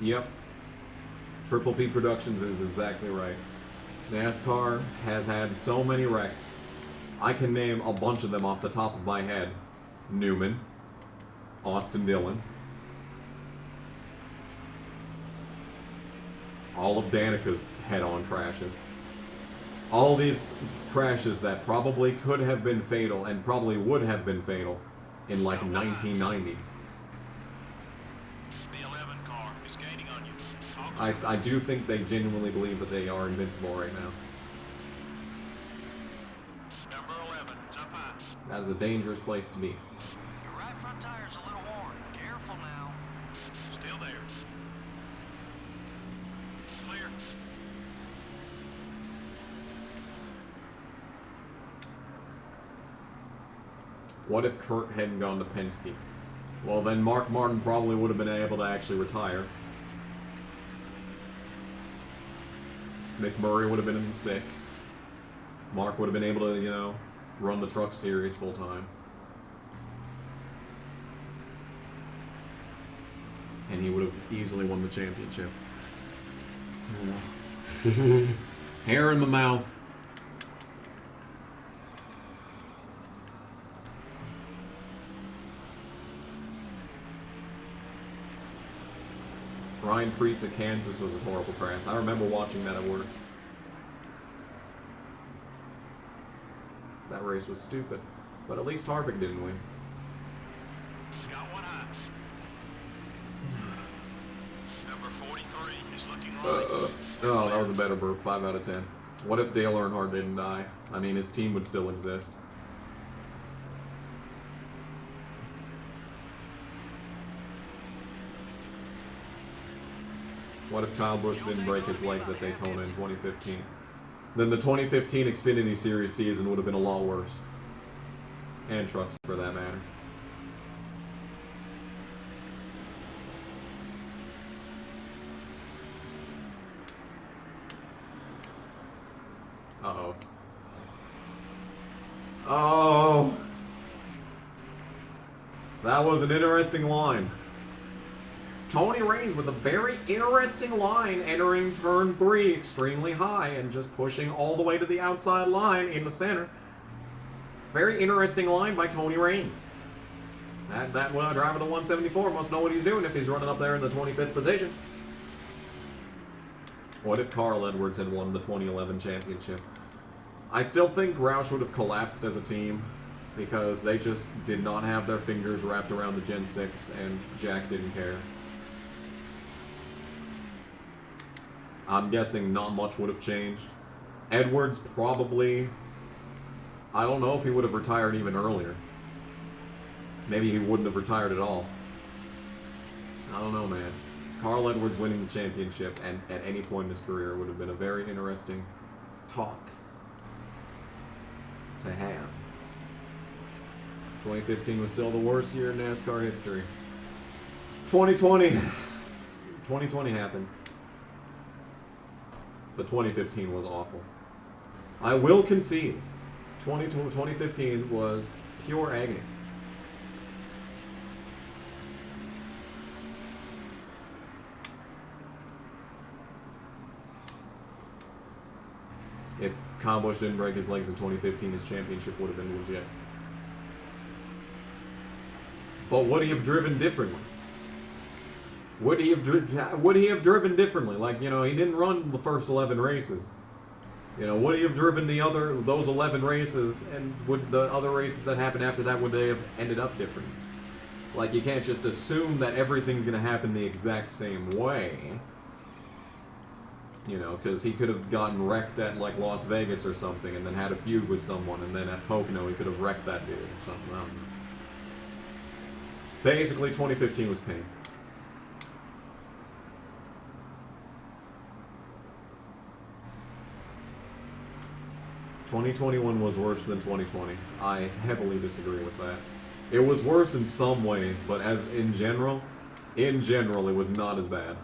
Yep. Triple P Productions is exactly right. NASCAR has had so many wrecks. I can name a bunch of them off the top of my head. Newman. Austin Dillon. All of Danica's head-on crashes. All these crashes that probably could have been fatal and probably would have been fatal in like 1990. The 11 car is gaining on you. I do think they genuinely believe that they are invincible right now. Number 11, it's up high. That is a dangerous place to be. Your right front tire's a little worn. Careful now. Still there. Clear. What if Kurt hadn't gone to Penske? Well, then Mark Martin probably would have been able to actually retire. McMurray would have been in the 6. Mark would have been able to, you know, run the truck series full time. And he would have easily won the championship. Hair in the mouth. Ryan Preece at Kansas was a horrible crash. I remember watching that at work. That race was stupid. But at least Harvick didn't win. Got one high. Number 43 is looking right. Oh, that was a better burp. 5 out of 10. What if Dale Earnhardt didn't die? I mean, his team would still exist. What if Kyle Busch didn't break his legs at Daytona in 2015? Then the 2015 Xfinity Series season would have been a lot worse. And trucks, for that matter. Uh-oh. Oh! That was an interesting line. Tony Raines with a very interesting line entering turn 3 extremely high and just pushing all the way to the outside line in the center. Very interesting line by Tony Raines. That driver of the 174 must know what he's doing if he's running up there in the 25th position. What if Carl Edwards had won the 2011 championship? I still think Roush would have collapsed as a team because they just did not have their fingers wrapped around the Gen 6 and Jack didn't care. I'm guessing not much would have changed. Edwards probably... I don't know if he would have retired even earlier. Maybe he wouldn't have retired at all. I don't know, man. Carl Edwards winning the championship and at any point in his career would have been a very interesting talk to have. 2015 was still the worst year in NASCAR history. 2020 happened. But 2015 was awful. I will concede, 2015 was pure agony. If Kyle Busch didn't break his legs in 2015, his championship would have been legit. But would he have driven differently? Would he have driven differently? Like, you know, he didn't run the first 11 races. You know, would he have driven those 11 races, and would the other races that happened after that, would they have ended up different? Like, you can't just assume that everything's going to happen the exact same way. You know, because he could have gotten wrecked at, like, Las Vegas or something, and then had a feud with someone, and then at Pocono he could have wrecked that dude or something. I don't know. Basically, 2015 was pain. ...2021 was worse than 2020. I heavily disagree with that. It was worse in some ways, but as in general, it was not as bad.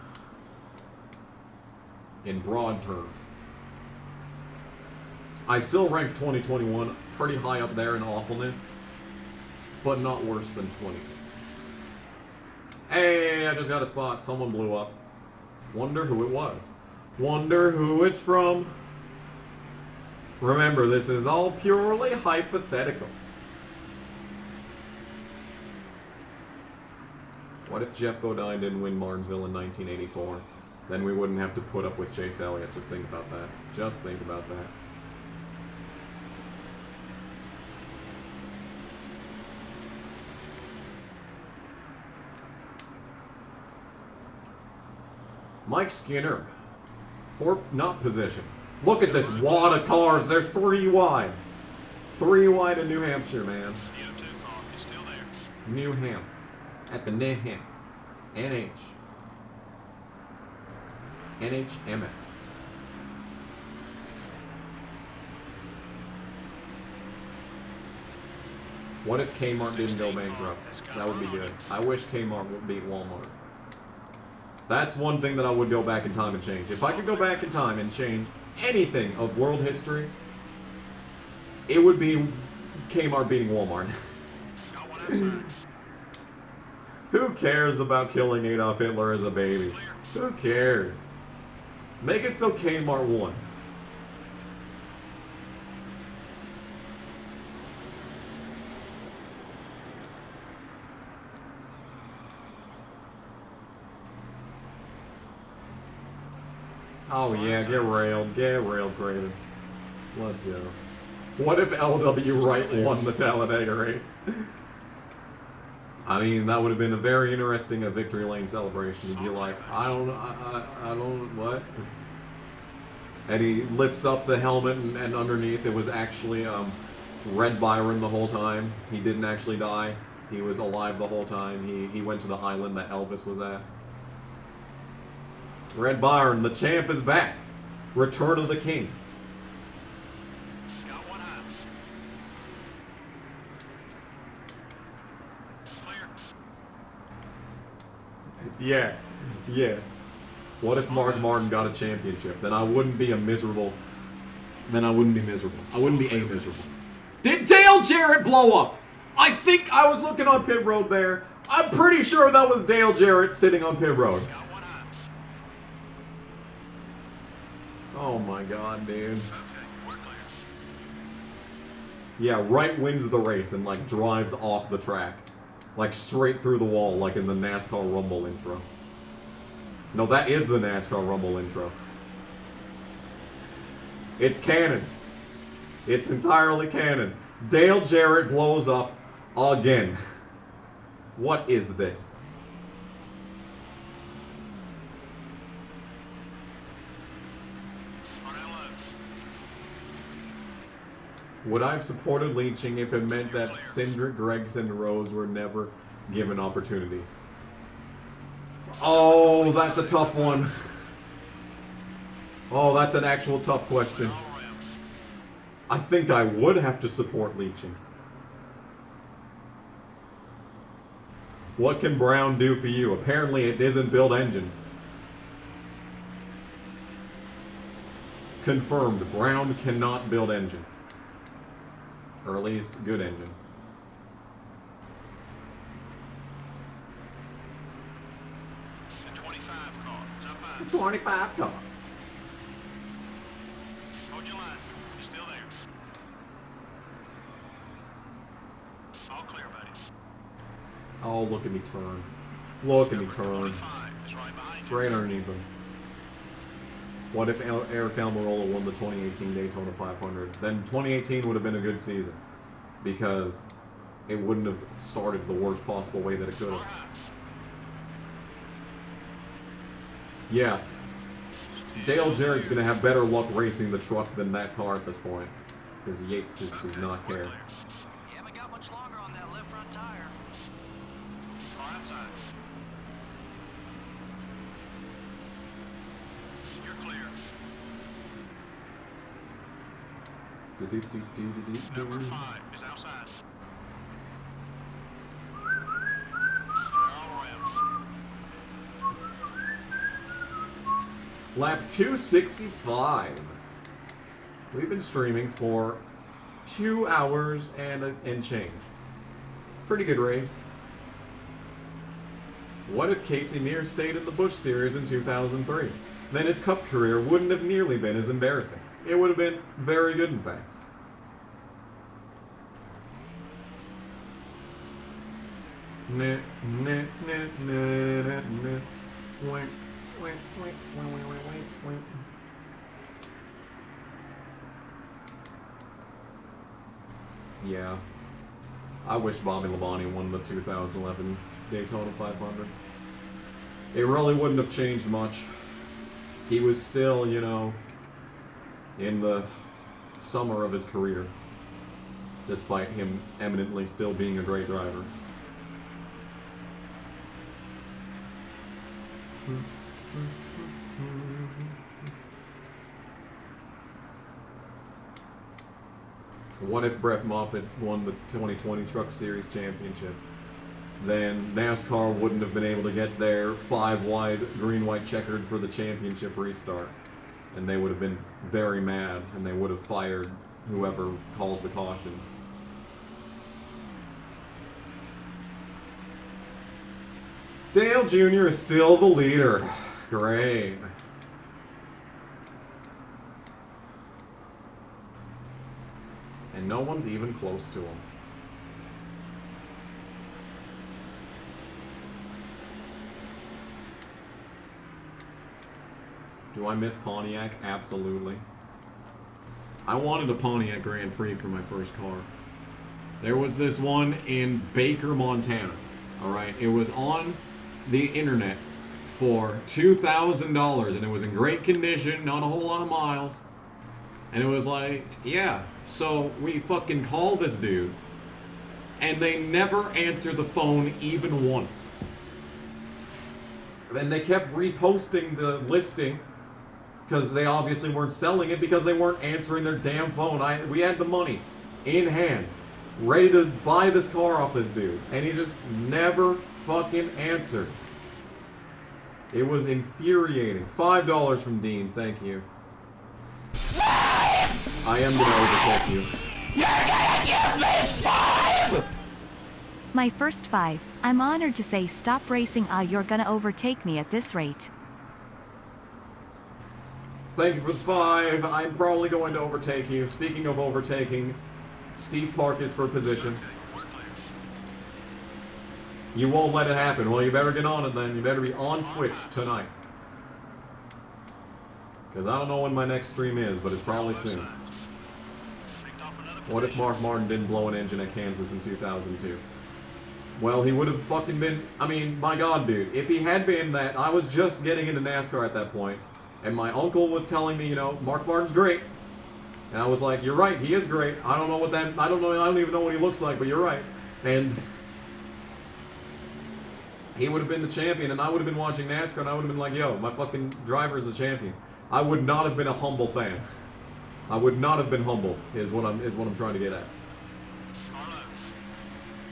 In broad terms. I still rank 2021 pretty high up there in awfulness, but not worse than 2020. Hey, I just got a spot. Someone blew up. Wonder who it was. Wonder who it's from. Remember, this is all purely hypothetical. What if Jeff Bodine didn't win Martinsville in 1984? Then we wouldn't have to put up with Chase Elliott. Just think about that. Just think about that. Mike Skinner. Not position. Look at this wad of cars. They're 3 wide. 3 wide in New Hampshire, man. CO2 car is still there. New Ham. At the NHM. NHMS. What if Kmart didn't go bankrupt? That would be good. I wish Kmart would beat Walmart. That's one thing that I would go back in time and change. If I could go back in time and change anything of world history, it would be Kmart beating Walmart. Who cares about killing Adolf Hitler as a baby? Who cares? Make it so Kmart won. Oh yeah, get railed, Craven. Let's go. What if LW Wright won the Talladega race? I mean, that would have been a very interesting victory lane celebration. You'd be like, I don't, what? And he lifts up the helmet, and underneath it was actually Red Byron the whole time. He didn't actually die. He was alive the whole time. He went to the island that Elvis was at. Red Byron, the champ is back. Return of the king. Got one high. Clear. Yeah. What if Mark Martin got a championship? Then I wouldn't be miserable. I wouldn't be miserable. Did Dale Jarrett blow up? I think I was looking on pit road there. I'm pretty sure that was Dale Jarrett sitting on pit road. Got one high. Oh my god, dude. Okay, we're clear. Yeah, Wright wins the race and like drives off the track. Like straight through the wall, like in the NASCAR Rumble intro. No, that is the NASCAR Rumble intro. It's canon. It's entirely canon. Dale Jarrett blows up again. What is this? On that low. Would I have supported leeching if it meant that Cindric, Gregson, and Rose were never given opportunities? Oh, that's a tough one. Oh, that's an actual tough question. All around. I think I would have to support leeching. What can Brown do for you? Apparently it doesn't build engines. Confirmed, Brown cannot build engines. Or at least good engines. The 25 car. It's up high. 25 car. Hold your line. You're still there. All clear, buddy. Oh, look at me turn. Look at me turn. 25 is right behind you. Right underneath him. What if Eric Almirola won the 2018 Daytona 500? Then 2018 would have been a good season. Because it wouldn't have started the worst possible way that it could All have. high. Yeah. Dale Jarrett's going to have better luck racing the truck than that car at this point. Because Yates just does not care. You haven't got much longer on that left front tire. Far outside. You're clear. Number 5 is outside. Clear all around. Lap 265. We've been streaming for 2 hours and change. Pretty good race. What if Casey Mears stayed in the Busch Series in 2003? Then his Cup career wouldn't have nearly been as embarrassing. It would have been very good, in fact. Nah, nah, nah, nah, nah, nah. Wait, wait, wait, wait, wait, wait, wait. Yeah. I wish Bobby Labonte won the 2011 Daytona 500. It really wouldn't have changed much. He was still, you know, in the summer of his career, despite him eminently still being a great driver. What if Brett Moffitt won the 2020 Truck Series Championship? Then NASCAR wouldn't have been able to get their 5-wide green-white checkered for the championship restart. And they would have been very mad, and they would have fired whoever calls the cautions. Dale Jr. is still the leader. Great. And no one's even close to him. Do I miss Pontiac? Absolutely. I wanted a Pontiac Grand Prix for my first car. There was this one in Baker, Montana. Alright, it was on the internet for $2,000 and it was in great condition, not a whole lot of miles. And it was like, yeah, so we fucking call this dude and they never answer the phone even once. And they kept reposting the listing because they obviously weren't selling it because they weren't answering their damn phone. We had the money in hand, ready to buy this car off this dude, and he just never fucking answered. It was infuriating. $5 from Dean, thank you. I am gonna overtake you. You're gonna give me 5! My first 5. I'm honored to say stop racing. You're gonna overtake me at this rate. Thank you for the 5. I'm probably going to overtake you. Speaking of overtaking, Steve Park is for position. You won't let it happen. Well, you better get on it then. You better be on Twitch tonight. Because I don't know when my next stream is, but it's probably soon. What if Mark Martin didn't blow an engine at Kansas in 2002? Well, he would have fucking been... I mean, my God, dude. If he had been that... I was just getting into NASCAR at that point, and my uncle was telling me, you know, Mark Martin's great. And I was like, you're right, he is great. I don't know what that... I don't even know what he looks like, but you're right. And... he would have been the champion, and I would have been watching NASCAR, and I would have been like, yo, my fucking driver is the champion. I would not have been a humble fan. I would not have been humble, is what I'm trying to get at.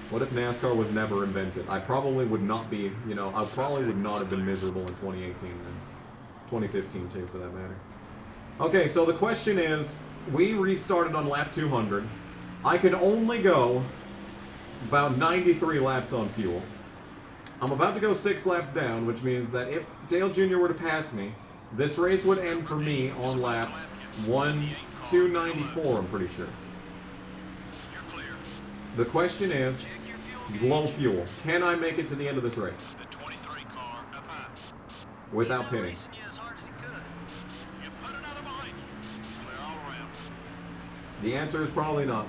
What if NASCAR was never invented? I probably would not be, you know, I probably would not have been miserable in 2018 then. 2015 too, for that matter. Okay, so the question is, we restarted on lap 200. I can only go about 93 laps on fuel. I'm about to go 6 laps down, which means that if Dale Jr. were to pass me, this race would end for me on lap 294, I'm pretty sure. The question is, low fuel. Can I make it to the end of this race? Without pitting. The answer is probably not.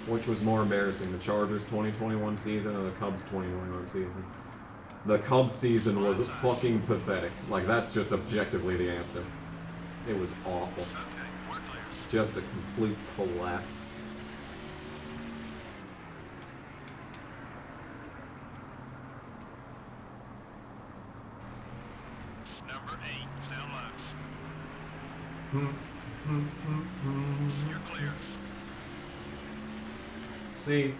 Which was more embarrassing, the Chargers 2021 season or the Cubs 2021 season? The Cubs season was fucking pathetic. Like, that's just objectively the answer. It was awful. Just a complete collapse. Number 8, down low. You're clear. See,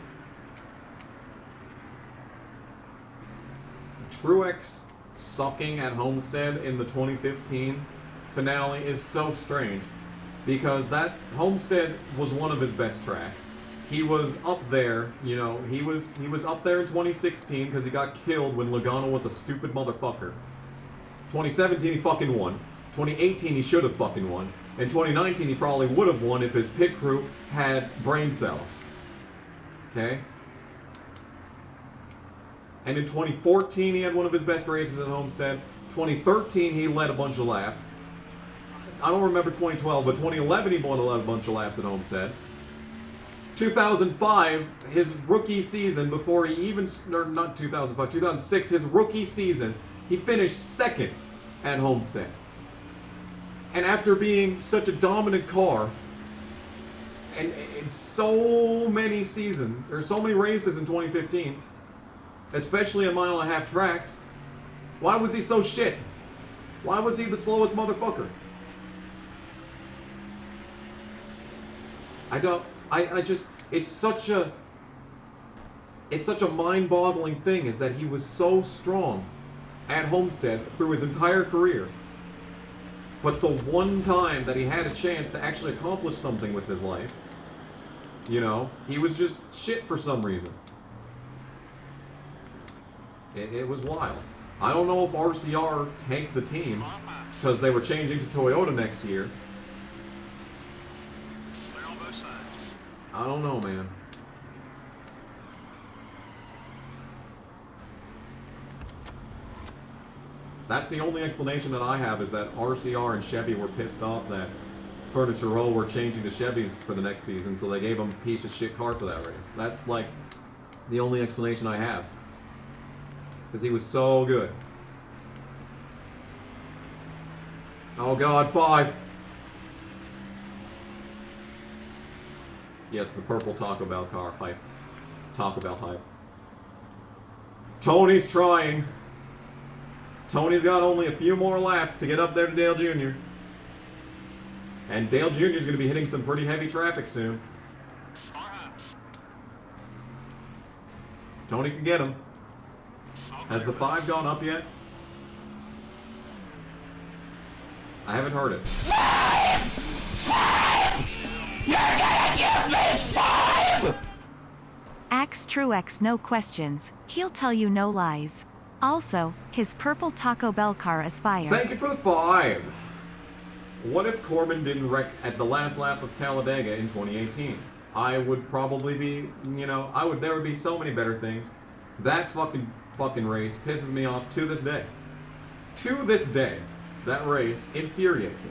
Truex sucking at Homestead in the 2015 finale is so strange because that Homestead was one of his best tracks. He was up there, you know, he was up there in 2016 because he got killed when Logano was a stupid motherfucker. 2017 he fucking won. 2018 he should have fucking won. In 2019 he probably would have won if his pit crew had brain cells. Okay? And in 2014, he had one of his best races at Homestead. 2013, he led a bunch of laps. I don't remember 2012, but 2011, he won a bunch of laps at Homestead. 2005, his rookie season, before he even... Or not 2005, 2006, his rookie season, he finished second at Homestead. And after being such a dominant car... And so many seasons, or so many races in 2015, especially in 1.5 mile tracks, why was he so shit? Why was he the slowest motherfucker? It's such a mind-boggling thing is that he was so strong at Homestead through his entire career. But the one time that he had a chance to actually accomplish something with his life, you know, he was just shit for some reason. It was wild. I don't know if RCR tanked the team because they were changing to Toyota next year. I don't know, man. That's the only explanation that I have, is that RCR and Chevy were pissed off that Furniture Row were changing to Chevys for the next season, so they gave them a piece of shit car for that race. That's like the only explanation I have. Because he was so good. Oh God, 5. Yes, the purple Taco Bell car hype. Taco Bell hype. Tony's trying. Tony's got only a few more laps to get up there to Dale Jr. And Dale Jr. is going to be hitting some pretty heavy traffic soon. Tony can get him. Has the 5 gone up yet? I haven't heard it. You're gonna give me 5! Axe Truex, no questions. He'll tell you no lies. Also, his purple Taco Bell car is fire. Thank you for the 5. What if Corbin didn't wreck at the last lap of Talladega in 2018? I would probably be, you know, there would be so many better things. That fucking race pisses me off to this day. To this day, that race infuriates me.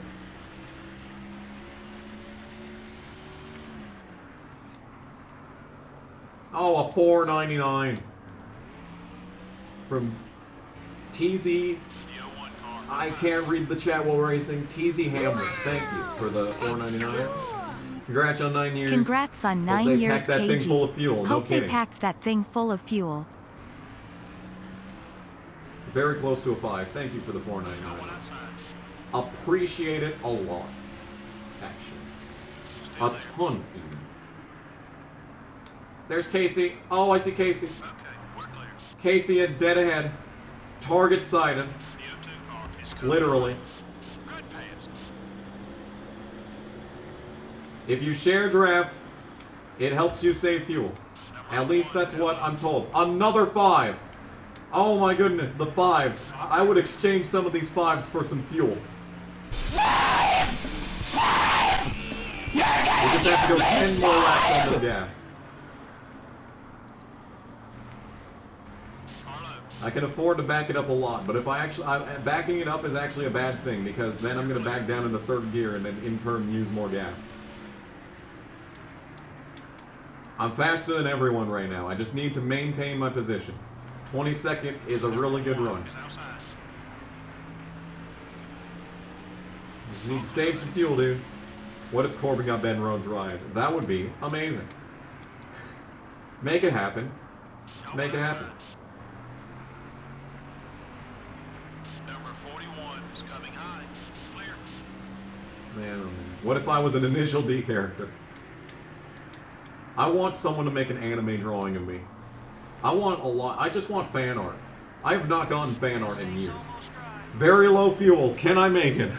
Oh, a 499 from TZ. I can't read the chat while racing. TZ Hamlin, thank you for the 499. Congrats on 9 years. Congrats on 9 Hope they years, packed that KG. thing full of fuel, no Hope they kidding. packed that thing full of fuel. Very close to a 5. Thank you for the 499. Appreciate it a lot, actually. A ton, even. There's Casey. Oh, I see Casey. Casey at dead ahead. Target sighted. Literally. If you share draft, it helps you save fuel. At least that's what I'm told. Another 5. Oh my goodness, the 5s. I would exchange some of these 5s for some fuel. 5! 5! You're gonna We just have to go 10 more laps on this gas. I can afford to back it up a lot, but if backing it up is actually a bad thing because then I'm going to back down into 3rd gear and then in turn use more gas. I'm faster than everyone right now. I just need to maintain my position. 22nd is a really good run. Just need to save some fuel, dude. What if Corbin got Ben Rhodes' ride? That would be amazing. Make it happen. Make it happen. Man, oh man. What if I was an initial D character? I want someone to make an anime drawing of me. I just want fan art. I have not gotten fan art in years. Very low fuel. Can I make it?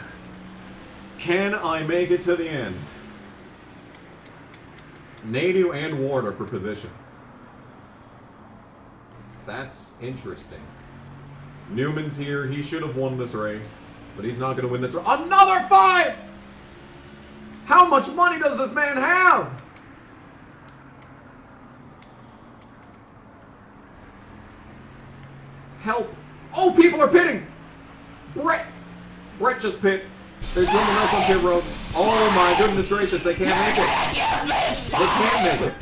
Can I make it to the end? Nadeau and Ward are for position. That's interesting. Newman's here. He should have won this race. But he's not going to win this race. Another 5! How much money does this man have? Help. Oh, people are pitting. Brett just pit. There's someone else on pit road. Oh my goodness gracious, they can't make it. They can't make it.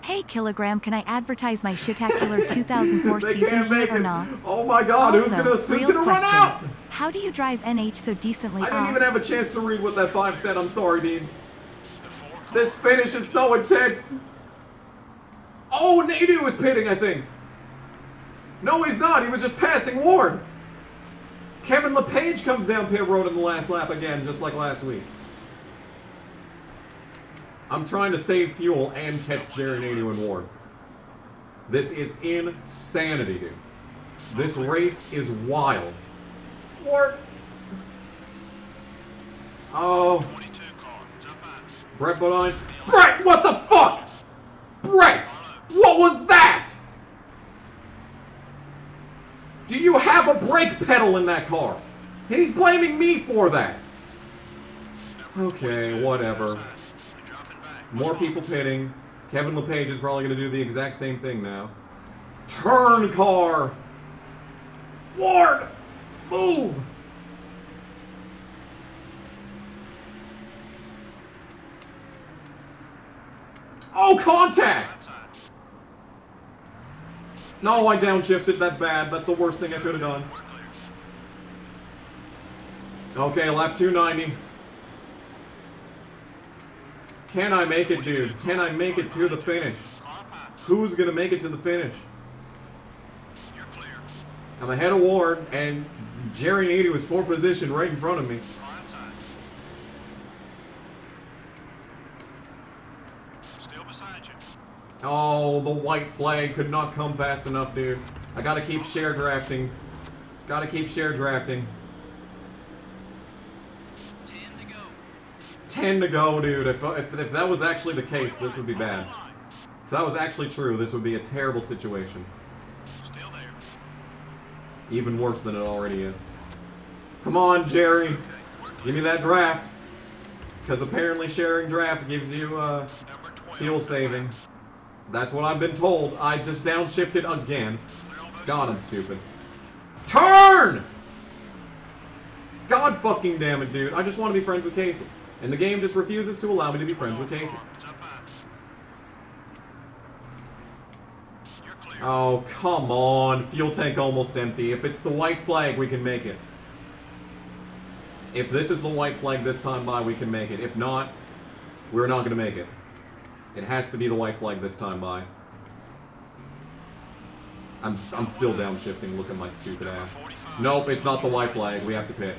Hey Kilogram, can I advertise my Shitacular 2004 They season can't make here or it. not? Oh my god, who's Also, gonna real run question. out? How do you drive NH so decently? I didn't even have a chance to read what that 5 said. I'm sorry, Dean. This finish is so intense. Oh, Nadeau is pitting, I think. No, he's not. He was just passing Ward. Kevin LePage comes down pit road in the last lap again, just like last week. I'm trying to save fuel and catch Jerry Nadeau and Ward. This is insanity, dude. This race is wild. Ward. Oh. Brett Bodine. Brett, what the fuck? Brett, what was that? Do you have a brake pedal in that car? And he's blaming me for that. Okay, whatever. More people pitting. Kevin LePage is probably going to do the exact same thing now. Turn car. Ward, move. Oh, contact. No, I downshifted. That's bad. That's the worst thing I could have done. Okay, lap 290. Can I make it, dude? Can I make it to the finish? Who's gonna make it to the finish? You're clear. I'm ahead of Ward, and Jerry Needy was 4th position right in front of me. Far inside. Still beside you. Oh, the white flag could not come fast enough, dude. I gotta keep share drafting. Gotta keep share drafting. 10 to go. 10 to go, dude. If that was actually the case, this would be bad. If that was actually true, this would be a terrible situation. Still there. Even worse than it already is. Come on, Jerry. Give me that draft. Because apparently sharing draft gives you Number 12. fuel saving. That's what I've been told. I just downshifted again. God, I'm stupid. Turn! God fucking damn it, dude. I just want to be friends with Casey. And the game just refuses to allow me to be friends with Casey. It's up high. You're clear. Oh, come on. Fuel tank almost empty. If it's the white flag, we can make it. If this is the white flag this time by, we can make it. If not, we're not going to make it. It has to be the white flag this time by. I'm still downshifting. Look at my stupid ass. Nope, it's not the white flag. We have to pit.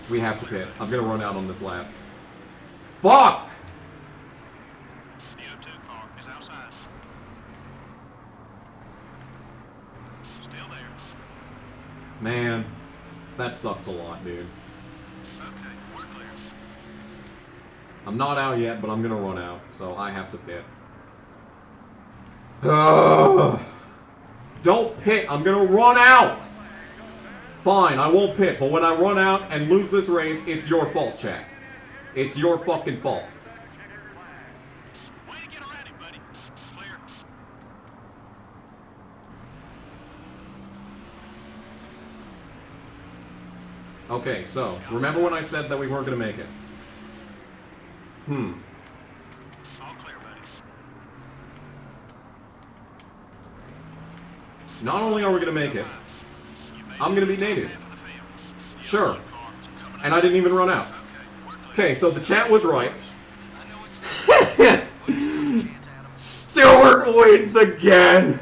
We have to pit. I'm going to run out on this lap. Fuck! The 02 car is outside. Still there. Man, that sucks a lot, dude. Okay, we're clear. I'm not out yet, but I'm gonna run out, so I have to pit. Ugh. Don't pit, I'm gonna run out! Fine, I won't pit, but when I run out and lose this race, it's your fault, chat. It's your fucking fault. Way to get around him, buddy. Clear. Okay, so, remember when I said that we weren't gonna make it? All clear, buddy. Not only are we gonna make it, I'm gonna be native. Sure. And I didn't even run out. Okay, so the chat was right. Stewart wins again!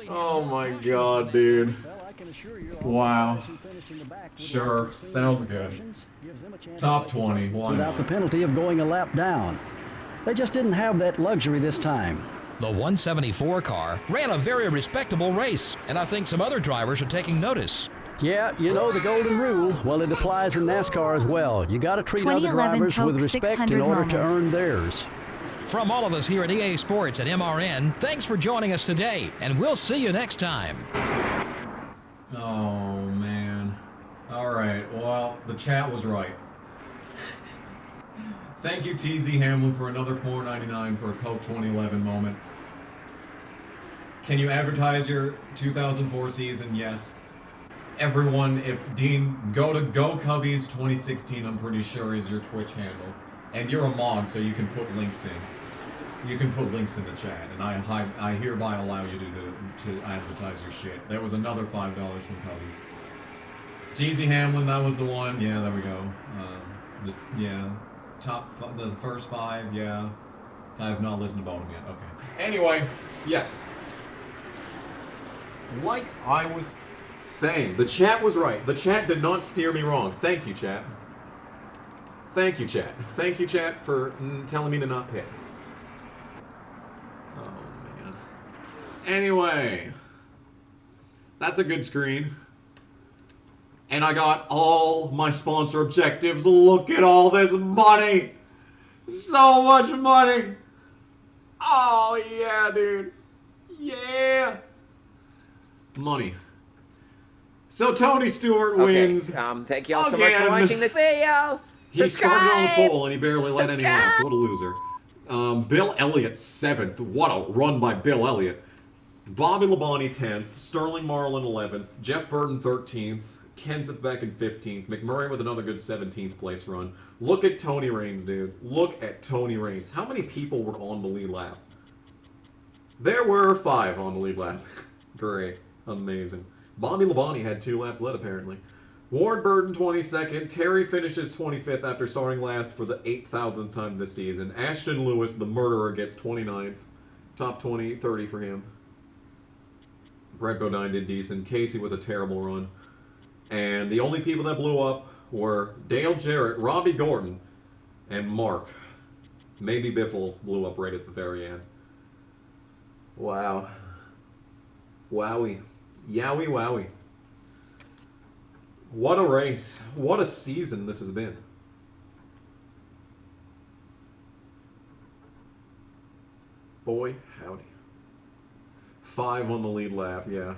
Oh my god, dude. Wow. Sure, sounds good. Top 20, why Without not? the penalty of going a lap down. They just didn't have that luxury this time. The 174 car ran a very respectable race, and I think some other drivers are taking notice. Yeah, you know the golden rule. Well, it applies in NASCAR as well. You got to treat other 2011 drivers with Coke respect 600 in order to moment. earn theirs. From all of us here at EA Sports and MRN, thanks for joining us today, and we'll see you next time. Oh, man. Alright, well, the chat was right. Thank you, TZ Hamlin, for another $4.99 for a Coke 2011 moment. Can you advertise your 2004 season? Yes. Everyone, if Dean, go to Go Cubbies 2016, I'm pretty sure is your Twitch handle. And you're a mod, so you can put links in. You can put links in the chat, and I hereby allow you to advertise your shit. There was another $5 from Cubbies. TZ Hamlin, that was the one. Yeah, there we go. Yeah. The first 5, yeah. I have not listened about them yet. Okay. Anyway, yes. Like I was saying, the chat was right. The chat did not steer me wrong. Thank you, chat. Thank you, chat. Thank you, chat, for telling me to not pit. Oh, man. Anyway. That's a good screen. And I got all my sponsor objectives. Look at all this money. So much money. Oh, yeah, dude. Yeah. Money. So Tony Stewart wins. Thank you all so much again. for watching this video. He started on the Subscribe! pole and he barely let anyone else. What a loser. Bill Elliott 7th. What a run by Bill Elliott. Bobby Labonte 10th. Sterling Marlin 11th. Jeff Burton 13th. Kenseth Beck 15th. McMurray with another good 17th place run. Look at Tony Raines, dude. Look at Tony Raines. How many people were on the lead lap? There were 5 on the lead lap. Great. Amazing. Bonnie Labonte had 2 laps led, apparently. Ward Burton, 22nd. Terry finishes 25th after starting last for the 8,000th time this season. Ashton Lewis, the murderer, gets 29th. Top 20, 30 for him. Brett Bodine did decent. Casey with a terrible run. And the only people that blew up were Dale Jarrett, Robbie Gordon, and Mark. Maybe Biffle blew up right at the very end. Wow. Wowie. Yowie wowie. What a race. What a season this has been. Boy, howdy. 5 on the lead lap, yeah.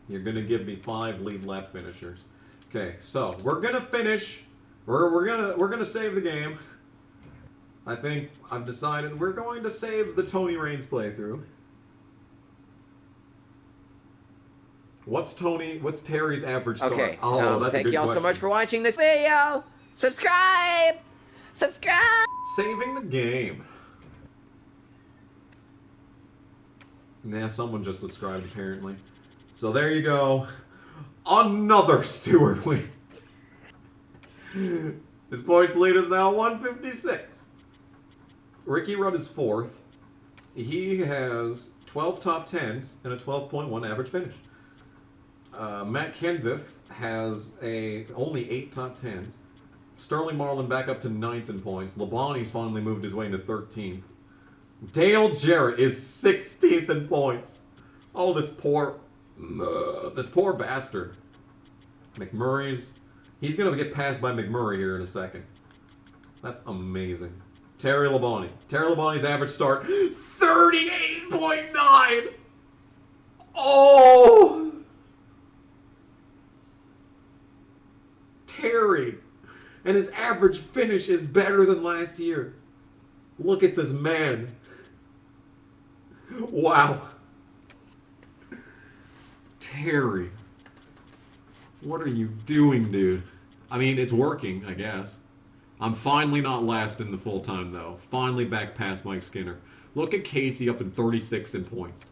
You're going to give me 5 lead lap finishers. Okay, so we're going to finish. We're going to save the game. I think I've decided we're going to save the Tony Raines playthrough. What's Terry's average start? Okay. Oh, that's a thank good y'all so question. much for watching this video. Subscribe. Subscribe. Saving the game. Nah, someone just subscribed apparently. So there you go. Another Stewart win. His points lead is now 156. Ricky Rudd is 4th. He has 12 top 10s and a 12.1 average finish. Matt Kenseth has only 8 top 10s. Sterling Marlin back up to 9th in points. Labonte's finally moved his way into 13th. Dale Jarrett is 16th in points. Oh, this poor bastard. He's going to get passed by McMurray here in a second. That's amazing. Terry Labonte. Terry Labonte's average start, 38.9! Oh! Terry. And his average finish is better than last year. Look at this man. Wow. Terry. What are you doing, dude? I mean, it's working, I guess. I'm finally not last in the full time, though. Finally back past Mike Skinner. Look at Casey up in 36 in points.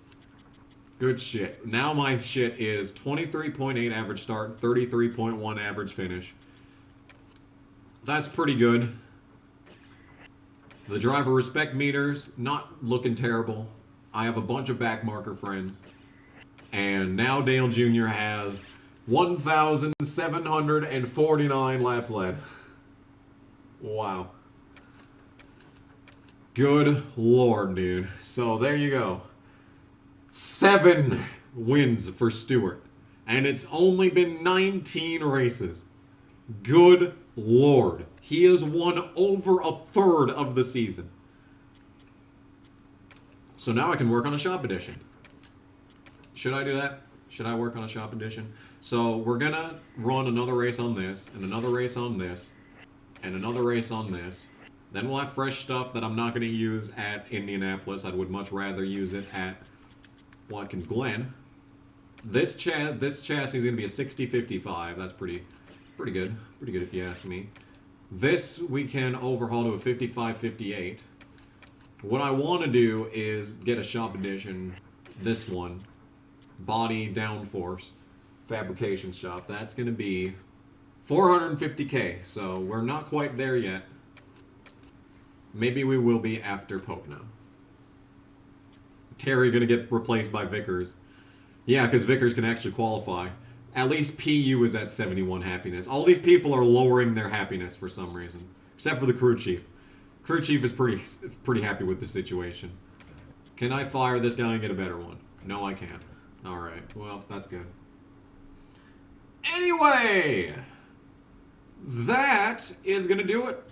Good shit. Now my shit is 23.8 average start, 33.1 average finish. That's pretty good. The driver respect meters, not looking terrible. I have a bunch of backmarker friends. And now Dale Jr. has 1,749 laps led. Wow. Good lord, dude. So there you go. 7 wins for Stewart. And it's only been 19 races. Good lord. He has won over a third of the season. So now I can work on a shop edition. Should I do that? Should I work on a shop edition? So we're gonna run another race on this, and another race on this, and another race on this. Then we'll have fresh stuff that I'm not gonna use at Indianapolis. I would much rather use it at Watkins Glen. This chassis is gonna be a 60-55. That's pretty good. Pretty good if you ask me. This we can overhaul to a 55-58. What I want to do is get a shop edition. This one, body downforce fabrication shop. That's gonna be 450K. So we're not quite there yet. Maybe we will be after Pocono. Terry gonna get replaced by Vickers. Yeah, because Vickers can actually qualify. At least PU is at 71 happiness. All these people are lowering their happiness for some reason. Except for the crew chief. Crew chief is pretty happy with the situation. Can I fire this guy and get a better one? No, I can't. Alright, well, that's good. Anyway! That is gonna do it.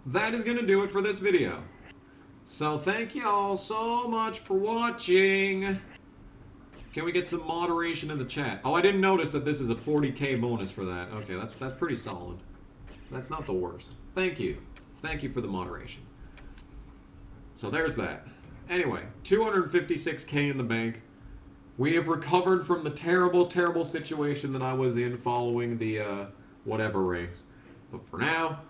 That is gonna do it for this video. So thank you all so much for watching. Can we get some moderation in the chat? Oh, I didn't notice that this is a 40K bonus for that. Okay, that's pretty solid. That's not the worst. Thank you. Thank you for the moderation. So there's that. Anyway, 256K in the bank. We have recovered from the terrible, terrible situation that I was in following the whatever race. But for now,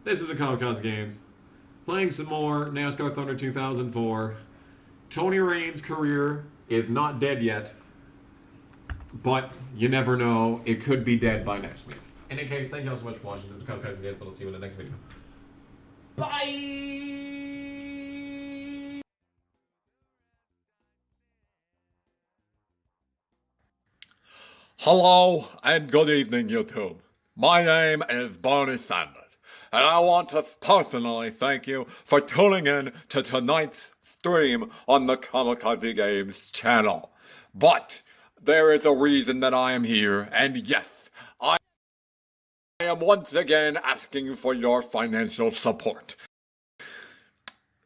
this is the Kamikaze Games. Playing some more NASCAR Thunder 2004. Tony Rain's career is not dead yet, but you never know. It could be dead by next week. In any case, thank you all so much for watching. This is Become Crazy Again, so I'll see you in the next video. Bye! Hello and good evening, YouTube. My name is Bernie Sanders, and I want to personally thank you for tuning in to tonight's stream on the Kamikaze Games channel. But there is a reason that I am here, and yes, I am once again asking for your financial support.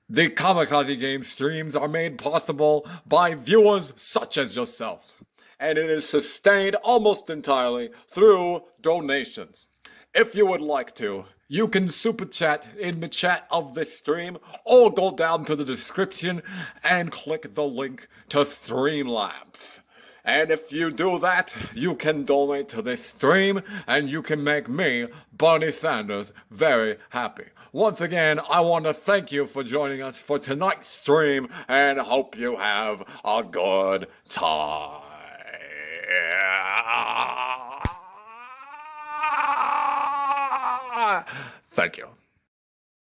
The Kamikaze Games streams are made possible by viewers such as yourself, and it is sustained almost entirely through donations. If you would like to, you can super chat in the chat of this stream, or go down to the description and click the link to Streamlabs. And if you do that, you can donate to this stream, and you can make me, Bernie Sanders, very happy. Once again, I want to thank you for joining us for tonight's stream, and hope you have a good time. Thank you.